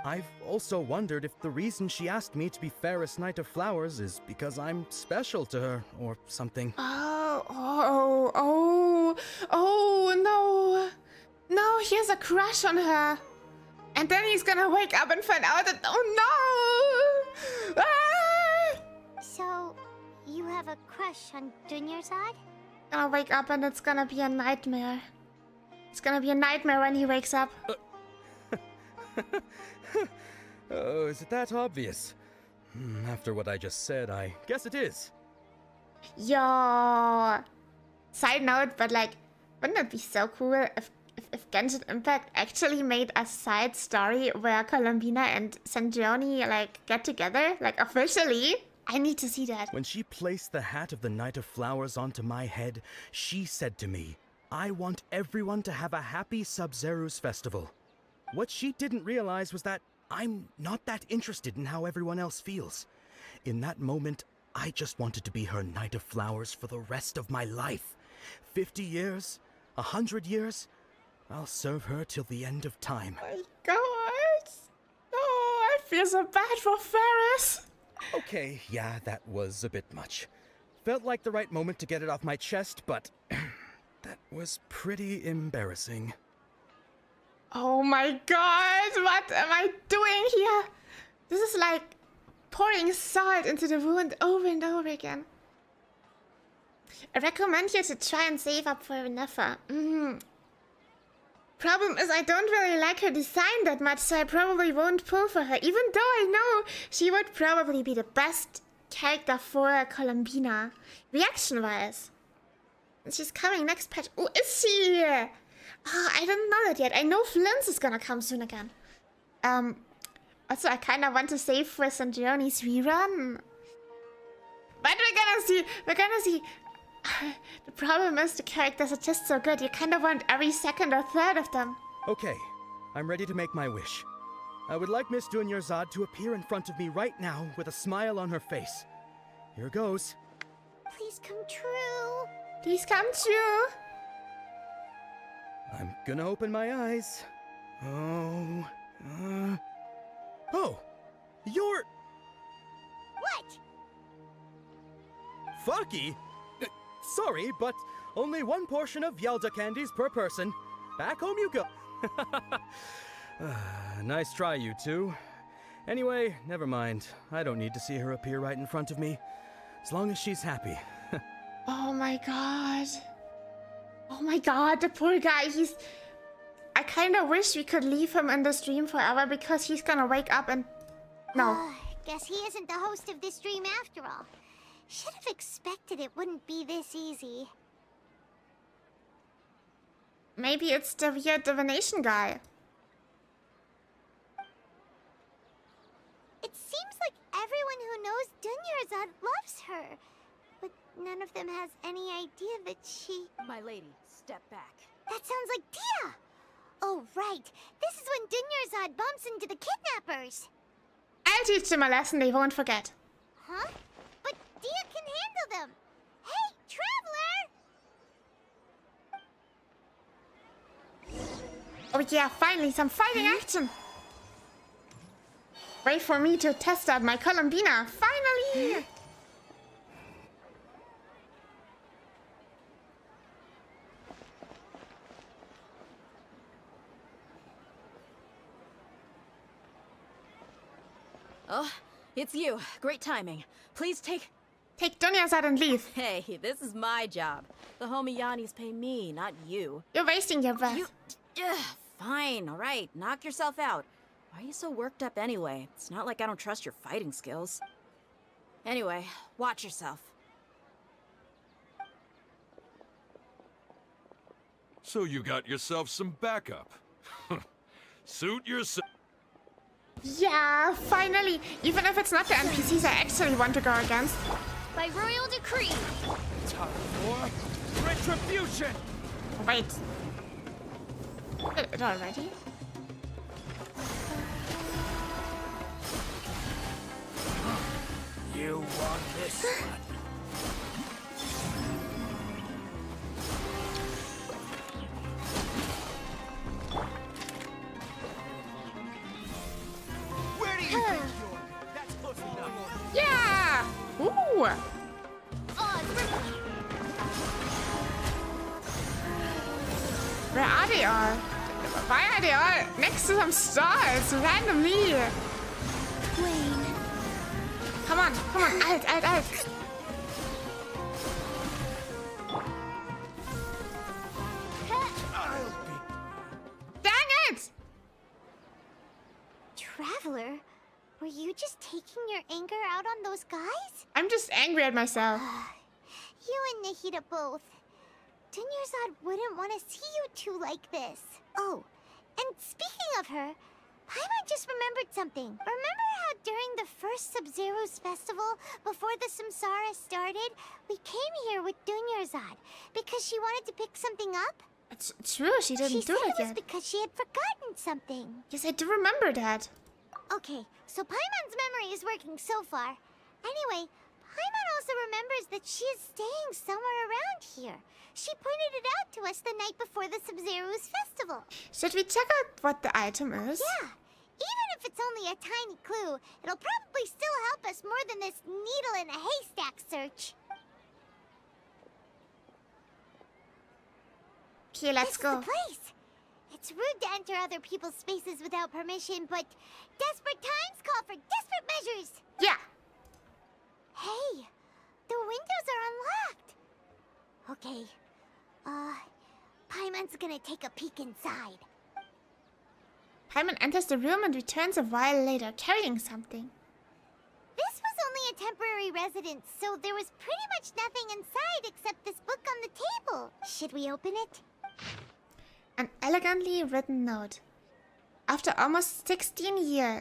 I've also wondered if the reason she asked me to be Fairest Knight of Flowers is because I'm special to her, or something. Oh, no. No, he has a crush on her. And then he's gonna wake up and find out that, oh no! Ah! So, you have a crush on Dunyarzad? Gonna wake up and it's gonna be a nightmare. It's gonna be a nightmare when he wakes up. Oh, is it that obvious? After what I just said, I guess it is. Yo! Side note, but like, wouldn't it be so cool if Genshin Impact actually made a side story where Columbina and Sandroni like get together, like officially? I need to see that. When she placed the hat of the Knight of Flowers onto my head, she said to me, I want everyone to have a happy Sub-Zero's festival. What she didn't realize was that I'm not that interested in how everyone else feels. In that moment, I just wanted to be her Knight of Flowers for the rest of my life. 50 years, 100 years, I'll serve her till the end of time. Oh my god! Oh, I feel so bad for Ferris. Okay, yeah, that was a bit much. Felt like the right moment to get it off my chest, but that was pretty embarrassing. Oh my god, what am I doing here? This is like pouring salt into the wound over and over again. I recommend you to try and save up for Nefa. Problem is I don't really like her design that much, so I probably won't pull for her, even though I know she would probably be the best character for Columbina, reaction-wise. She's coming next patch. Oh, is she? Oh, I didn't know that yet. I know Flynn's is gonna come soon again. Also, I kind of want to save for St. Journey's rerun. But we're gonna see. The problem is the characters are just so good. You kind of want every second or third of them. Okay, I'm ready to make my wish. I would like Miss Dunyarzad to appear in front of me right now with a smile on her face. Here goes. Please come true. Please come true. I'm gonna open my eyes. Oh, you're... What? Fucky? Sorry, but only one portion of Yelda candies per person. Back home you go. Nice try, you two. Anyway, never mind. I don't need to see her appear right in front of me. As long as she's happy. Oh my god. Oh my god, the poor guy. I kind of wish we could leave him in the stream forever because he's gonna wake up and... No. Guess he isn't the host of this stream after all. Should have expected it wouldn't be this easy. Maybe it's the weird divination guy. It seems like everyone who knows Dunyarzad loves her. But none of them has any idea that she... My lady, step back. That sounds like Dia! Oh, right. This is when Dunyarzad bumps into the kidnappers. I'll teach them a lesson they won't forget. Huh? But Dia can handle them. Hey, Traveler! Oh yeah, finally some fighting action. Wait for me to test out my Columbina. Finally! Oh, it's you. Great timing. Please take Dunyarzad and leave. Hey, this is my job. The homie Yanni's pay me, not you. You're wasting your breath. Fine, all right. Knock yourself out. Why are you so worked up anyway? It's not like I don't trust your fighting skills. Anyway, watch yourself. So you got yourself some backup. Suit yourself. Yeah, finally. Even if it's not the NPCs I actually want to go against. By royal decree. Time for retribution! Wait. Did it already? You want this one? Where do you think you're? That's close enough. Yeah! Ooh! Where are they all? Why are they all next to some stars randomly? Wayne. Come on, alt. Dang it! Traveler, were you just taking your anger out on those guys? I'm just angry at myself. You and Nahida both. Dunyarzad wouldn't want to see you two like this. Oh, and speaking of her, Paimon just remembered something. Remember how during the first Sub-Zero's festival, before the Samsara started, we came here with Dunyarzad because she wanted to pick something up? It's true, she didn't do She said that it was yet. because she had forgotten something. Yes, I do remember that. Okay, so Paimon's memory is working so far. Anyway, Paimon also remembers that she is staying somewhere around here. She pointed it out to us the night before the Sub-Zero's festival. Should we check out what the item is? Yeah, even if it's only a tiny clue, it'll probably still help us more than this needle in a haystack search. Okay, let's go. This is the place. It's rude to enter other people's spaces without permission, but desperate times call for desperate measures. Yeah. Hey, the windows are unlocked. Okay, Paimon's gonna take a peek inside. Paimon enters the room and returns a while later, carrying something. This was only a temporary temporary residence, so there was pretty much nothing inside except this book on the table. Should we open it? An elegantly written note. After almost 16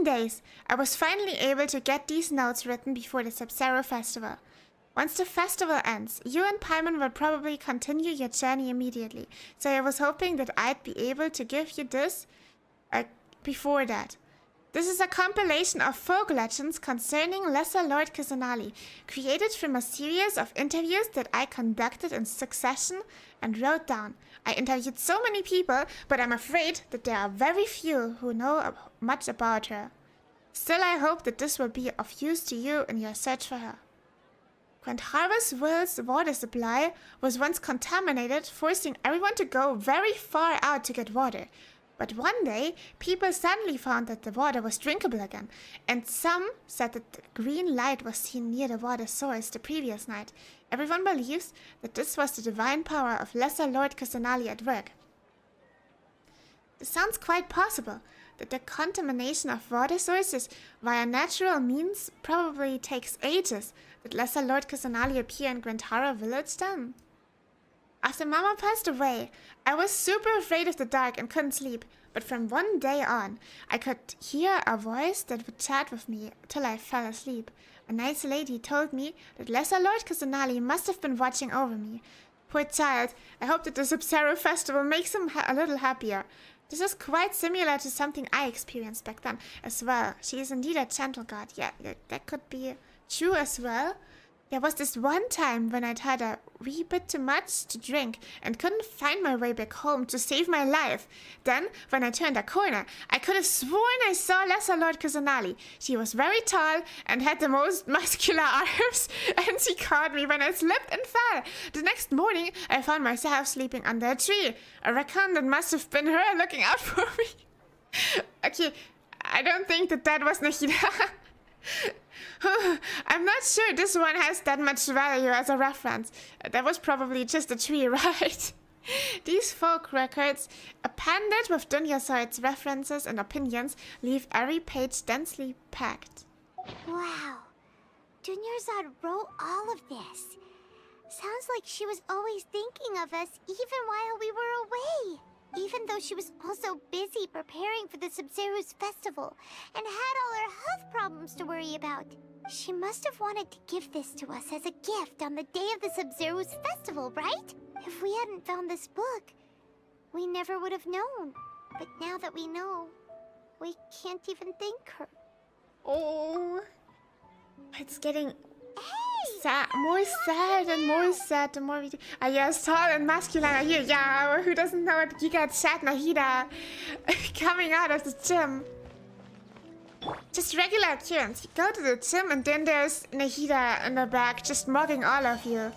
days, I was finally able to get these notes written before the Sub-Zero Festival. Once the festival ends, you and Paimon will probably continue your journey immediately, so I was hoping that I'd be able to give you this before that. This is a compilation of folk legends concerning Lesser Lord Kusanali, created from a series of interviews that I conducted in succession and wrote down. I interviewed so many people, but I'm afraid that there are very few who know much about her. Still, I hope that this will be of use to you in your search for her. Grand Harvest Will's water supply was once contaminated, forcing everyone to go very far out to get water. But one day, people suddenly found that the water was drinkable again, and some said that the green light was seen near the water source the previous night. Everyone believes that this was the divine power of Lesser Lord Kusanali at work. It sounds quite possible that the contamination of water sources via natural means probably takes ages. Did Lesser Lord Kusanali appear in Grantara village then? After Mama passed away, I was super afraid of the dark and couldn't sleep, but from one day on, I could hear a voice that would chat with me till I fell asleep. A nice lady told me that Lesser Lord Kusanali must have been watching over me. Poor child, I hope that the Sub-Zero Festival makes him a little happier. This is quite similar to something I experienced back then as well. She is indeed a gentle god. Yeah, that could be true as well. There was this one time when I'd had a wee bit too much to drink and couldn't find my way back home to save my life. Then, when I turned a corner, I could have sworn I saw Lesser Lord Kusanali. She was very tall and had the most muscular arms, and she caught me when I slipped and fell. The next morning, I found myself sleeping under a tree. I reckon that must have been her looking out for me. Okay, I don't think that was Nahida. I'm not sure this one has that much value as a reference. That was probably just a tree, right? These folk records, appended with Dunyasoid's references and opinions, leave every page densely packed. Wow. Dunyarzad wrote all of this. Sounds like she was always thinking of us even while we were away. Even though she was also busy preparing for the Sub-Zero's festival and had all her health problems to worry about. She must have wanted to give this to us as a gift on the day of the Sub-Zero's festival, right? If we hadn't found this book, we never would have known. But now that we know, we can't even thank her. Oh, it's getting sad, more sad and more sad the more we do. Yes, tall and masculine are here. Yeah, who doesn't know it? You got sad Nahida coming out of the gym. Just regular appearance. You go to the gym and then there's Nahida in the back just mocking all of you.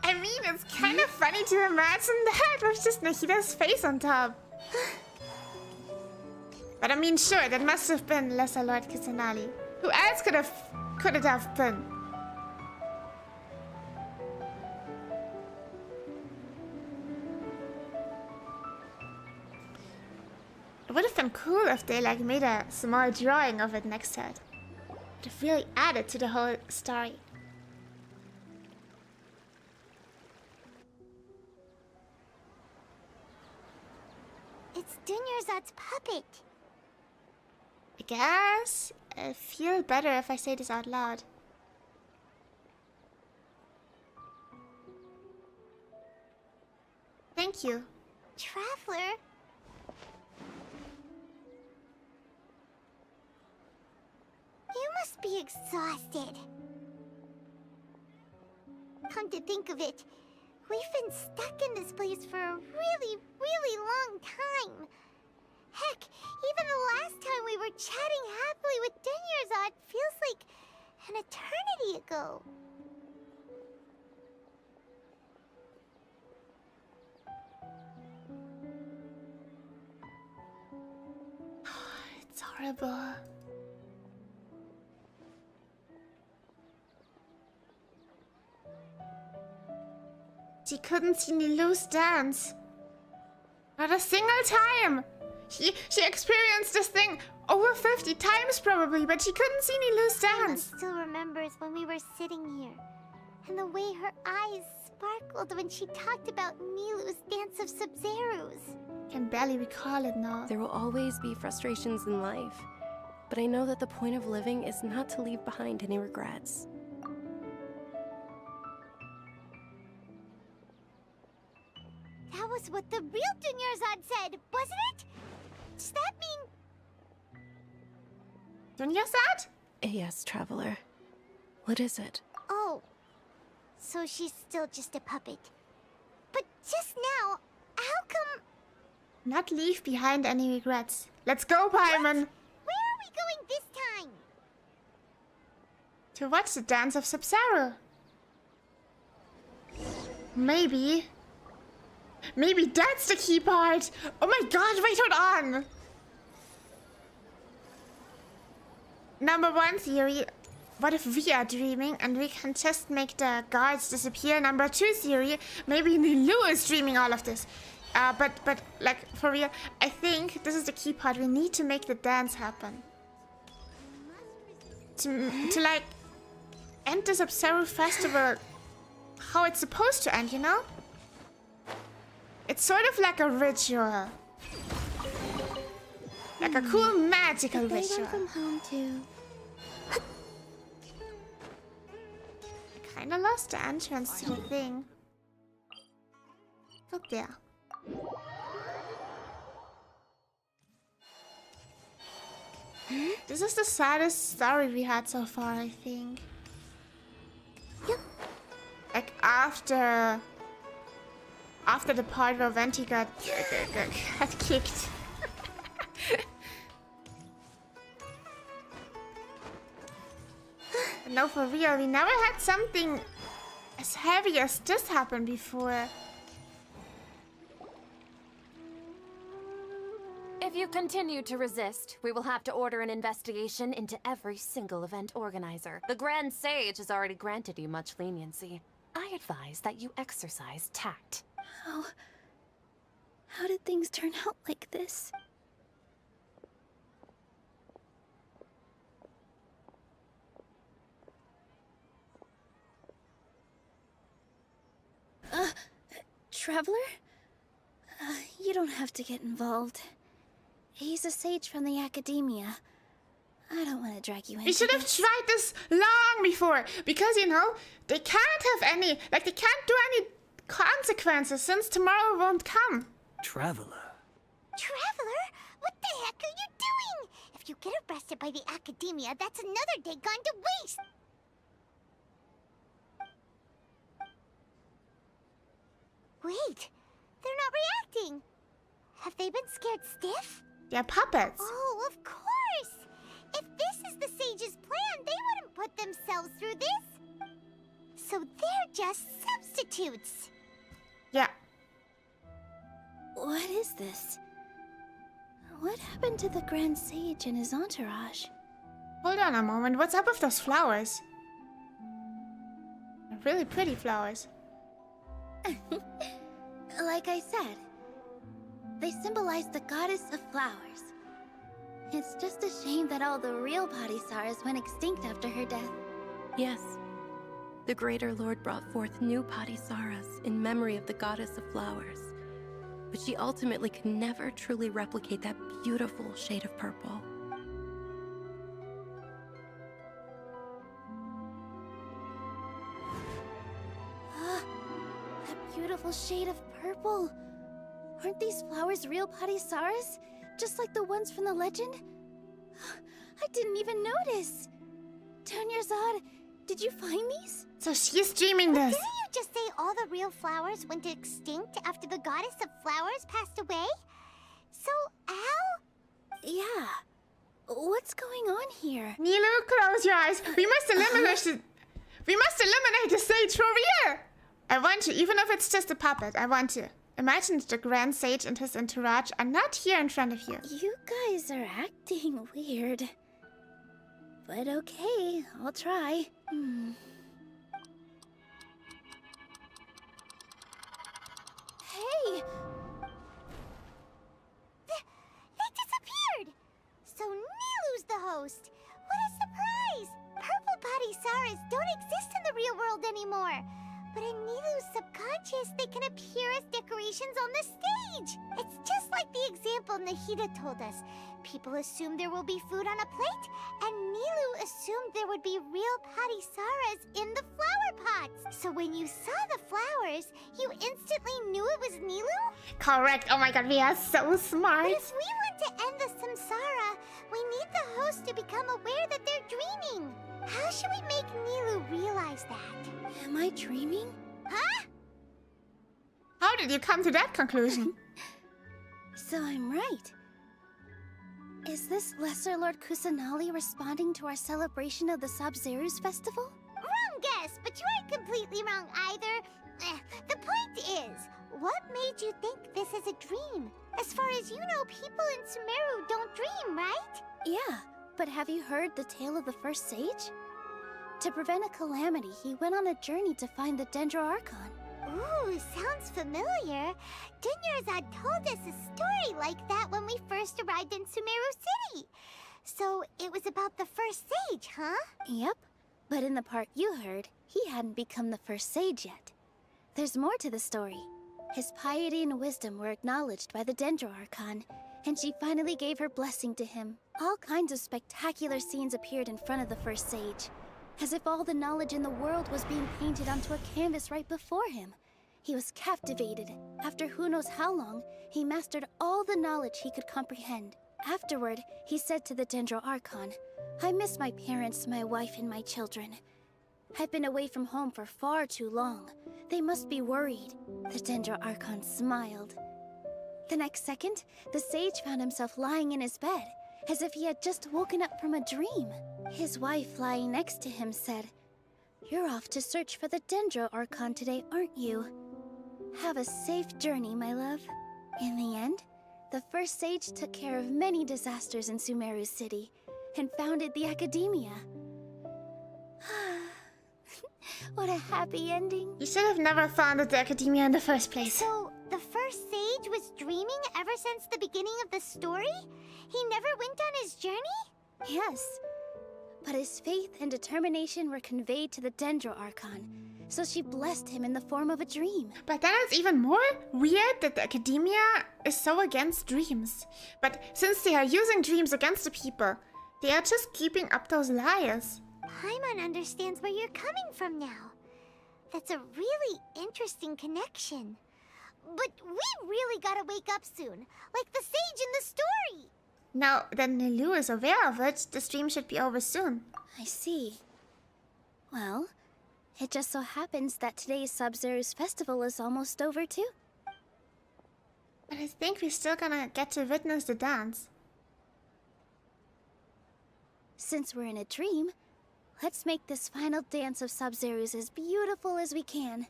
I mean, it's kind of funny to imagine that with just Nahida's face on top. But I mean, sure, that must have been Lesser Lord Kusanali. Who else could it have been? It would have been cool if they like made a small drawing of it next to it. It would have really added to the whole story. It's Dunyarzad's puppet. I guess I feel better if I say this out loud. Thank you. Traveler? You must be exhausted. Come to think of it, we've been stuck in this place for a really, really long time. Heck, even the last time we were chatting happily with Dunyarzad feels like an eternity ago. It's horrible. She couldn't see Nilou's dance. Not a single time. She experienced this thing over 50 times probably, but she couldn't see Nilou's dance. Still remembers when we were sitting here, and the way her eyes sparkled when she talked about Nilou's dance of Sub-Zerus. Can barely recall it now. There will always be frustrations in life, but I know that the point of living is not to leave behind any regrets. That was what the real Dunyarzad said, wasn't it? Does that mean... Dunyarzad? Yes, Traveler. What is it? Oh, so she's still just a puppet. But just now, how come... Not leave behind any regrets. Let's go, Paimon! Where are we going this time? To watch the dance of Sub-Zero. Maybe that's the key part! Oh my god, wait, hold on! Number one theory, what if we are dreaming and we can just make the guards disappear? Number two theory, maybe Nilou is dreaming all of this. But like, for real, I think this is the key part. We need to make the dance happen. To like, end this Sub-Zero festival how it's supposed to end, you know? It's sort of like a ritual. Like a cool magical ritual. From home too. I kinda lost the entrance to the thing. Look there. This is the saddest story we had so far, I think. Yep. Like after the part where Venti got kicked. No, for real, we never had something as heavy as this happen before. If you continue to resist, we will have to order an investigation into every single event organizer. The Grand Sage has already granted you much leniency. I advise that you exercise tact. How did things turn out like this? Traveler? You don't have to get involved. He's a sage from the academia. I don't want to drag you into We should have tried this long before, because you know, they can't have any, like they can't do any consequences since tomorrow won't come. Traveler. Traveler? What the heck are you doing? If you get arrested by the academia, that's another day gone to waste. Wait, they're not reacting. Have they been scared stiff? They're puppets. Oh, of course! If this is the sage's plan, they wouldn't put themselves through this. So they're just substitutes. Yeah. What is this? What happened to the Grand Sage and his entourage? Hold on a moment, what's up with those flowers? Really pretty flowers. Like I said, they symbolize the goddess of flowers. It's just a shame that all the real Padisaras went extinct after her death. Yes. The Greater Lord brought forth new Padisaras in memory of the goddess of flowers. But she ultimately could never truly replicate that beautiful shade of purple. That beautiful shade of purple. Aren't these flowers real Padisaras? Just like the ones from the legend? I didn't even notice. Dunyarzad, did you find these? So she's dreaming this. Didn't you just say all the real flowers went extinct after the goddess of flowers passed away? So, how? Yeah. What's going on here? Nilou, close your eyes. We must eliminate the sage for real. I want to, even if it's just a puppet, I want to. Imagine the Grand Sage and his entourage are not here in front of you. You guys are acting weird. But okay, I'll try. anymore. But in Nilu's subconscious, they can appear as decorations on the stage. It's just like the example Nahida told us. People assumed there will be food on a plate, and Nilu assumed there would be real Patisaras in the flower pots. So when you saw the flowers, you instantly knew it was Nilu? Correct. Oh my god, we are so smart. But if we want to end the samsara, we need the host to become aware that they're dreaming. How should we make Nilu realize that? Am I dreaming? Huh? How did you come to that conclusion? So I'm right. Is this Lesser Lord Kusanali responding to our celebration of the Sabzeruz festival? Wrong guess, but you aren't completely wrong either. The point is, what made you think this is a dream? As far as you know, people in Sumeru don't dream, right? Yeah, but have you heard the tale of the first sage? To prevent a calamity, he went on a journey to find the Dendro Archon. Ooh, sounds familiar. Dunyarzad told us a story like that when we first arrived in Sumeru City. So it was about the first sage, huh? Yep, but in the part you heard, he hadn't become the first sage yet. There's more to the story. His piety and wisdom were acknowledged by the Dendro Archon, and she finally gave her blessing to him. All kinds of spectacular scenes appeared in front of the first sage, as if all the knowledge in the world was being painted onto a canvas right before him. He was captivated. After who knows how long, he mastered all the knowledge he could comprehend. Afterward, he said to the Dendro Archon, "I miss my parents, my wife, and my children. I've been away from home for far too long. They must be worried." The Dendro Archon smiled. The next second, the sage found himself lying in his bed, as if he had just woken up from a dream. His wife, lying next to him, said, "You're off to search for the Dendro Archon today, aren't you? Have a safe journey, my love." In the end, the first sage took care of many disasters in Sumeru City and founded the Academia. What a happy ending. You should have never founded the Academia in the first place. So, the first sage was dreaming ever since the beginning of the story? He never went on his journey? Yes, but his faith and determination were conveyed to the Dendro Archon, so she blessed him in the form of a dream. But then it's even more weird that the Academia is so against dreams. But since they are using dreams against the people, they are just keeping up those lies. Paimon understands where you're coming from now. That's a really interesting connection. But we really gotta wake up soon, like the sage in the story. Now that Nilu is aware of it, the stream should be over soon. I see. Well, it just so happens that today's Sabzeruz festival is almost over too. But I think we're still gonna get to witness the dance. Since we're in a dream, let's make this final dance of Sabzeruz as beautiful as we can.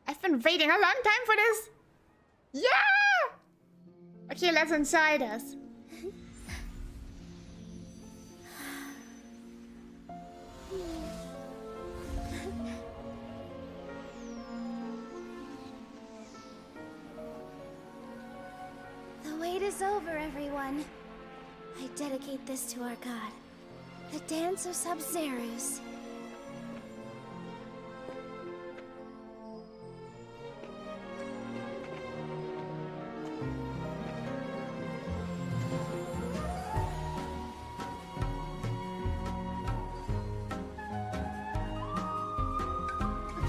I've been waiting a long time for this. Yeah! Okay, let's enjoy this. The wait is over, everyone. I dedicate this to our god, the dance of Sabzeruz.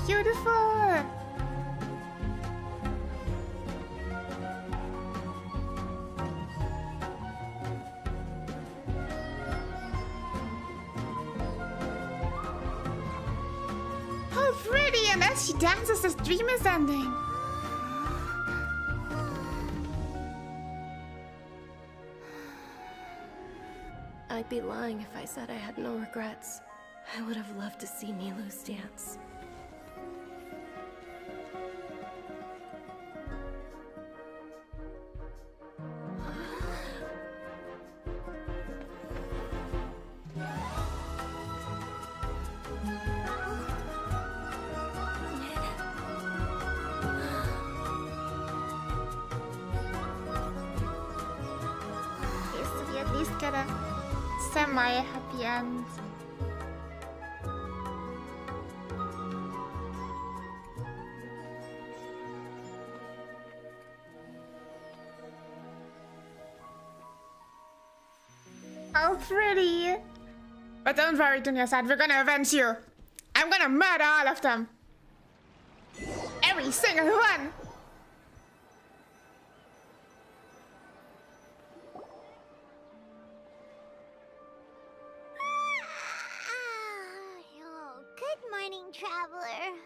Beautiful! How pretty! And as she dances, this dream is ending. I'd be lying if I said I had no regrets. I would have loved to see Nilu's dance. At least get a semi-happy end. How pretty. But don't worry, Dunya-san, we're gonna avenge you. I'm gonna murder all of them. Every single one. Oh, good morning, traveler.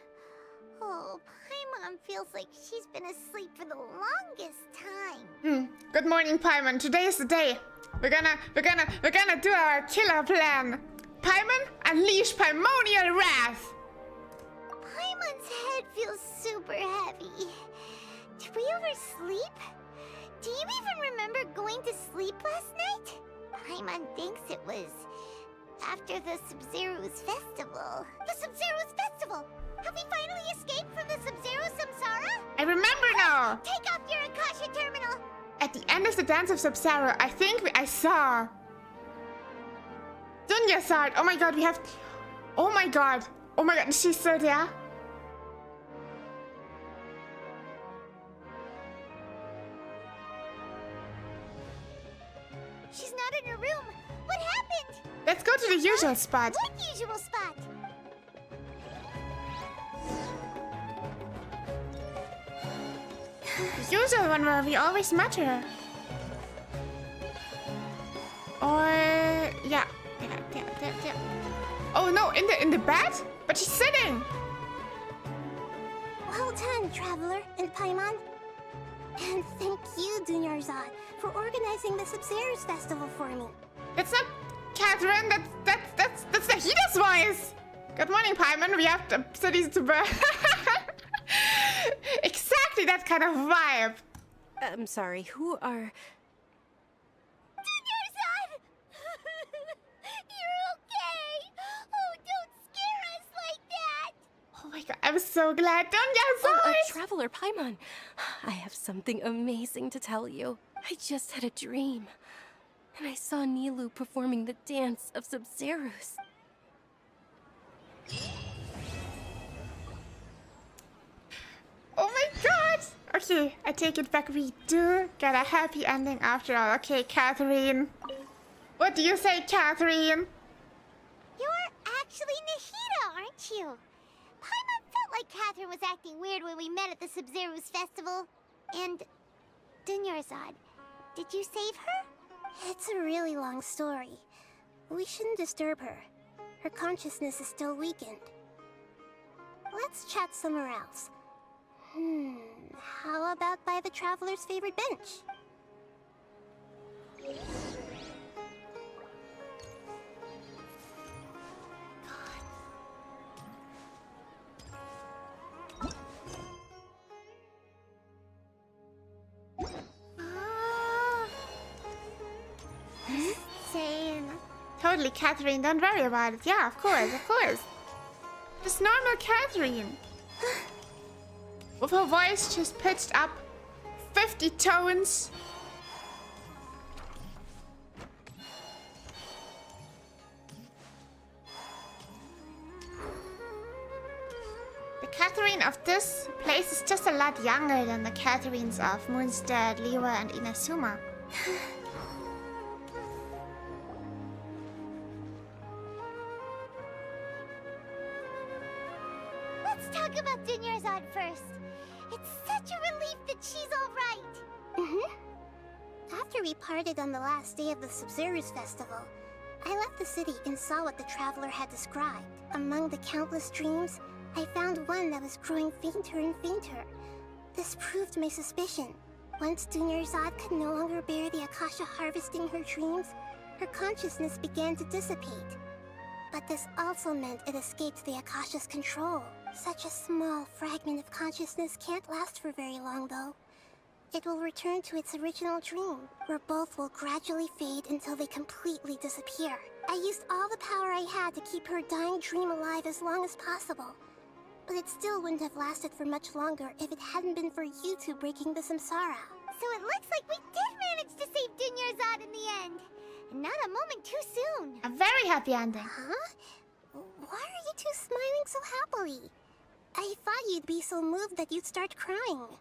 Oh, Paimon feels like she's been asleep for the longest time. Good morning, Paimon. Today is the day. We're gonna do our killer plan. Paimon, unleash Paimonial wrath. Paimon's head feels super heavy. Did we oversleep? Do you even remember going to sleep last night? Paimon thinks it was after the Sub-Zero's festival. The Sub-Zero's festival! Have we finally escaped from the Sub-Zero Samsara? I remember now. Take off your Akasha terminal! At the end of the Dance of Sub-Zero, I think I saw... Dunya saw it. Oh my god, we have... Oh my god. Oh my god, she's still there? She's not in her room. What happened? Let's go to the usual spot. What usual spot? The usual one where we always met her. Or... Yeah. Oh no, in the bed? But she's sitting! Well done, Traveler and Paimon. And thank you, Dunyarzad, for organizing the Sub-Zero's festival for me. That's not Catherine, that's the Hida's voice! Good morning, Paimon, we have the cities to burn. Exactly that kind of vibe. I'm sorry, who are... Dunyarzad! You're okay! Oh, don't scare us like that! Oh my god, I'm so glad Dunya-san! Traveler Paimon, I have something amazing to tell you. I just had a dream, and I saw Nilou performing the dance of Sub-Zeros. Oh my god! Okay, I take it back. We do get a happy ending after all. Okay, Catherine. What do you say, Catherine? You're actually Nahida, aren't you? Paimon felt like Catherine was acting weird when we met at the Sub-Zero's festival. And... Dunyarzad, did you save her? It's a really long story. We shouldn't disturb her. Her consciousness is still weakened. Let's chat somewhere else. How about by the Traveler's favorite bench? Insane. Totally, Catherine. Don't worry about it. Yeah, of course, of course. Just normal Catherine. With her voice just pitched up 50 tones. The Catherine of this place is just a lot younger than the Catherines of Moonstead, Liwa, and Inazuma. Let's talk about Dunyarzad first. It's such a relief that she's alright. After we parted on the last day of the Sub-Zero's festival, I left the city and saw what the Traveler had described. Among the countless dreams, I found one that was growing fainter and fainter. This proved my suspicion. Once Dunyarzad could no longer bear the Akasha harvesting her dreams, her consciousness began to dissipate. But this also meant it escaped the Akasha's control. Such a small fragment of consciousness can't last for very long, though. It will return to its original dream, where both will gradually fade until they completely disappear. I used all the power I had to keep her dying dream alive as long as possible. But it still wouldn't have lasted for much longer if it hadn't been for you two breaking the samsara. So it looks like we did manage to save Dunyarzad in the end. And not a moment too soon. A very happy ending. Huh? Why are you two smiling so happily? I thought you'd be so moved that you'd start crying.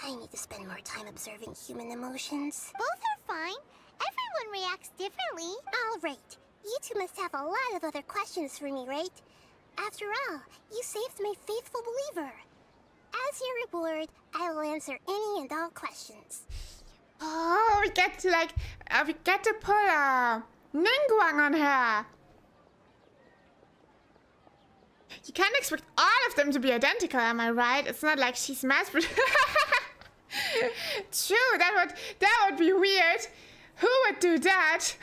I need to spend more time observing human emotions. Both are fine. Everyone reacts differently. All right. You two must have a lot of other questions for me, right? After all, you saved my faithful believer. As your reward, I will answer any and all questions. Oh, we get to put a Ningguang on her. You can't expect all of them to be identical, am I right? It's not like she's mass produced. True, that would be weird. Who would do that?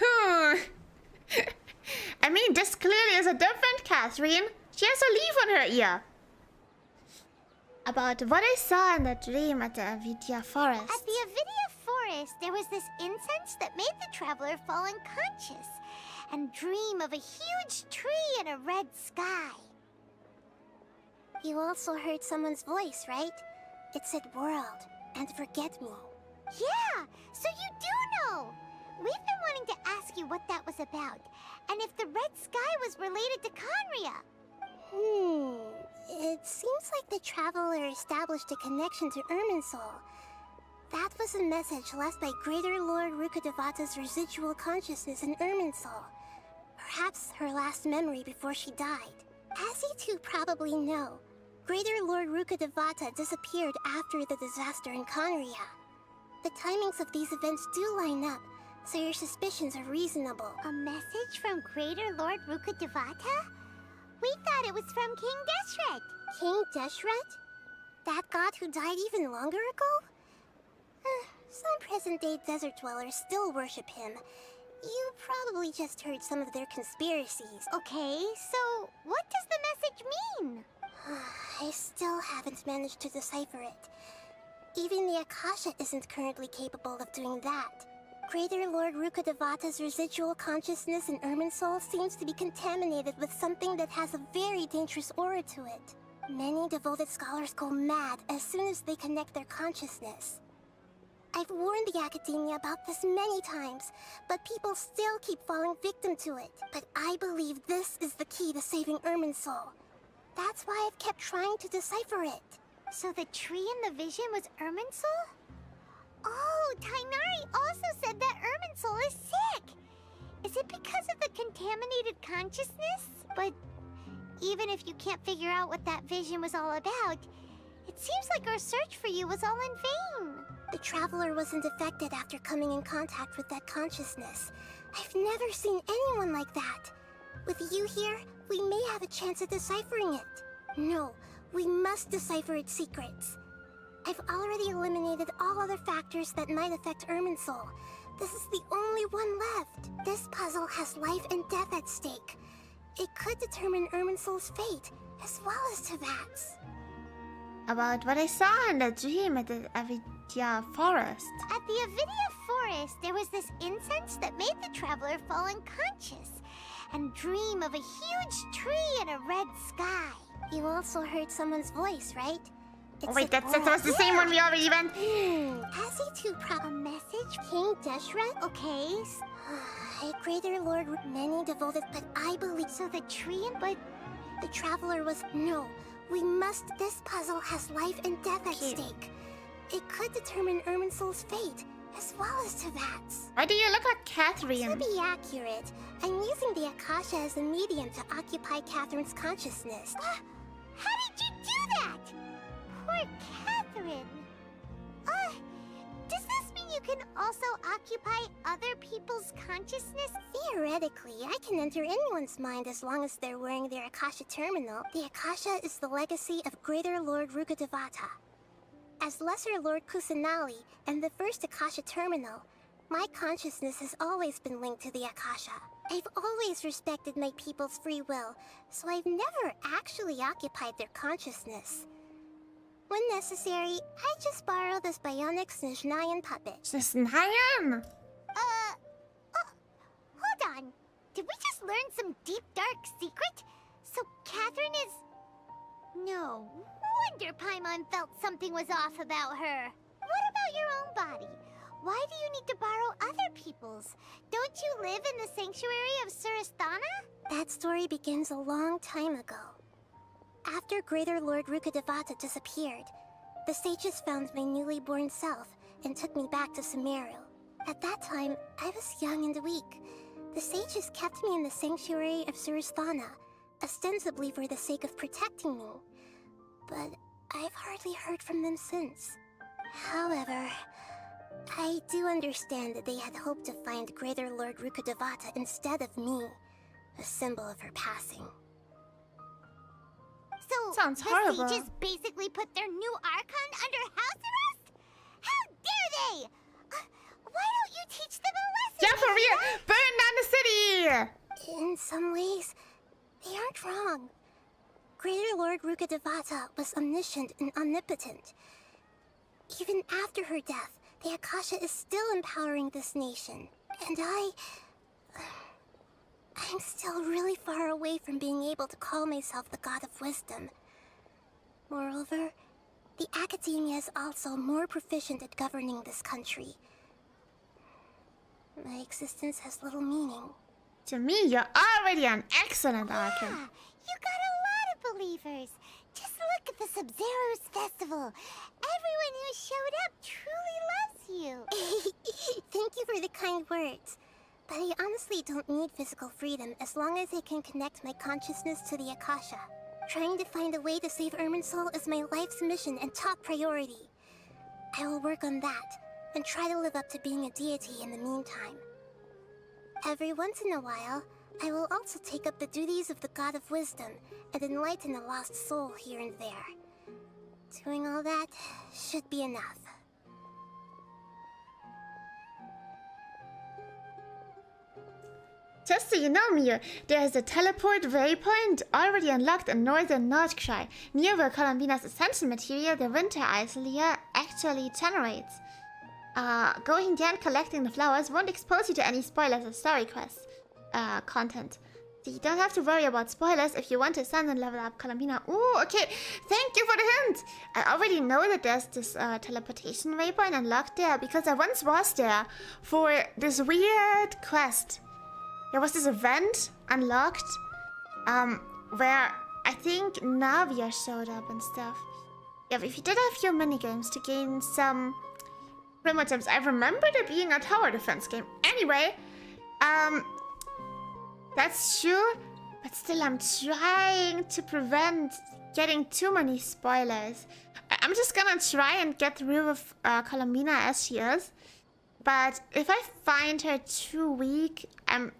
I mean, this clearly is a different Catherine. She has a leaf on her ear. About what I saw in the dream at the Avidya forest. At the Avidya forest, there was this incense that made the traveler fall unconscious and dream of a huge tree and a red sky. You also heard someone's voice, right? It said world and forget me. Yeah, so you do know. We've been wanting to ask you what that was about, and if the red sky was related to Conria. It seems like the traveler established a connection to Irminsul. That was a message left by Greater Lord Rukkhadevata's residual consciousness in Irminsul. Perhaps her last memory before she died. As you two probably know, Greater Lord Rukkhadevata disappeared after the disaster in Conria. The timings of these events do line up, so your suspicions are reasonable. A message from Greater Lord Rukkhadevata? We thought it was from King Deshret. King Deshret? That god who died even longer ago? Some present-day desert dwellers still worship him. You probably just heard some of their conspiracies. Okay, so what does the message mean? I still haven't managed to decipher it. Even the Akasha isn't currently capable of doing that. Greater Lord Rukkhadevata's residual consciousness in Irminsul seems to be contaminated with something that has a very dangerous aura to it. Many devoted scholars go mad as soon as they connect their consciousness. I've warned the Academia about this many times, but people still keep falling victim to it. But I believe this is the key to saving Irminsul. That's why I've kept trying to decipher it. So the tree in the vision was Irminsul? Oh, Tainari also said that Irminsul is sick! Is it because of the contaminated consciousness? But even if you can't figure out what that vision was all about, it seems like our search for you was all in vain. The Traveler wasn't affected after coming in contact with that consciousness. I've never seen anyone like that. With you here, we may have a chance at deciphering it. No, we must decipher its secrets. I've already eliminated all other factors that might affect Irminsul. This is the only one left. This puzzle has life and death at stake. It could determine Irminsul's fate, as well as Tevat's. About what I saw in the dream at the Avidya forest. At the Avidya forest, there was this incense that made the traveler fall unconscious and dream of a huge tree and a red sky. You also heard someone's voice, right? Oh wait, that was the same one we already went. As you two a message, King Deshret? Okay. A Greater Lord, many devoted, but I believe so. The tree and but the Traveler was no. We must. This puzzle has life and death at stake. It could determine Irminsul's fate, as well as Tevat's. Why do you look like Catherine? To be accurate, I'm using the Akasha as a medium to occupy Catherine's consciousness. How did you do that? Poor Catherine. Does this mean you can also occupy other people's consciousness? Theoretically, I can enter anyone's mind as long as they're wearing their Akasha terminal. The Akasha is the legacy of Greater Lord Rukkhadevata. As Lesser Lord Kusanali and the first Akasha terminal, my consciousness has always been linked to the Akasha. I've always respected my people's free will, so I've never actually occupied their consciousness. When necessary, I just borrow this bionic Snezhnayan puppet. Snezhnayan? Hold on. Did we just learn some deep, dark secret? So Catherine is... No wonder Paimon felt something was off about her. What about your own body? Why do you need to borrow other people's? Don't you live in the sanctuary of Surasthana? That story begins a long time ago. After Greater Lord Rukkhadevata disappeared, the sages found my newly born self and took me back to Sumeru. At that time, I was young and weak. The sages kept me in the sanctuary of Surasthana, ostensibly for the sake of protecting me. But I've hardly heard from them since. However, I do understand that they had hoped to find Greater Lord Rukkhadevata instead of me, a symbol of her passing. So, Sounds the horrible. sages basically put their new Archon under house arrest? How dare they! Why don't you teach them a lesson? Yeah, for real! Burn down the city! In some ways, they aren't wrong. Greater Lord Rukkhadevata was omniscient and omnipotent. Even after her death, the Akasha is still empowering this nation. And I'm still really far away from being able to call myself the God of Wisdom. Moreover, the Academia is also more proficient at governing this country. My existence has little meaning. To me, you're already an excellent Archon. Yeah, you got a lot of believers. Just look at the Sub-Zero's festival. Everyone who showed up truly loves you. Thank you for the kind words. But I honestly don't need physical freedom as long as I can connect my consciousness to the Akasha. Trying to find a way to save Irminsul is my life's mission and top priority. I will work on that, and try to live up to being a deity in the meantime. Every once in a while, I will also take up the duties of the God of Wisdom and enlighten a lost soul here and there. Doing all that should be enough. Just so you know, Mio, there is a teleport waypoint already unlocked in northern Nordkrai, near where Columbina's essential material, the Winter Ice Layer, actually generates. Going there and collecting the flowers won't expose you to any spoilers or story quest content. So you don't have to worry about spoilers if you want to ascend and level up Columbina. Ooh, okay, thank you for the hint! I already know that there's this teleportation waypoint unlocked there, because I once was there for this weird quest. There was this event unlocked, where I think Navia showed up and stuff. Yeah, if you did a few minigames to gain some primitives. I remember there being a tower defense game. Anyway, that's true, but still I'm trying to prevent getting too many spoilers. I'm just gonna try and get through with Columbina as she is. But if I find her too weak, I'll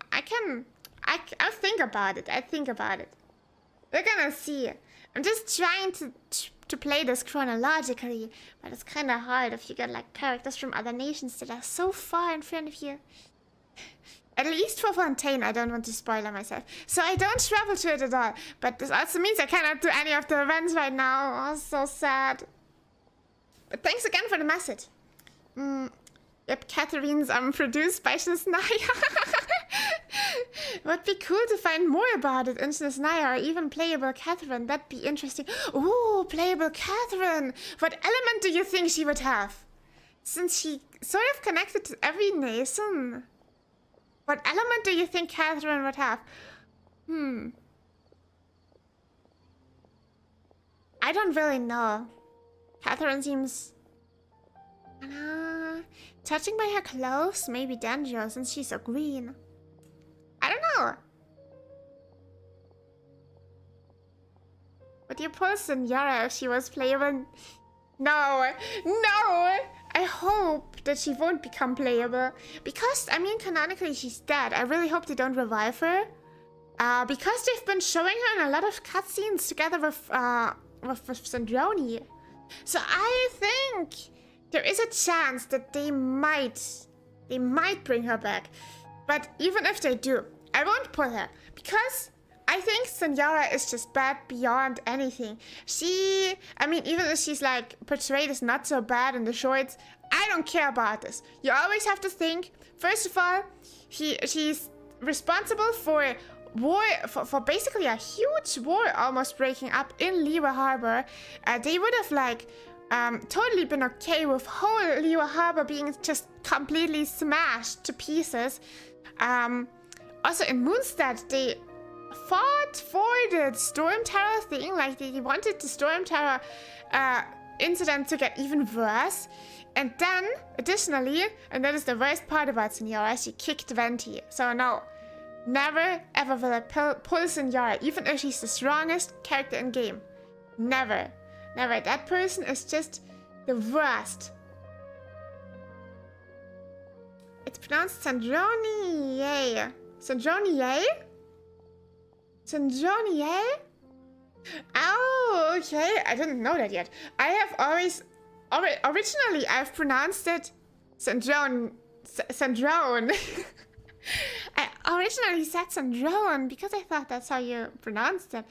think about it. I think about it. We're gonna see. I'm just trying to play this chronologically, but it's kind of hard if you get like characters from other nations that are so far in front of you. At least for Fontaine, I don't want to spoiler myself, so I don't travel to it at all. But this also means I cannot do any of the events right now. Oh, so sad. But thanks again for the message. Yep, Catherine's produced by Shinsnaya. Would be cool to find more about it in Shinsnaya, or even playable Catherine. That'd be interesting. Ooh, playable Catherine! What element do you think she would have? Since she sort of connected to every nation. What element do you think Catherine would have? I don't really know. Catherine seems... touching by her clothes may be dangerous since she's so green. I don't know. Would you pull Senora if she was playable? No, no! I hope that she won't become playable. Because, I mean, canonically she's dead. I really hope they don't revive her. Because they've been showing her in a lot of cutscenes together with Sandroni. So I think there is a chance that they might bring her back. But even if they do, I won't pull her. Because I think Senora is just bad beyond anything. I mean, even if she's like portrayed as not so bad in the shorts, I don't care about this. You always have to think, first of all, she's responsible for war, for basically a huge war almost breaking up in Liyue Harbor. They would have like totally been okay with whole Liyue Harbor being just completely smashed to pieces. Also in Moonstadt, they fought for the Storm Terror thing, like they wanted the Storm Terror incident to get even worse. And then, additionally, and that is the worst part about Senora, she kicked Venti. So no, never ever will I pull Senora, even if she's the strongest character in game. Never. Never. That person is just the worst. It's pronounced Sandronier. Sandronier? Sandronier? Oh, okay. I didn't know that yet. I have always... Originally, I've pronounced it Sandrone. I originally said Sandrone because I thought that's how you pronounced it.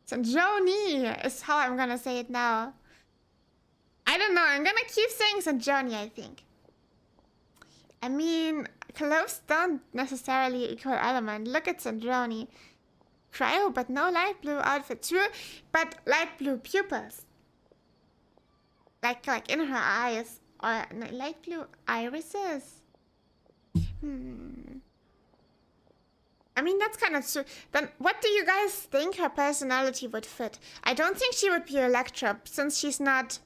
Sandroni is how I'm gonna say it now. I don't know. I'm gonna keep saying Sandroni, I think. I mean, clothes don't necessarily equal element. Look at Sandroni. Cryo, but no light blue outfit. True, but light blue pupils. Like in her eyes. Or light blue irises. I mean, that's kind of true. Then what do you guys think her personality would fit? I don't think she would be Electra, since she's not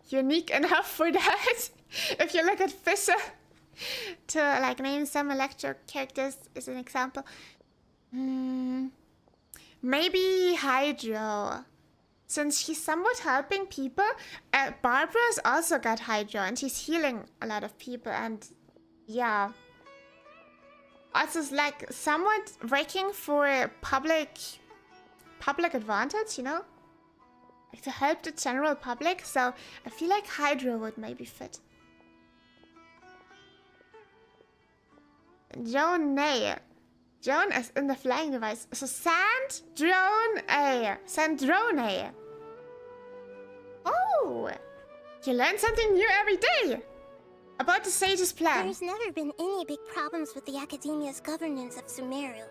unique enough for that. If you look at Fisher, to like name some Electra characters as an example. Maybe Hydro. Since she's somewhat helping people, Barbara's also got Hydro and she's healing a lot of people, and yeah. Also, it's like somewhat working for public advantage, you know? Like to help the general public, so I feel like Hydro would maybe fit. Joan Nay. Joan is in the flying device. So Sandrone. Oh! You learn something new every day! About the Sage's plan. There's never been any big problems with the Academia's governance of Sumeru.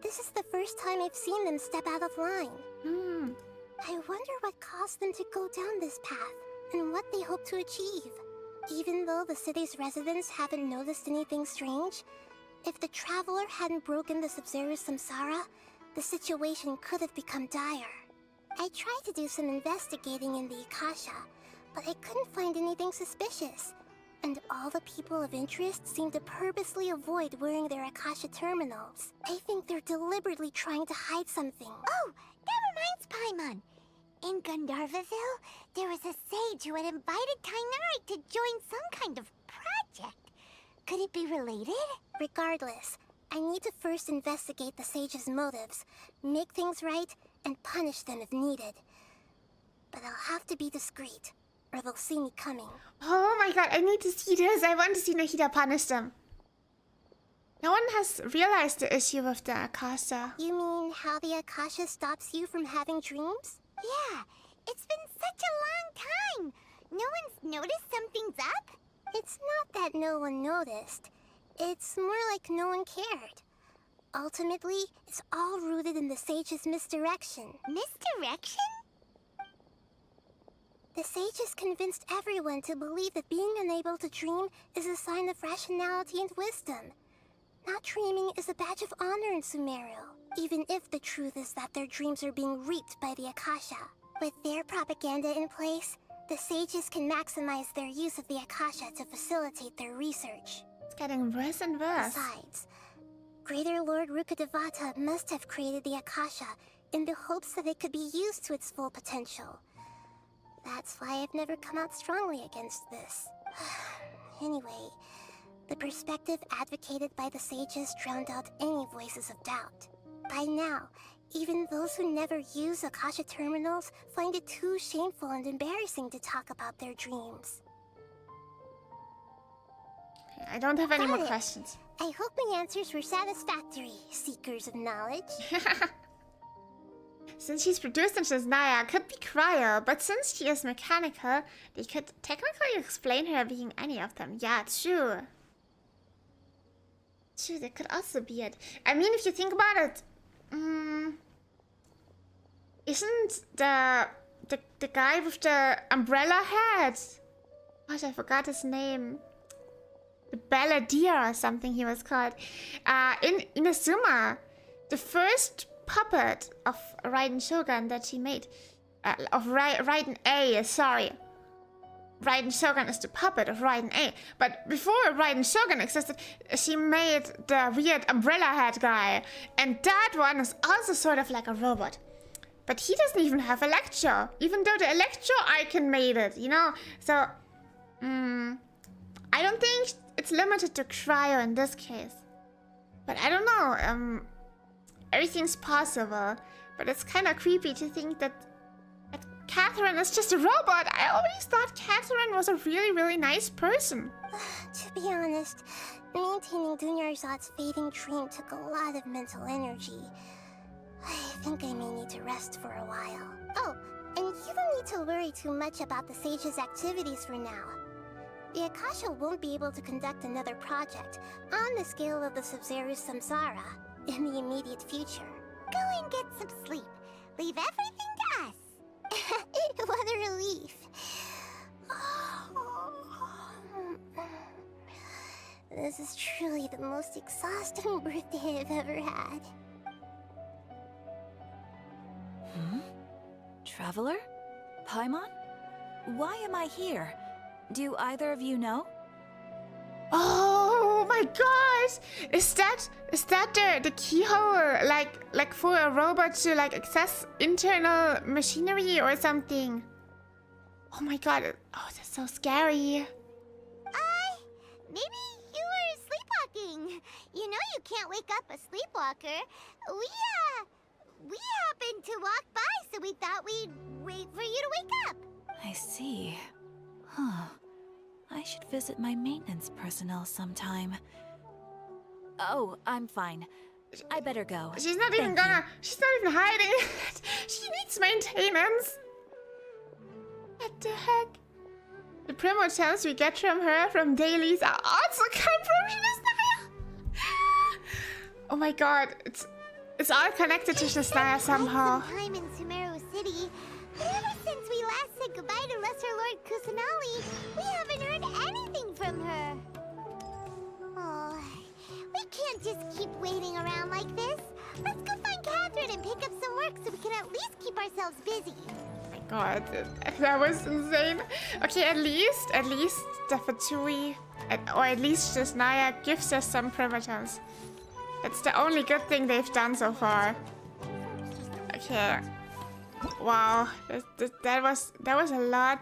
This is the first time I've seen them step out of line. I wonder what caused them to go down this path, and what they hope to achieve. Even though the city's residents haven't noticed anything strange, if the Traveler hadn't broken the Sub-Zero Samsara, the situation could have become dire. I tried to do some investigating in the Akasha, but I couldn't find anything suspicious. And all the people of interest seem to purposely avoid wearing their Akasha terminals. I think they're deliberately trying to hide something. Oh, that reminds Paimon. In Gandharvaville, there was a sage who had invited Kainari to join some kind of project. Could it be related? Regardless, I need to first investigate the sage's motives, make things right, and punish them if needed. But I'll have to be discreet, or they'll see me coming. Oh my god, I need to see this. I want to see Nahida punish them. No one has realized the issue with the Akasha. You mean how the Akasha stops you from having dreams? Yeah, it's been such a long time. No one's noticed something's up? It's not that no one noticed. It's more like no one cared. Ultimately, it's all rooted in the sage's misdirection. Misdirection? The sages convinced everyone to believe that being unable to dream is a sign of rationality and wisdom. Not dreaming is a badge of honor in Sumeru, even if the truth is that their dreams are being reaped by the Akasha. With their propaganda in place, the sages can maximize their use of the Akasha to facilitate their research. It's getting worse and worse. Besides, Greater Lord Rukkhadevata must have created the Akasha in the hopes that it could be used to its full potential. That's why I've never come out strongly against this. Anyway, the perspective advocated by the sages drowned out any voices of doubt. By now, even those who never use Akasha terminals find it too shameful and embarrassing to talk about their dreams. I don't have any more questions. I hope my answers were satisfactory, seekers of knowledge. Since she's produced in Shiznaya, could be cryo, but since she is mechanical, they could technically explain her being any of them. Yeah, true. True, that could also be it. I mean, if you think about it, isn't the guy with the umbrella head? Gosh, I forgot his name. The Balladeer or something he was called. In Inazuma, the first puppet of Raiden Shogun that she made. of Raiden A, sorry. Raiden Shogun is the puppet of Raiden A. But before Raiden Shogun existed, she made the weird umbrella head guy. And that one is also sort of like a robot. But he doesn't even have Electro, even though the Electro icon made it, you know? So, I don't think it's limited to Cryo in this case. But I don't know, everything's possible. But it's kind of creepy to think that Catherine is just a robot. I always thought Catherine was a really, really nice person. To be honest, maintaining Dunyarzad's fading dream took a lot of mental energy. I think I may need to rest for a while. Oh, and you don't need to worry too much about the Sage's activities for now. The Akasha won't be able to conduct another project on the scale of the Sub-Zero Samsara in the immediate future. Go and get some sleep. Leave everything to us. What a relief. This is truly the most exhausting birthday I've ever had. Traveler? Paimon? Why am I here? Do either of you know? Oh my gosh! Is that the keyhole, like for a robot to like access internal machinery or something? Oh my god! Oh, that's so scary. Maybe you were sleepwalking. You know you can't wake up a sleepwalker. We happened to walk by, so we thought we'd wait for you to wake up. I see. Huh. I should visit my maintenance personnel sometime. Oh, I'm fine. I better go. She's not even hiding it. She needs maintenance. What the heck? The primotels we get from her from dailies are also come from Shisnaya. Oh my god, it's all connected to Shisnaya somehow. Some time in Sumeru City, but ever since we last said goodbye to Lesser Lord Kusanali, we haven't heard anything from her. Oh, we can't just keep waiting around like this. Let's go find Catherine and pick up some work so we can at least keep ourselves busy. God, that was insane. Okay, at least the Fatui, or at least Shisnaya gives us some primitives. It's the only good thing they've done so far. Okay. Wow, that was a lot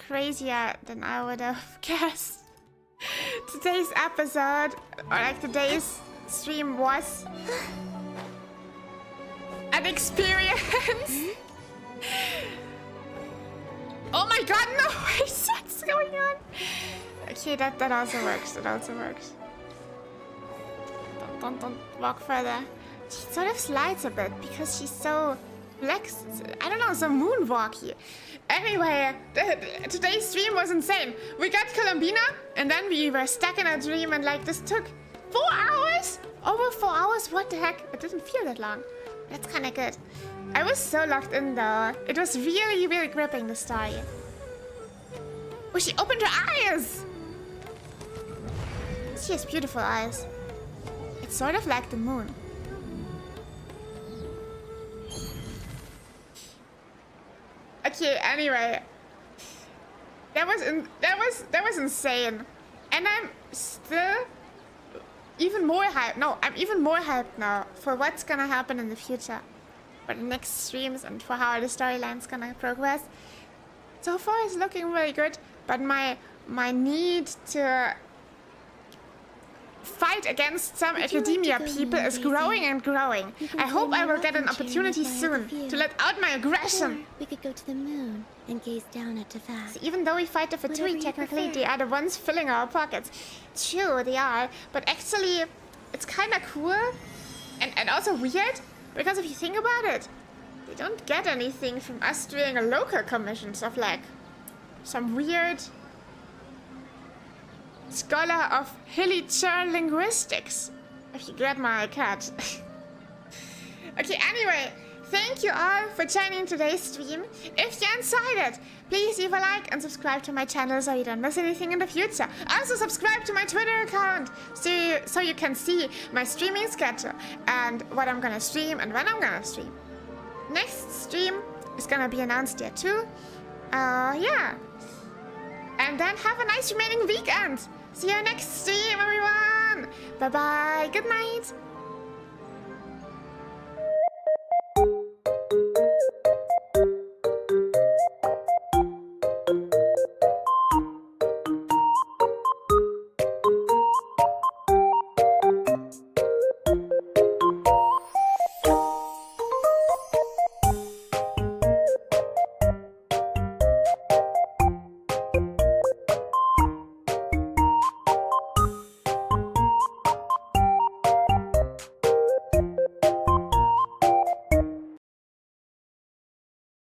crazier than I would have guessed. Today's episode, or like today's stream, was an experience. Oh my god, no! What's going on? Okay, that also works. That also works. Don't walk further. She sort of slides a bit because she's so flex. I don't know, so moonwalky. Anyway, today's stream was insane. We got Columbina, and then we were stuck in a dream, and like this took 4 hours. Over 4 hours. What the heck? It didn't feel that long. That's kind of good. I was so locked in though. It was really, really gripping, the story. Oh, she opened her eyes! She has beautiful eyes. It's sort of like the moon. Okay, anyway. That was insane. And I'm still even more hyped. No, I'm even more hyped now for what's gonna happen in the future. For the next streams and for how the storyline's gonna progress. So far it's looking really good, but my need to fight against some academia people is growing and growing. I hope I will get an opportunity soon to let out my aggression. We could go to the moon and gaze down at Tefaz. So even though we fight the Fatui, technically they are the ones filling our pockets. True, they are, but actually it's kind of cool and also weird. Because if you think about it, they don't get anything from us doing a local commissions of like some weird scholar of Hilichar linguistics. If you get my cat. Okay, anyway, thank you all for joining today's stream. If you enjoyed it, please leave a like and subscribe to my channel so you don't miss anything in the future. Also subscribe to my Twitter account so you can see my streaming schedule and what I'm gonna stream and when I'm gonna stream. Next stream is gonna be announced here too. Yeah. And then have a nice remaining weekend. See you next stream, everyone. Bye bye. Good night.